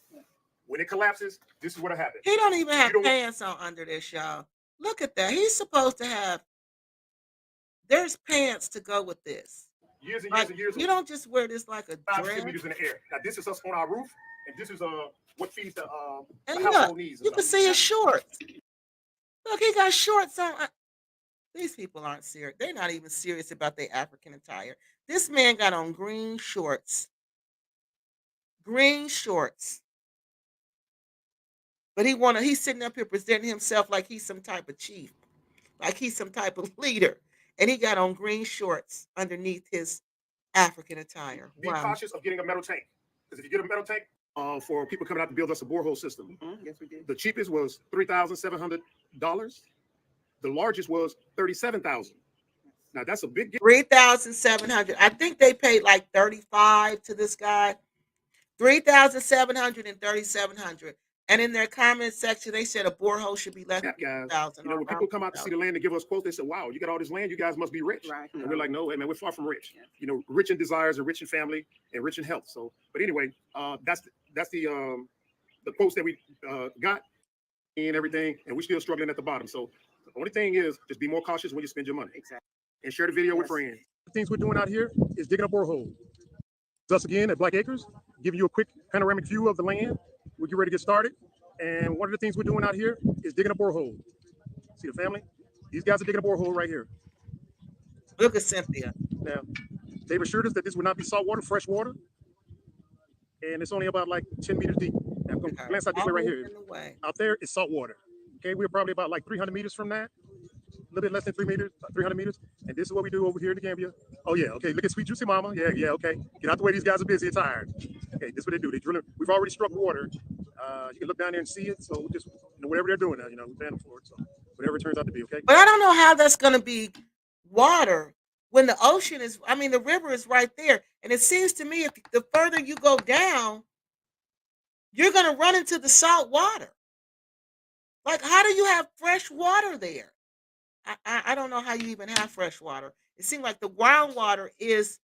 Speaker 8: When it collapses, this is what'll happen.
Speaker 1: He don't even have
Speaker 8: You don't-
Speaker 1: pants on under this, y'all. Look at that. He's supposed to have, there's pants to go with this.
Speaker 8: Years and years
Speaker 1: Like,
Speaker 8: and years.
Speaker 1: you don't just wear this like a
Speaker 8: 5 to 10
Speaker 1: dress.
Speaker 8: meters in the air. Now, this is us on our roof, and this is what feeds the
Speaker 1: And
Speaker 8: household
Speaker 1: look,
Speaker 8: needs.
Speaker 1: you can see his shorts. Look, he got shorts on. These people aren't serious. They're not even serious about their African attire. This man got on green shorts. Green shorts. But he's sitting up here presenting himself like he's some type of chief, like he's some type of leader. And he got on green shorts underneath his African attire.
Speaker 8: Be
Speaker 1: Wow.
Speaker 8: cautious of getting a metal tank, because if you get a metal tank, for people coming out to build us a borehole system,
Speaker 3: Yes, we did.
Speaker 8: the cheapest was $3,700. The largest was $37,000. Now that's a big.
Speaker 1: 3,700. I think they paid like 35 to this guy. 3,700 and 3,700. And in their comment section, they said a borehole should be less than
Speaker 8: Guys,
Speaker 1: 2,000.
Speaker 8: you know, when people come out to see the land and give us quotes, they say, "Wow, you got all this land. You guys must be rich."
Speaker 3: Right.
Speaker 8: And we're like, "No, hey, man, we're far from rich.
Speaker 3: Yeah.
Speaker 8: You know, rich in desires and rich in family and rich in health." So, but anyway, that's the quotes that we got and everything, and we're still struggling at the bottom. So the only thing is just be more cautious when you spend your money.
Speaker 3: Exactly.
Speaker 8: And share the video with friends. The things we're doing out here is digging a borehole. It's us again at Black Acres, giving you a quick panoramic view of the land. We're getting ready to get started. And one of the things we're doing out here is digging a borehole. See the family? These guys are digging a borehole right here.
Speaker 1: Look at Cynthia.
Speaker 8: Now, they've assured us that this would not be salt water, fresh water. And it's only about like 10 meters deep. Now, I'm going to glance out this way right here. Out there is salt water. Okay, we're probably about like 300 meters from that. A little bit less than 300 meters. And this is what we do over here in the Gambia. Oh, yeah, okay, look at Sweet Juicy Mama. Yeah, okay. Get out the way, these guys are busy and tired. Okay, this is what they do. They drill. We've already struck water. You can look down there and see it. So just, whatever they're doing, we're paying them for it. So whatever it turns out to be, okay?
Speaker 1: But I don't know how that's going to be water when the ocean is, the river is right there. And it seems to me if the further you go down, you're going to run into the salt water. Like, how do you have fresh water there? I don't know how you even have fresh water. It seems like the groundwater is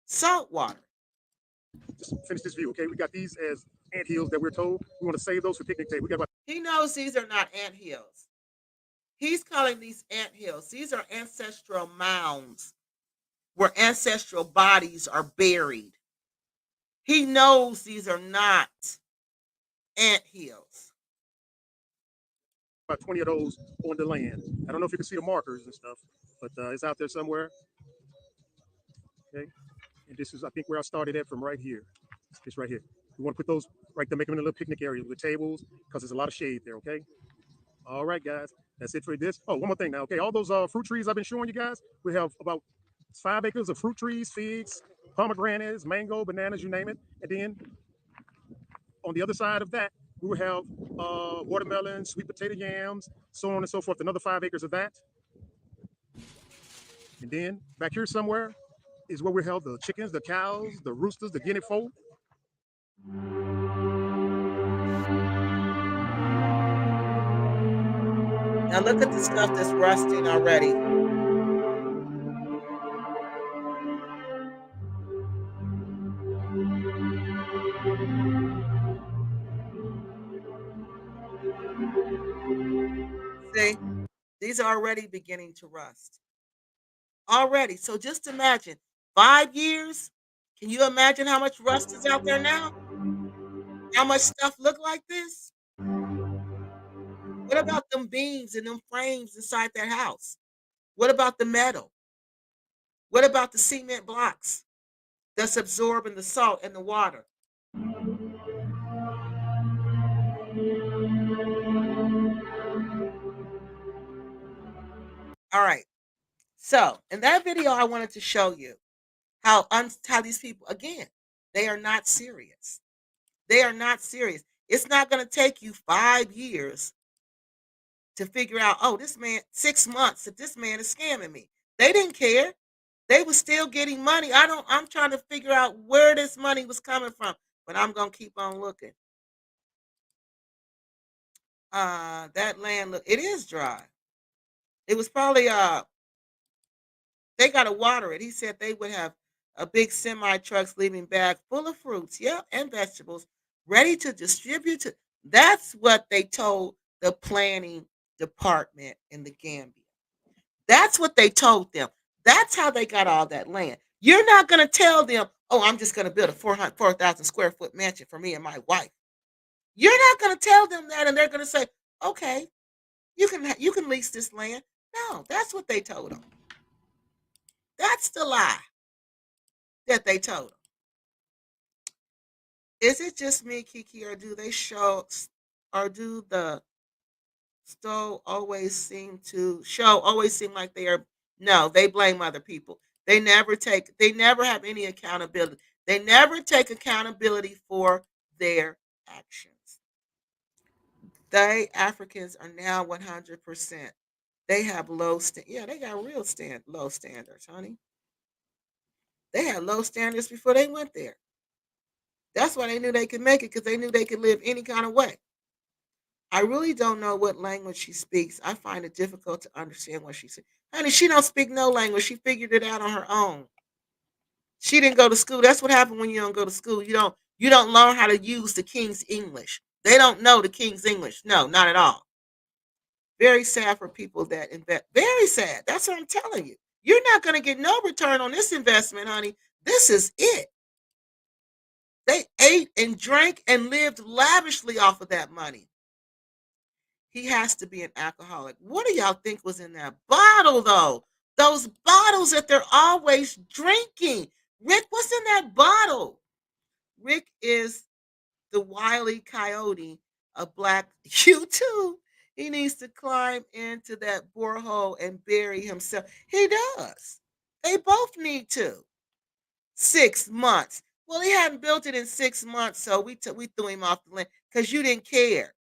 Speaker 1: salt water.
Speaker 8: Just finish this view, okay? We got these as ant hills that we're told. We want to save those for picnic table.
Speaker 1: He knows these are not ant hills. He's calling these ant hills. These are ancestral mounds where ancestral bodies are buried. He knows these are not ant hills.
Speaker 8: About 20 of those on the land. I don't know if you can see the markers and stuff, but it's out there somewhere. Okay, and this is, I think, where I started at from right here. This right here. We want to put those right there, make them in a little picnic area with tables, because there's a lot of shade there. Okay. All right, guys. That's it for this. Oh, one more thing now. Okay, all those fruit trees I've been showing you guys, we have about 5 acres of fruit trees, figs, pomegranates, mango, bananas, you name it. And then on the other side of that, we will have watermelon, sweet potato yams, so on and so forth, another 5 acres of that. And then back here somewhere is where we have the chickens, the cows, the roosters, the guinea fowl.
Speaker 1: Now look at the stuff that's rusting already. See, these are already beginning to rust. Already. So just imagine 5 years. Can you imagine how much rust is out there now? How much stuff look like this? What about them beams and them frames inside that house? What about the metal? What about the cement blocks that's absorbing the salt and the water? All right. So in that video, I wanted to show you how these people, again, they are not serious. They are not serious. It's not going to take you 5 years to figure out, oh, this man, 6 months that this man is scamming me. They didn't care. They were still getting money. I'm trying to figure out where this money was coming from, but I'm gonna keep on looking. That land look, it is dry. It was probably they gotta water it. He said they would have a big semi trucks leaving bags full of fruits, yeah, and vegetables, ready to distribute to. That's what they told the planning department in the Gambia. That's what they told them. That's how they got all that land. You're not going to tell them, oh, I'm just going to build a 4,000 square foot mansion for me and my wife. You're not going to tell them that, and they're going to say, okay, you can lease this land. No, that's what they told them. That's the lie that they told them. Is it just me, Kiki, or do they show, or do the show always seem like they are? No, they blame other people. They never have any accountability. They never take accountability for their actions. They Africans are now 100%. They have yeah, they got low standards, honey. They had low standards before they went there. That's why they knew they could make it, because they knew they could live any kind of way. I really don't know what language she speaks. I find it difficult to understand what she says. Honey, she don't speak no language. She figured it out on her own. She didn't go to school. That's what happened when you don't go to school. You don't learn how to use the King's English. They don't know the King's English. No, not at all. Very sad for people that invest. Very sad. That's what I'm telling you. You're not going to get no return on this investment, honey. This is it. They ate and drank and lived lavishly off of that money. He has to be an alcoholic. What do y'all think was in that bottle, though? Those bottles that they're always drinking. Rick, what's in that bottle? Rick is the wily coyote of Black You too. He needs to climb into that borehole and bury himself. He does. They both need to. 6 months. Well, he hadn't built it in 6 months, so we threw him off the land because you didn't care.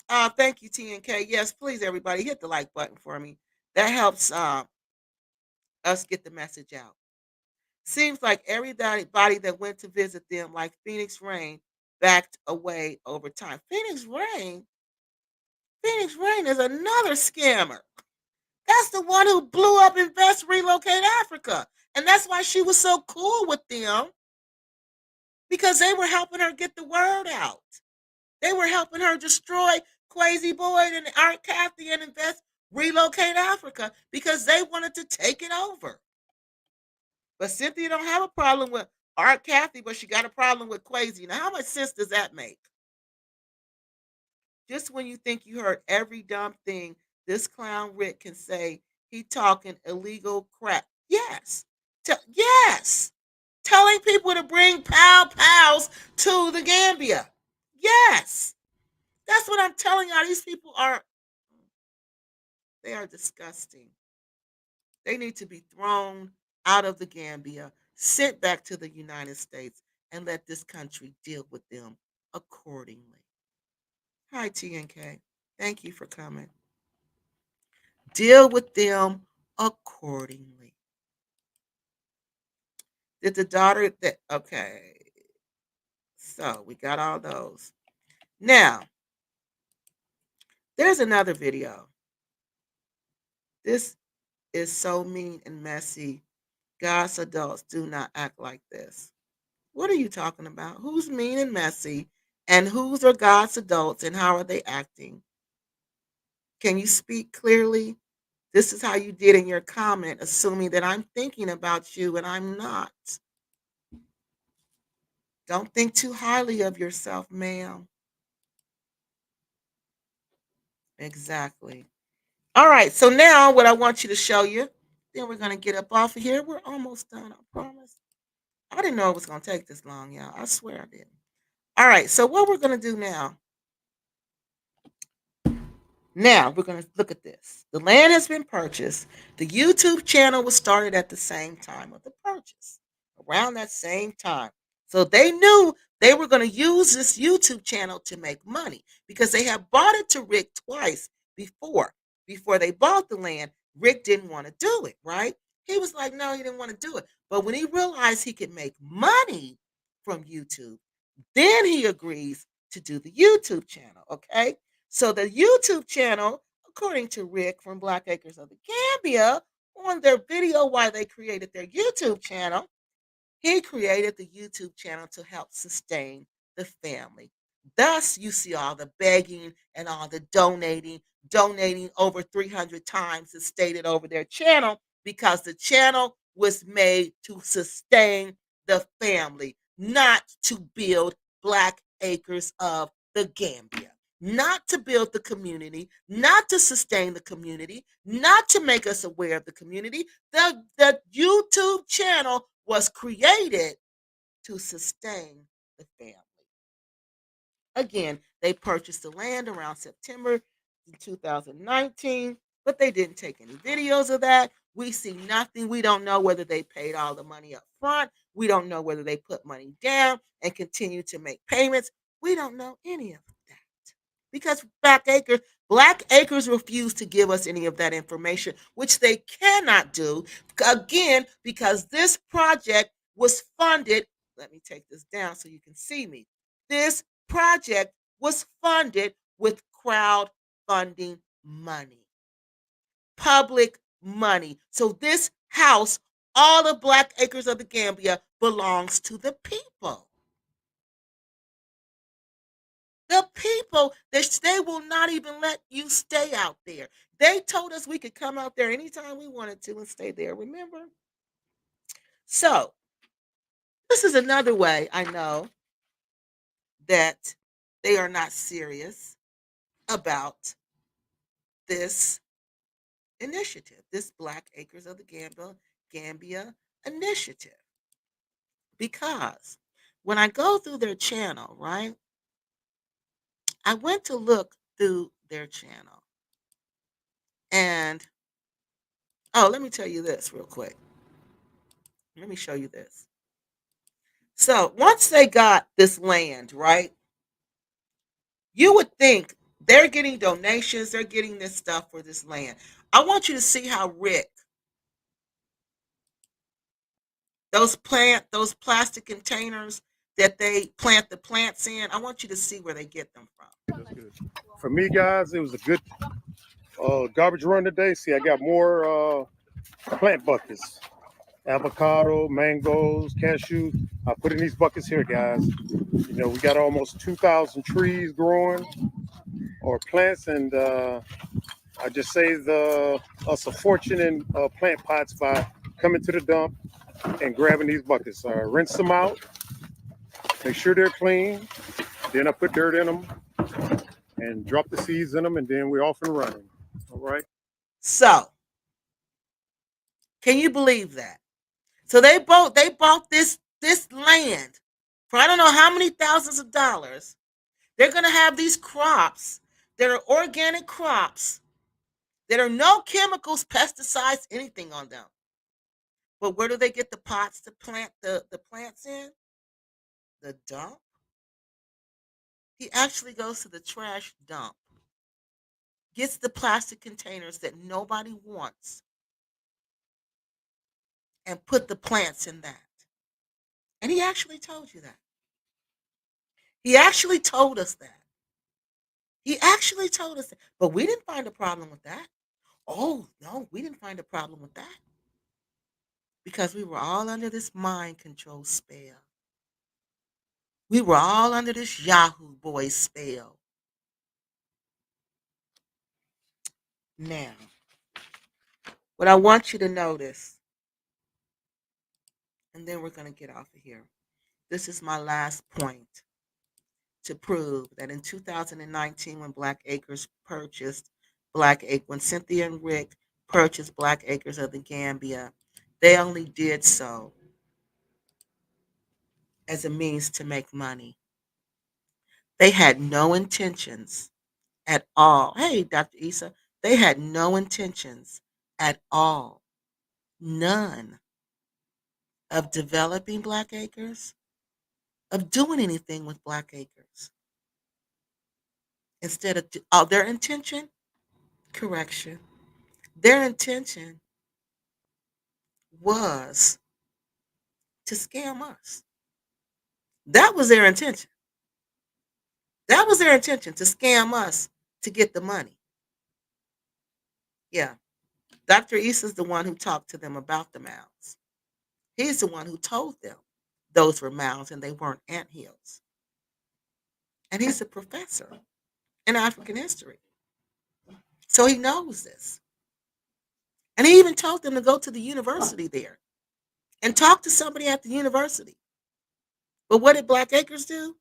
Speaker 1: Thank you, TNK. Yes, please, everybody, hit the like button for me. That helps us get the message out. Seems like everybody that went to visit them, like Phoenix Rain, backed away over time. Phoenix Rain is another scammer. That's the one who blew up Invest Relocate Africa. And that's why she was so cool with them, because they were helping her get the word out. They were helping her destroy Crazy Boyd and Art Kathy and Invest Relocate Africa because they wanted to take it over. But Cynthia don't have a problem with Art Kathy, but she got a problem with Quasi. Now, how much sense does that make? Just when you think you heard every dumb thing this clown Rick can say, he talking illegal crap. Yes. Yes. Telling people to bring pals to the Gambia. Yes. That's what I'm telling y'all. These people they are disgusting. They need to be thrown out of the Gambia, sent back to the United States, and let this country deal with them accordingly. Hi, TNK. Thank you for coming. Deal with them accordingly. Did the daughter that okay. So we got all those. Now, there's another video. This is so mean and messy. God's adults do not act like this. What are you talking about? Who's mean and messy? And whose are God's adults and how are they acting? Can you speak clearly? This is how you did in your comment, assuming that I'm thinking about you and I'm not. Don't think too highly of yourself, ma'am. Exactly. All right. So now what I want you to show you, then we're going to get up off of here. We're almost done, I promise. I didn't know it was going to take this long, y'all. I swear I didn't. All right. So what we're going to do now we're going to look at this. The land has been purchased. The YouTube channel was started at the same time of the purchase, around that same time. So they knew they were going to use this YouTube channel to make money because they had bought it to Rick twice before. Before they bought the land, Rick didn't want to do it, right? He was like, no, he didn't want to do it. But when he realized he could make money from YouTube, then he agrees to do the YouTube channel, okay? So the YouTube channel, according to Rick from Black Acres of the Gambia, on their video why they created their YouTube channel, he created the YouTube channel to help sustain the family. Thus, you see all the begging and all the donating over 300 times as stated over their channel because the channel was made to sustain the family, not to build Black Acres of the Gambia, not to build the community, not to sustain the community, not to make us aware of the community. The YouTube channel was created to sustain the family. Again, they purchased the land around September 2019, but they didn't take any videos of that. We see nothing. We don't know whether they paid all the money up front. We don't know whether they put money down and continue to make payments. We don't know any of that because Black Acres refused to give us any of that information, which they cannot do again because this project was funded. Let me take this down so you can see me. This project was funded with crowdfunding money, public money. So this house, all the Black Acres of the Gambia, belongs to the people. The people, they will not even let you stay out there. They told us we could come out there anytime we wanted to and stay there, remember? So, this is another way I know that they are not serious about this initiative, this Black Acres of the Gambia initiative. Because when I go through their channel, right, I went to look through their channel. And, oh, let me tell you this real quick. Let me show you this. So once they got this land, right, you would think they're getting donations, they're getting this stuff for this land. I want you to see how Rick, those plastic containers that they plant the plants in, I want you to see where they get them from.
Speaker 8: That's good. For me, guys, it was a good garbage run today. See, I got more plant buckets, avocado, mangoes, cashews. I put in these buckets here, guys. You know, we got almost 2,000 trees growing or plants, and I just saved us a fortune in plant pots by coming to the dump and grabbing these buckets. Rinse them out, make sure they're clean. Then I put dirt in them and drop the seeds in them, and then we're off and running. All right.
Speaker 1: So, can you believe that? So they bought this land for I don't know how many thousands of dollars. They're going to have these crops that are organic crops that are no chemicals, pesticides, anything on them. But where do they get the pots to plant the plants in? The dump. He actually goes to the trash dump, gets the plastic containers that nobody wants, and put the plants in that. And he actually told you that. He actually told us that. He actually told us that. But we didn't find a problem with that. Oh, no, we didn't find a problem with that. Because we were all under this mind control spell. We were all under this Yahoo boy spell. Now, what I want you to notice, and then we're going to get off of here. This is my last point to prove that in 2019, when Black Acres purchased when Cynthia and Rick purchased Black Acres of the Gambia, they only did so as a means to make money. They had no intentions at all. Hey, Dr. Issa, they had no intentions at all, none, of developing Black Acres, of doing anything with Black Acres. Instead of their intention, correction, their intention was to scam us. That was their intention. That was their intention, to scam us to get the money. Yeah. Dr. Issa's the one who talked to them about the mounds. He's the one who told them those were mounds and they weren't anthills. And he's a professor in African history. So he knows this. And he even told them to go to the university there and talk to somebody at the university. But what did Black Acres do?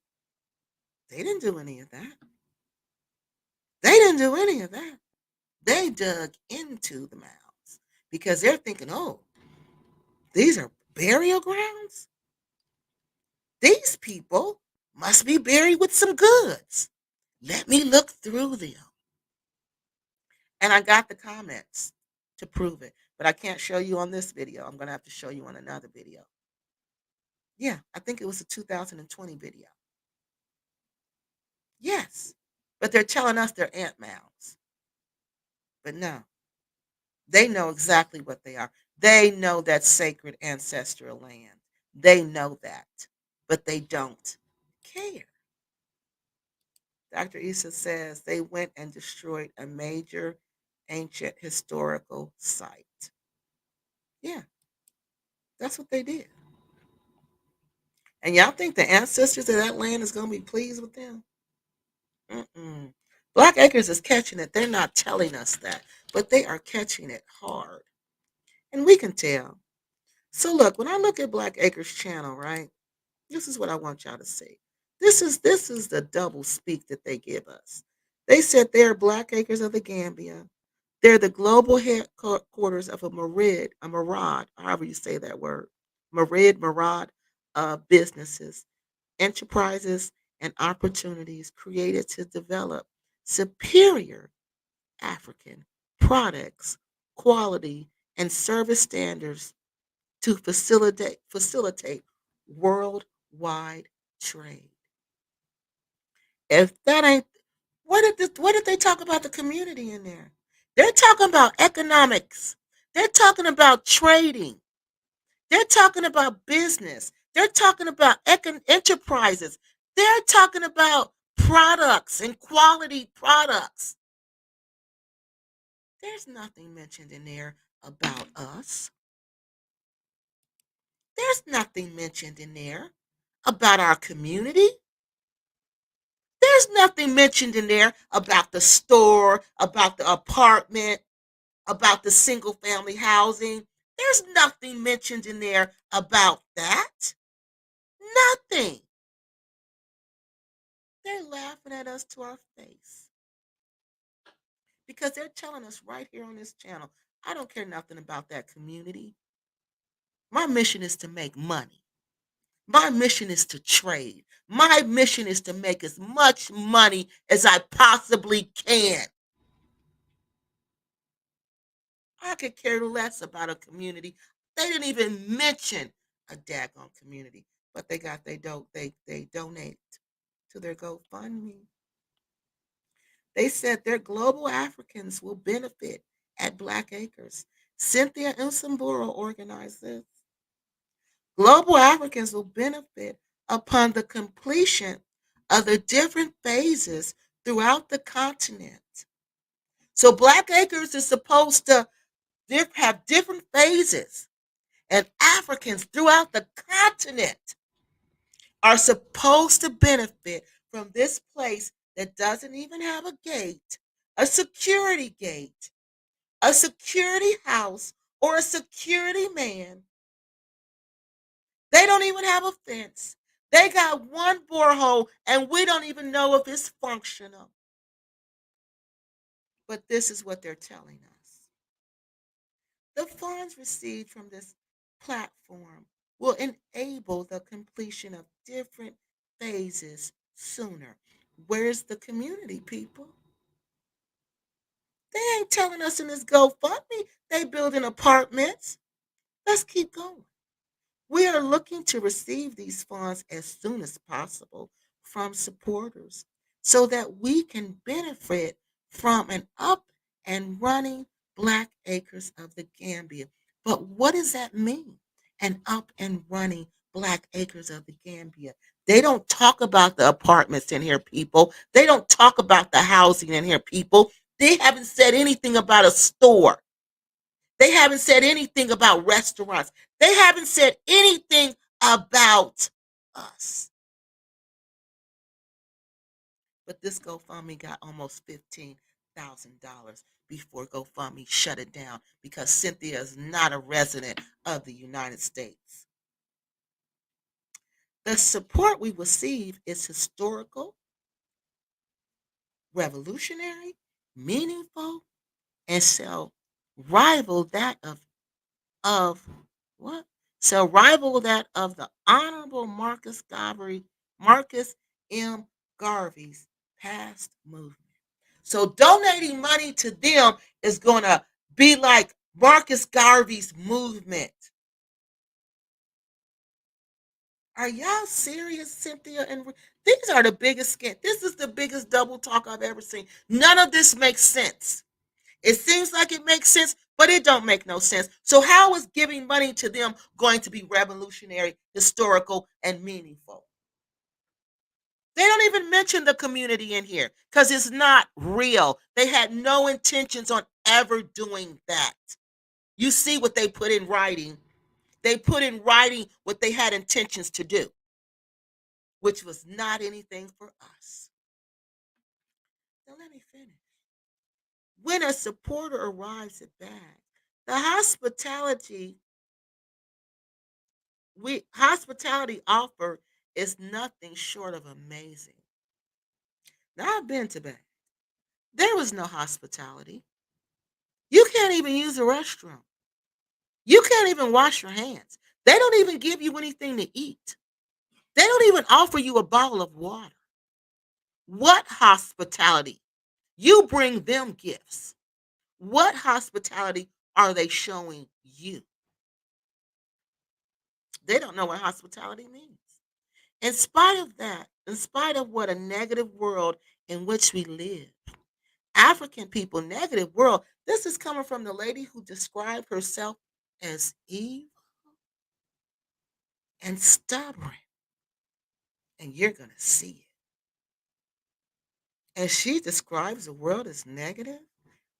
Speaker 1: They didn't do any of that. They didn't do any of that. They dug into the mounds because they're thinking, oh, these are burial grounds? These people must be buried with some goods. Let me look through them. And I got the comments to prove it, but I can't show you on this video. I'm going to have to show you on another video. Yeah, I think it was a 2020 video. Yes, but they're telling us they're ant mounds. But no, they know exactly what they are. They know that's sacred ancestral land. They know that, but they don't care. Dr. Issa says they went and destroyed a major ancient historical site. Yeah, that's what they did. And y'all think the ancestors of that land is going to be pleased with them? Mm-mm. Black Acres is catching it. They're not telling us that, but they are catching it hard. And we can tell. So look, when I look at Black Acres channel, right? This is what I want y'all to see. This is the double speak that they give us. They said they're Black Acres of the Gambia. They're the global headquarters of a Marad, however you say that word, Marad businesses, enterprises, and opportunities created to develop superior African products, quality, and service standards to facilitate worldwide trade. If that ain't what did they talk about the community in there? They're talking about economics. They're talking about trading. They're talking about business. They're talking about enterprises. They're talking about products and quality products. There's nothing mentioned in there about us. There's nothing mentioned in there about our community. There's nothing mentioned in there about the store, about the apartment, about the single family housing. There's nothing mentioned in there about that. Nothing. They're laughing at us to our face because they're telling us right here on this channel, I don't care nothing about that community. My mission is to make money. My mission is to trade. My mission is to make as much money as I possibly can. I could care less about a community. They didn't even mention a daggone community, but they donate to their GoFundMe. They said their global Africans will benefit at Black Acres. Cynthia Nsamburo organized this. Global Africans will benefit upon the completion of the different phases throughout the continent. So Black Acres is supposed to have different phases, and Africans throughout the continent are supposed to benefit from this place that doesn't even have a gate, a security gate, a security house, or a security man. They don't even have a fence. They got one borehole and we don't even know if it's functional. But this is what they're telling us. The funds received from this platform will enable the completion of different phases sooner. Where's the community, people? They ain't telling us in this GoFundMe they building apartments. Let's keep going. We are looking to receive these funds as soon as possible from supporters so that we can benefit from an up and running Black Acres of the Gambia. But what does that mean? An up and running Black Acres of the Gambia. They don't talk about the apartments in here, people. They don't talk about the housing in here, people. They haven't said anything about a store. They haven't said anything about restaurants. They haven't said anything about us. But this GoFundMe got almost $15,000 before GoFundMe shut it down because Cynthia is not a resident of the United States. The support we receive is historical, revolutionary, meaningful, and shall rival that of what? Shall rival that of the Honorable Marcus M. Garvey's past movement. So donating money to them is gonna be like Marcus Garvey's movement. Are y'all serious, Cynthia? And these are the biggest scam. This is the biggest double talk I've ever seen. None of this makes sense. It seems like it makes sense, but it don't make no sense. So how is giving money to them going to be revolutionary, historical, and meaningful? They don't even mention the community in here because it's not real. They had no intentions on ever doing that. You see what they put in writing. They put in writing what they had intentions to do, which was not anything for us. Now let me finish. When a supporter arrives at BAG, the hospitality offer is nothing short of amazing. Now I've been to BAG. There was no hospitality. You can't even use a restroom. You can't even wash your hands. They don't even give you anything to eat. They don't even offer you a bottle of water. What hospitality? You bring them gifts. What hospitality are they showing you? They don't know what hospitality means. In spite of that, in spite of what a negative world in which we live, African people, negative world, this is coming from the lady who described herself as evil and stubborn. And you're going to see it. And she describes the world as negative.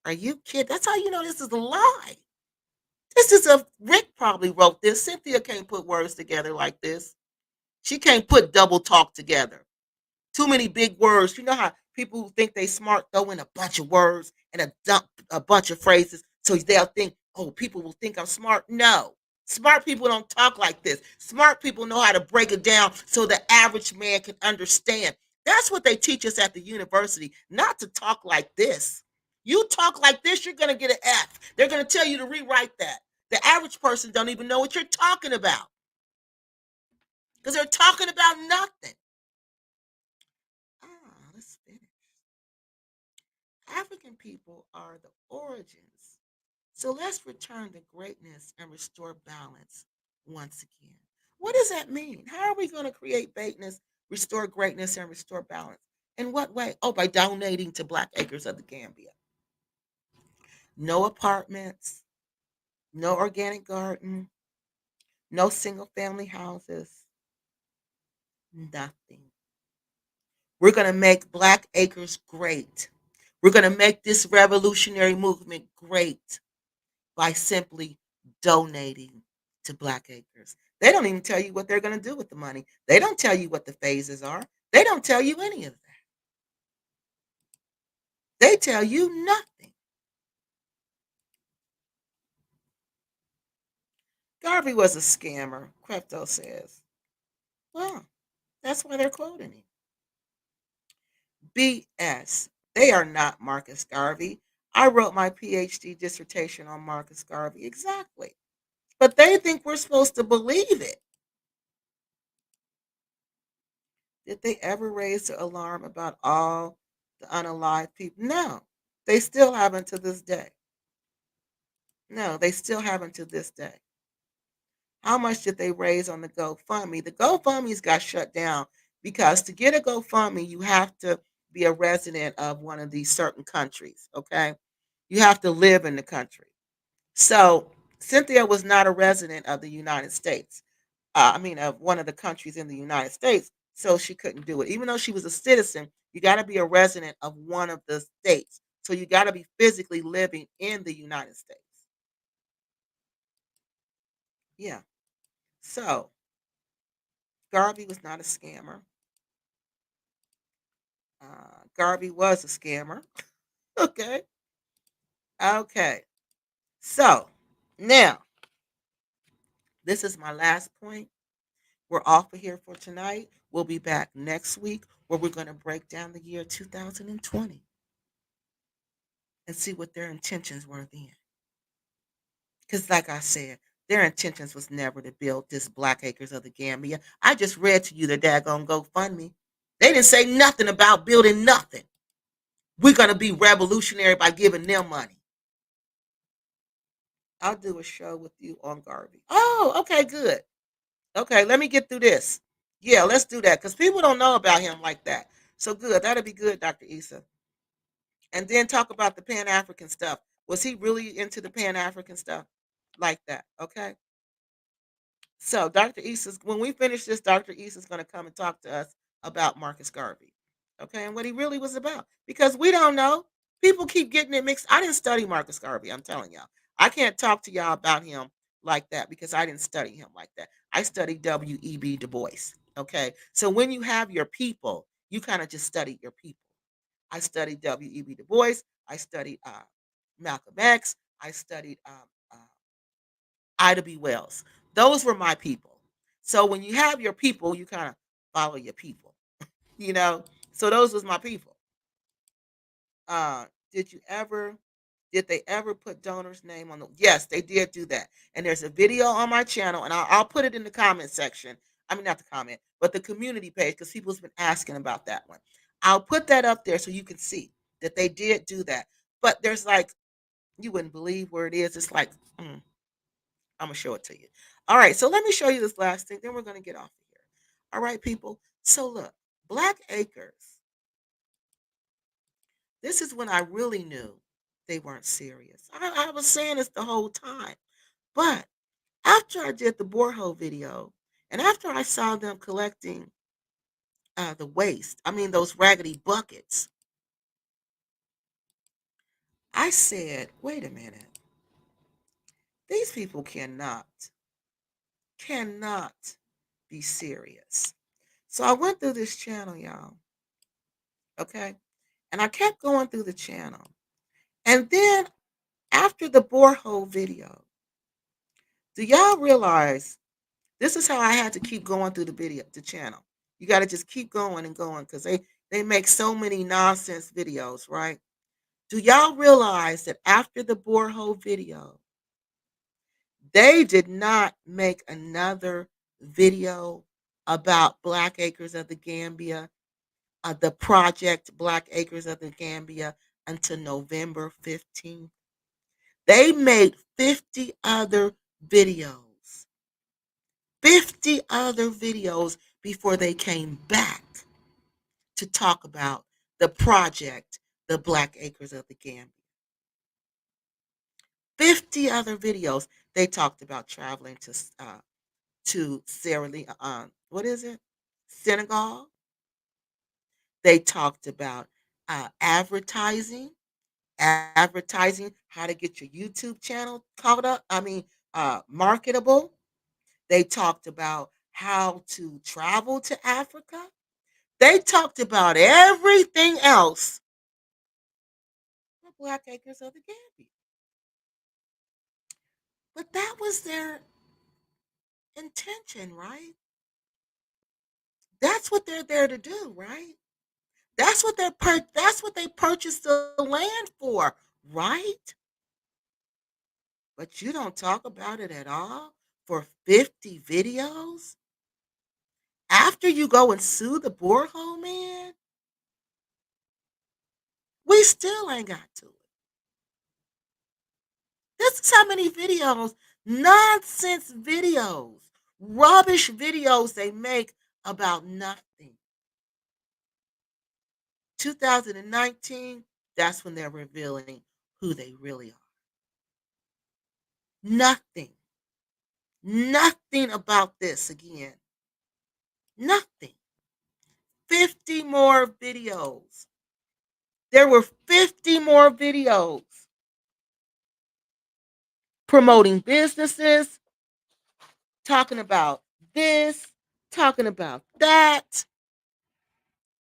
Speaker 1: Are you kidding? That's how you know this is a lie. This is a Rick probably wrote this. Cynthia can't put words together like this. She can't put double talk together. Too many big words. You know how people who think they smart throw in a bunch of words and a bunch of phrases so they'll think, oh, people will think I'm smart. No. Smart people don't talk like this. Smart people know how to break it down so the average man can understand. That's what they teach us at the university, not to talk like this. You talk like this, you're going to get an F. They're going to tell you to rewrite that. The average person don't even know what you're talking about because they're talking about nothing. Let's finish. African people are the origins. So let's return to greatness and restore balance once again. What does that mean? How are we going to create greatness, restore greatness, and restore balance? In what way? Oh, by donating to Black Acres of the Gambia. No apartments, no organic garden, no single family houses, nothing. We're going to make Black Acres great. We're going to make this revolutionary movement great by simply donating to Black Acres. They don't even tell you what they're going to do with the money. They don't tell you what the phases are. They don't tell you any of that. They tell you nothing. Garvey was a scammer, Crefto says. Well, That's why they're quoting him. BS. They are not Marcus Garvey. I wrote my PhD dissertation on Marcus Garvey. Exactly. But they think we're supposed to believe it. Did they ever raise the alarm about all the unalive people? No. They still haven't to this day. No, they still haven't to this day. How much did they raise on the GoFundMe? The GoFundMe's got shut down because to get a GoFundMe, you have to be a resident of one of these certain countries. Okay, you have to live in the country. So Cynthia was not a resident of the United States. Of one of the countries in the United States, so she couldn't do it. Even though she was a citizen, you got to be a resident of one of the states. So you got to be physically living in the United States. Yeah. So Garvey was not a scammer. Garvey was a scammer. Okay. Okay. So now, this is my last point. We're off of here for tonight. We'll be back next week where we're going to break down the year 2020 and see what their intentions were then. Because, like I said, their intentions was never to build this Black Acres of the Gambia. I just read to you the daggone GoFundMe. They didn't say nothing about building nothing. We're going to be revolutionary by giving them money. I'll do a show with you on Garvey. Oh, okay, good. Okay, let me get through this. Yeah, let's do that because people don't know about him like that. So good. That'll be good, Dr. Issa. And then talk about the Pan African stuff. Was he really into the Pan African stuff like that? Okay. So Dr. Issa's when we finish this, Dr. Issa's going to come and talk to us about Marcus Garvey. Okay, and what he really was about. Because we don't know. People keep getting it mixed. I didn't study Marcus Garvey, I'm telling y'all. I can't talk to y'all about him like that because I didn't study him like that. I studied W.E.B. Du Bois. Okay. So when you have your people, you kind of just study your people. I studied W.E.B. Du Bois. I studied Malcolm X. I studied Ida B. Wells. Those were my people. So when you have your people, you kind of follow your people, you know. So those was my people. Uh, did you ever? Did they ever put donor's name on the? Yes, they did do that. And there's a video on my channel, and I'll put it in the comment section. I mean, not the comment, but the community page, because people's been asking about that one. I'll put that up there so you can see that they did do that. But there's like, you wouldn't believe where it is. It's like, I'm gonna show it to you. All right, so let me show you this last thing. Then we're gonna get off of here. All right, people. So look, Black Acres. This is when I really knew they weren't serious. I was saying this the whole time, but after I did the borehole video, and after I saw them collecting the waste, I mean those raggedy buckets, I said, wait a minute, these people cannot be serious. So I went through this channel, y'all. Okay. And I kept going through the channel. And then after the borehole video, do y'all realize this is how I had to keep going through the channel. You got to just keep going and going because they make so many nonsense videos, right? Do y'all realize that after the borehole video, they did not make another video about Black Acres of the Gambia, the project Black Acres of the Gambia until November 15th? They made 50 other videos. 50 other videos before they came back to talk about the project, the Black Acres of the Gambia. 50 other videos. They talked about traveling to Sierra Leone, what is it? Senegal. They talked about advertising, how to get your YouTube channel caught up. Marketable. They talked about how to travel to Africa. They talked about everything else but Black Acres of the Gambia. But that was their intention, right? That's what they're there to do, right? That's what they purchased the land for, right? But you don't talk about it at all for 50 videos after you go and sue the borehole man. We still ain't got to it. This is how many videos, nonsense videos, rubbish videos they make about nothing. 2019, that's when they're revealing who they really are. Nothing. Nothing about this again. Nothing. 50 more videos. There were 50 more videos promoting businesses, talking about this, talking about that.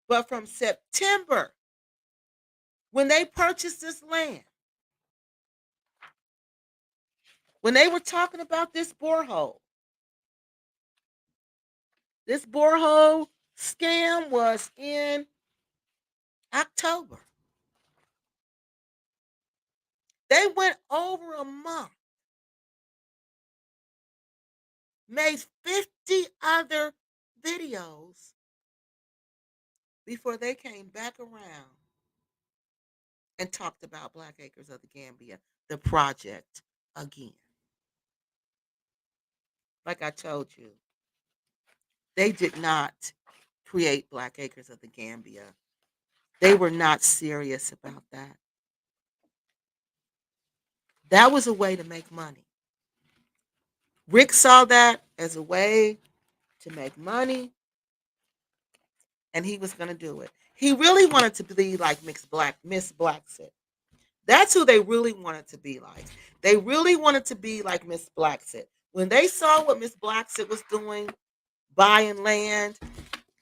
Speaker 1: But from September, when they purchased this land, when they were talking about this borehole scam was in October. They went over a month, made 50 other videos before they came back around and talked about Black Acres of the Gambia, the project again. Like I told you, they did not create Black Acres of the Gambia. They were not serious about that. That was a way to make money. Rick saw that as a way to make money, and he was going to do it. He really wanted to be like Miss Blacksett. That's who they really wanted to be like. They really wanted to be like Miss Blacksett. When they saw what Miss Blacksett was doing, buying land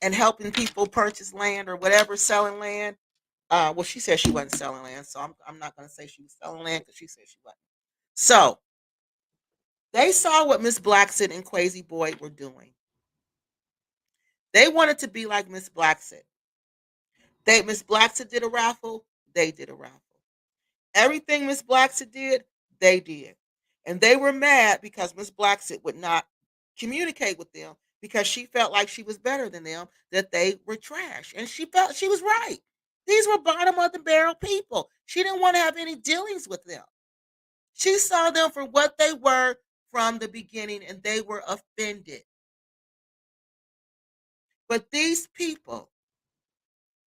Speaker 1: and helping people purchase land or whatever, selling land. Well, she said she wasn't selling land, so I'm not going to say she was selling land because she said she wasn't. So they saw what Miss Blacksett and Crazy Boyd were doing. They wanted to be like Miss Blacksett. Miss Blacksett did a raffle. They did a raffle. Everything Miss Blacksett did, they did. And they were mad because Miss Blacksett would not communicate with them because she felt like she was better than them, that they were trash. And she felt she was right. These were bottom of the barrel people. She didn't want to have any dealings with them. She saw them for what they were from the beginning and they were offended. But these people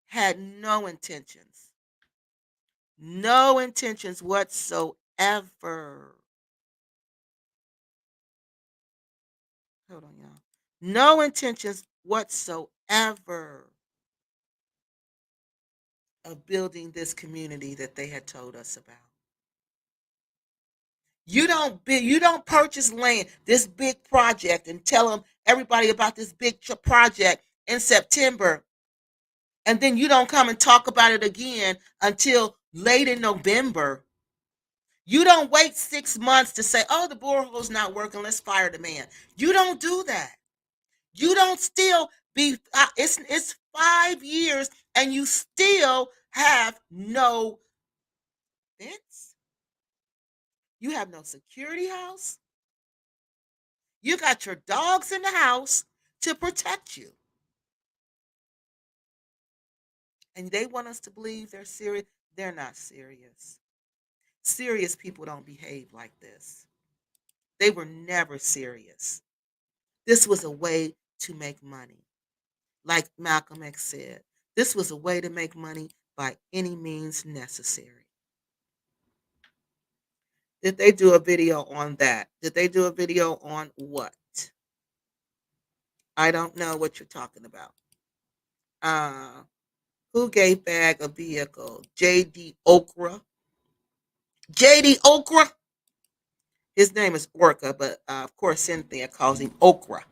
Speaker 1: had no intentions whatsoever. Hold on, y'all. No intentions whatsoever of building this community that they had told us about. You don't purchase land, this big project, and tell them everybody about this big project in September, and then you don't come and talk about it again until late in November. You don't wait 6 months to say, "Oh, the borehole's not working. Let's fire the man." You don't do that. You don't still be. It's 5 years, and you still have no fence. You have no security house. You got your dogs in the house to protect you. And they want us to believe they're serious. They're not serious. Serious people don't behave like this. They were never serious. This was a way to make money. Like Malcolm X said, this was a way to make money by any means necessary. Did they do a video on that? Did they do a video on what? I don't know what you're talking about. Uh, who gave Bag a vehicle? JD Okra. JD Okra. His name is Orca, but of course Cynthia calls him Okra.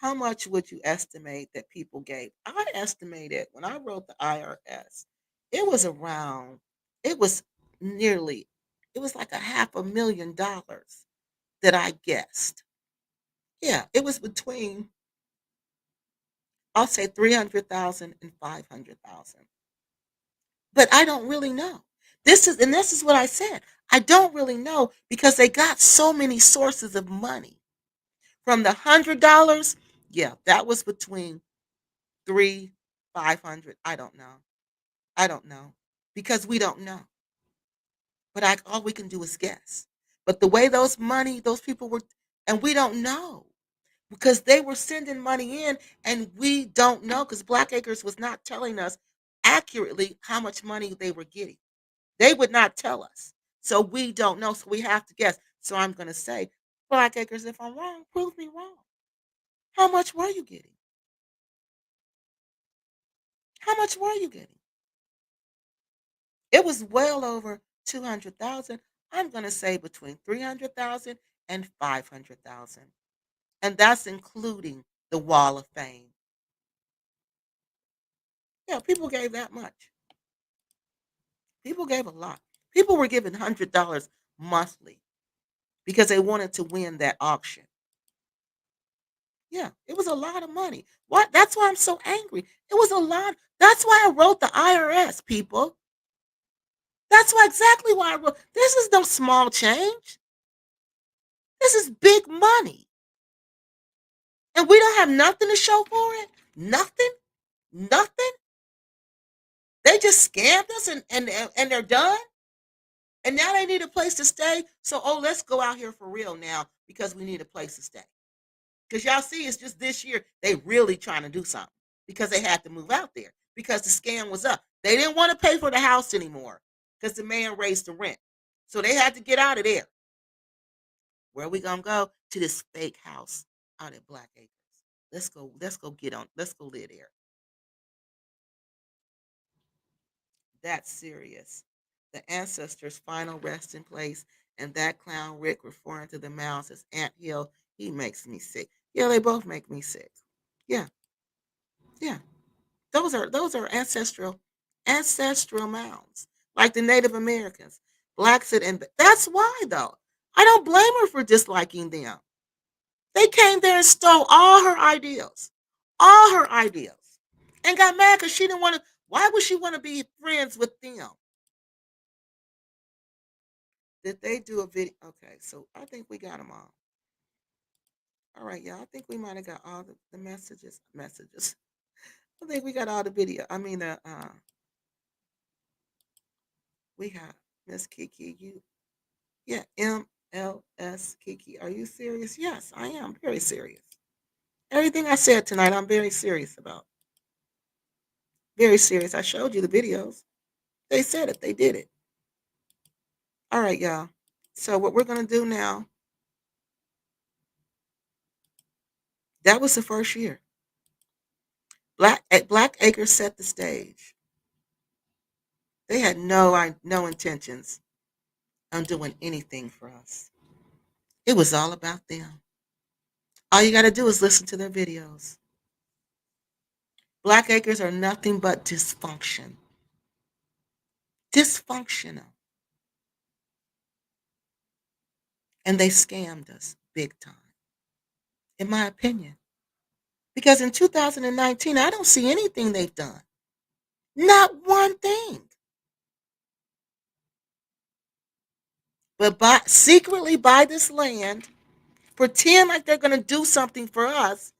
Speaker 1: How much would you estimate that people gave? I estimated when I wrote the IRS, it was around, it was nearly, it was like $500,000 that I guessed. Yeah, it was between I'll say 300,000 and 500,000. But I don't really know. This is what I said. I don't really know because they got so many sources of money. From the $100, yeah, that was between 3, 500. I don't know. I don't know because we don't know. But all we can do is guess. But the way those people were, and we don't know because they were sending money in, and we don't know because Black Acres was not telling us accurately how much money they were getting. They would not tell us, so we don't know. So we have to guess. So I'm going to say, Black Acres, if I'm wrong, prove me wrong. How much were you getting? How much were you getting? It was well over 200,000. I'm going to say between 300,000 and 500,000. And that's including the Wall of Fame. Yeah, people gave that much. People gave a lot. People were giving $100 monthly because they wanted to win that auction. Yeah, it was a lot of money. What? That's why I'm so angry. It was a lot. That's why I wrote the IRS, people. That's why exactly why I wrote. This is no small change. This is big money. And we don't have nothing to show for it. Nothing. Nothing. They just scammed us and they're done. And now they need a place to stay. So, oh, let's go out here for real now because we need a place to stay. Because y'all see, it's just this year they really trying to do something because they had to move out there because the scam was up. They didn't want to pay for the house anymore because the man raised the rent. So they had to get out of there. Where are we gonna go? To this fake house out at Black Acres. Let's go. Let's go get on. Let's go live there. That's serious. The ancestors' final resting place, and that clown Rick referring to the mounds as Ant Hill. He makes me sick. Yeah, they both make me sick. Yeah, yeah. Those are ancestral mounds, like the Native Americans. Blacks and that's why though. I don't blame her for disliking them. They came there and stole all her ideas, and got mad because she didn't want to. Why would she want to be friends with them? Did they do a video? Okay, so I think we got them all. All right, y'all. I think we might have got all the messages. Messages. I think we got all the video. I mean, we have Miss Kiki. You, yeah, MLS Kiki. Are you serious? Yes, I am very serious. Everything I said tonight, I'm very serious about. Very serious. I showed you the videos. They said it. They did it. All right, y'all. So what we're gonna do now? That was the first year. Black Acres set the stage. They had no intentions on doing anything for us. It was all about them. All you got to do is listen to their videos. Black Acres are nothing but dysfunction. Dysfunctional. And they scammed us big time, in my opinion. Because in 2019, I don't see anything they've done. Not one thing. But secretly buy this land, pretend like they're going to do something for us,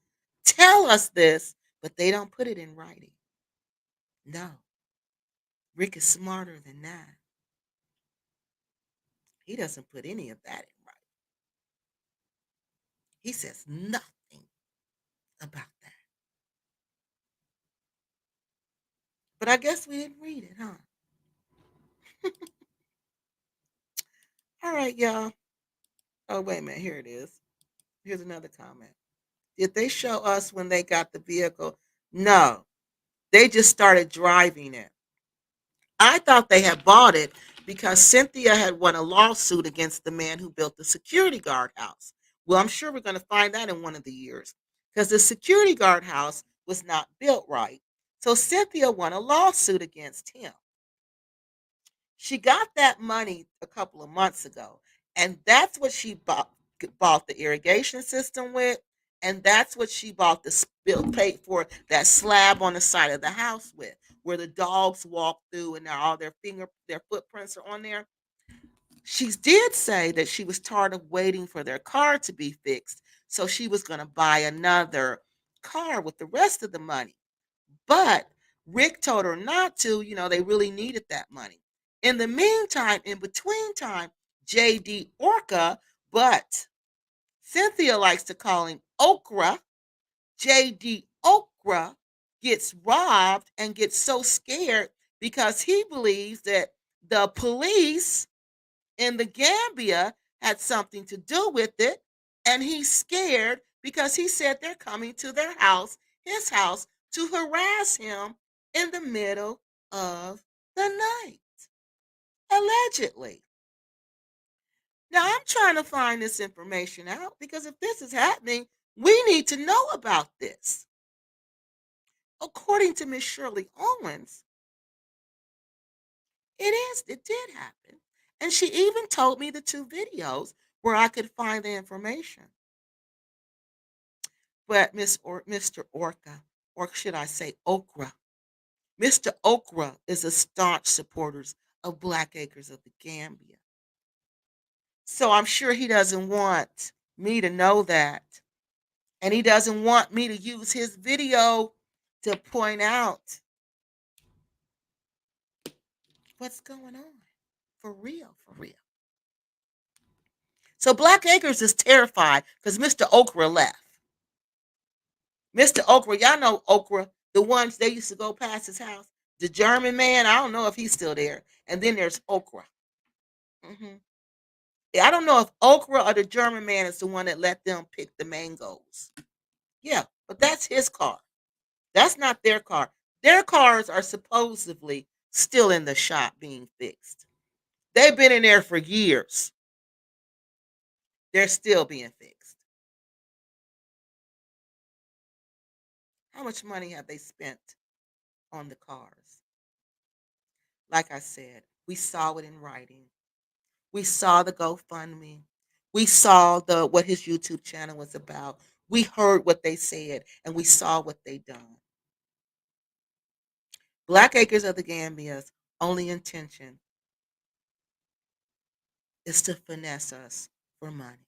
Speaker 1: tell us this, but they don't put it in writing. No. Rick is smarter than that. He doesn't put any of that in writing. He says nothing about that. But I guess we didn't read it, huh? All right, y'all. Oh, wait a minute. Here it is. Here's another comment. Did they show us when they got the vehicle? No. They just started driving it. I thought they had bought it because Cynthia had won a lawsuit against the man who built the security guard house. Well, I'm sure we're going to find that in one of the years because the security guard house was not built right. So Cynthia won a lawsuit against him. She got that money a couple of months ago, and that's what she bought the irrigation system with And that's what she bought the bill paid for that slab on the side of the house with, where the dogs walk through and all their footprints are on there. She did say that she was tired of waiting for their car to be fixed, so she was going to buy another car with the rest of the money. But Rick told her not to, they really needed that money. In the meantime, in between time, JD Orca, but Cynthia likes to call him Okra, JD Okra gets robbed and gets so scared because he believes that the police in the Gambia had something to do with it. And he's scared because he said they're coming to their house, his house, to harass him in the middle of the night, allegedly. Now, I'm trying to find this information out because if this is happening, we need to know about this. According to Miss Shirley Owens, it did happen. And she even told me the two videos where I could find the information. But Mr. Orca, or should I say Okra, Mr. Okra is a staunch supporter of Black Acres of the Gambia. So I'm sure he doesn't want me to know that. And he doesn't want me to use his video to point out what's going on. For real, for real. So Black Acres is terrified because Mr. Okra left. Mr. Okra, y'all know Okra, the ones they used to go past his house. The German man, I don't know if he's still there. And then there's Okra. Hmm. Yeah, I don't know if Okra or the German man is the one that let them pick the mangoes. Yeah, but that's his car. That's not their car. Their cars are supposedly still in the shop being fixed. They've been in there for years. They're still being fixed. How much money have they spent on the cars? Like I said, we saw it in writing. We saw the GoFundMe. We saw the what his YouTube channel was about. We heard what they said and we saw what they done. Black Acres of the Gambia's only intention is to finesse us for money,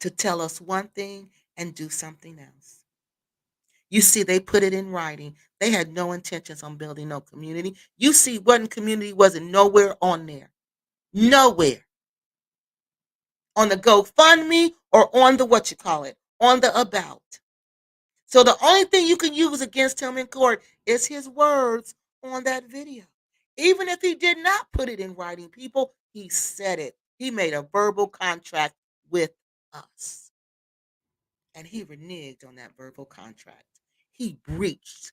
Speaker 1: to tell us one thing and do something else. You see, they put it in writing. They had no intentions on building no community. You see, what community wasn't nowhere on there. Nowhere. On the GoFundMe or on the what you call it, on the about. So the only thing you can use against him in court is his words on that video. Even if he did not put it in writing, people, he said it. He made a verbal contract with us. And he reneged on that verbal contract. He breached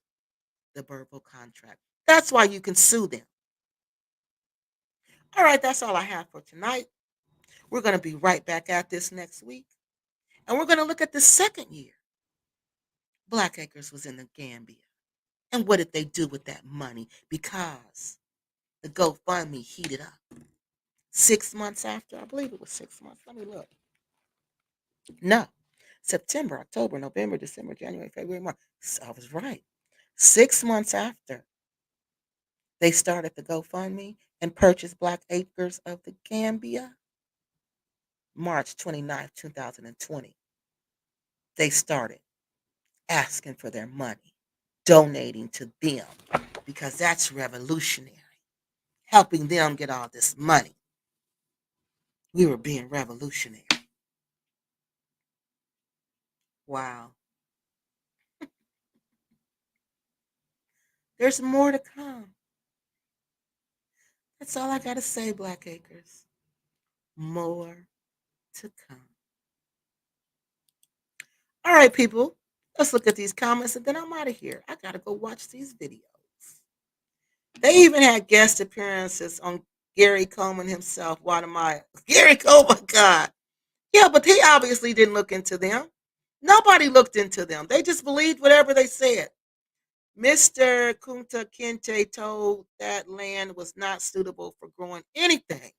Speaker 1: the verbal contract. That's why you can sue them. All right, that's all I have for tonight. We're going to be right back at this next week. And we're going to look at the second year Black Acres was in the Gambia. And what did they do with that money? Because the GoFundMe heated up. 6 months after, I believe it was 6 months. Let me look. No, September, October, November, December, January, February, March. So I was right. 6 months after they started the GoFundMe and purchased Black Acres of the Gambia, March 29th, 2020, they started asking for their money, donating to them, because that's revolutionary, helping them get all this money. We were being revolutionary. Wow. There's more to come. That's all I got to say, Black Acres. More to come. All right, people. Let's look at these comments and then I'm out of here. I got to go watch these videos. They even had guest appearances on Gary Coleman himself. What am I? Gary Coleman, God. Yeah, but he obviously didn't look into them. Nobody looked into them. They just believed whatever they said. Mr. Kunta Kinte told that land was not suitable for growing anything.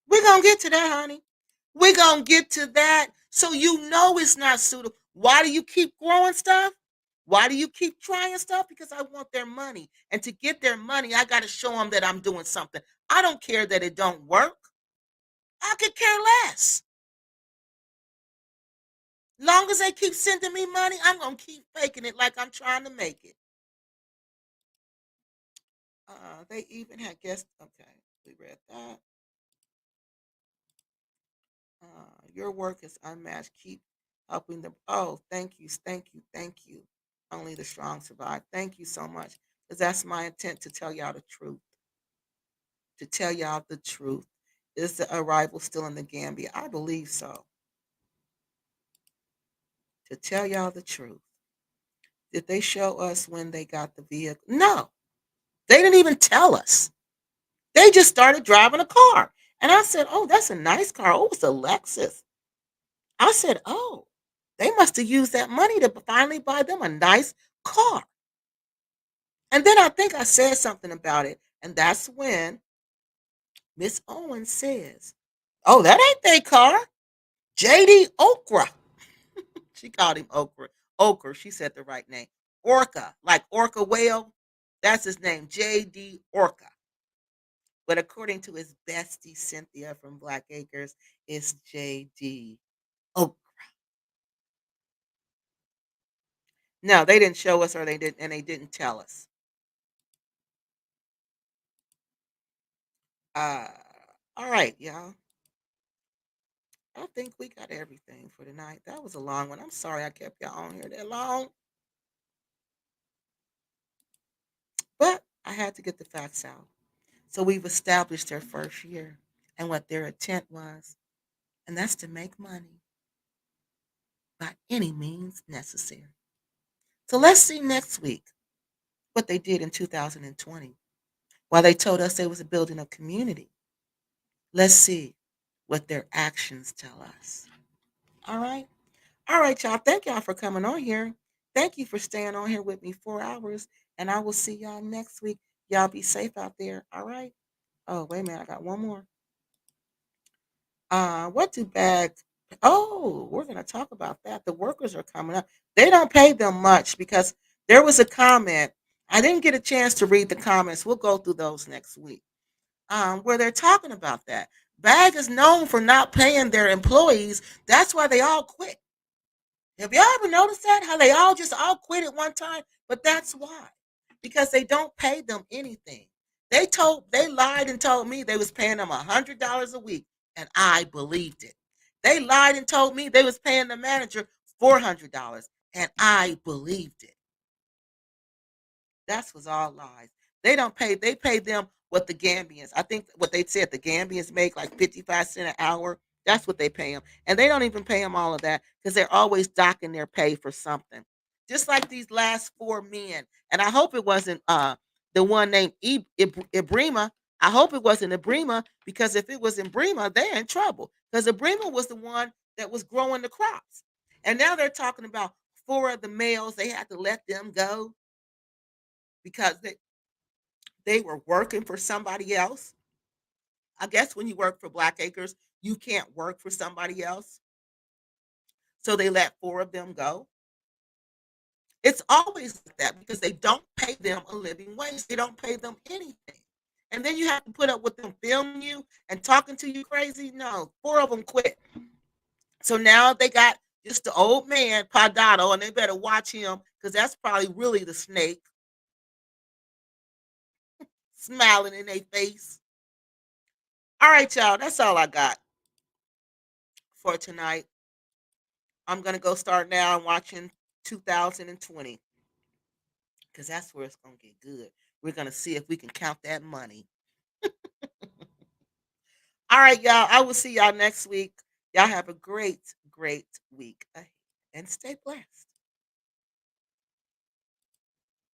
Speaker 1: We're going to get to that, honey. We're going to get to that. So you know it's not suitable. Why do you keep growing stuff? Why do you keep trying stuff? Because I want their money. And to get their money, I got to show them that I'm doing something. I don't care that it don't work. I could care less. Long as they keep sending me money, I'm going to keep faking it like I'm trying to make it. They even had guests. Okay, we read that. Your work is unmatched. Keep helping them. Oh, thank you, thank you, thank you. Only the strong survive. Thank you so much. Because that's my intent to tell y'all the truth. To tell y'all the truth. Is the arrival still in the Gambia? I believe so. To tell y'all the truth. Did they show us when they got the vehicle? No, they didn't even tell us. They just started driving a car. And I said, oh, that's a nice car. Oh, it's a Lexus. I said, oh, they must have used that money to finally buy them a nice car. And then I think I said something about it. And that's when Miss Owens says, oh, that ain't their car. JD Okra. She called him Okra. Okra, she said the right name. Orca, like Orca whale. That's his name, JD Orca. But according to his bestie, Cynthia from Black Acres, it's JD Okra. No, they didn't show us, or they didn't, and they didn't tell us. Uh, all right, y'all. I think we got everything for tonight. That was a long one. I'm sorry I kept y'all on here that long, but I had to get the facts out. So we've established their first year and what their intent was, and that's to make money by any means necessary. So let's see next week what they did in 2020. While they told us they was building a community, let's see what their actions tell us. All right? All right, y'all. Thank y'all for coming on here. Thank you for staying on here with me 4 hours. And I will see y'all next week. Y'all be safe out there. All right. Oh, wait a minute. I got one more. What do bags? Oh, we're gonna talk about that. The workers are coming up. They don't pay them much because there was a comment. I didn't get a chance to read the comments. We'll go through those next week. Where they're talking about that. Bag is known for not paying their employees. That's why they all quit. Have y'all ever noticed that? How they all quit at one time? But that's why. Because they don't pay them anything. They lied and told me they was paying them $100 a week, and I believed it. They lied and told me they was paying the manager $400, and I believed it. That was all lies. They pay them what the Gambians, I think what they said the Gambians make like 55 cents an hour. That's what they pay them. And they don't even pay them all of that because they're always docking their pay for something. Just like these last four men. And I hope it wasn't the one named Ibrima. I hope it wasn't Ibrima because if it was Ibrima, they're in trouble. Because Ibrima was the one that was growing the crops. And now they're talking about four of the males, they had to let them go because they were working for somebody else. I guess when you work for Black Acres, you can't work for somebody else. So they let four of them go. It's always like that because they don't pay them a living wage. They don't pay them anything. And then you have to put up with them filming you and talking to you crazy. No, four of them quit. So now they got just the old man, Padado, and they better watch him because that's probably really the snake smiling in their face. All right, y'all. That's all I got for tonight. I'm gonna go start now and watching 2020 because that's where it's gonna get good. We're gonna see if we can count that money. All right, y'all. I will see y'all next week. Y'all have a great, great week ahead and stay blessed.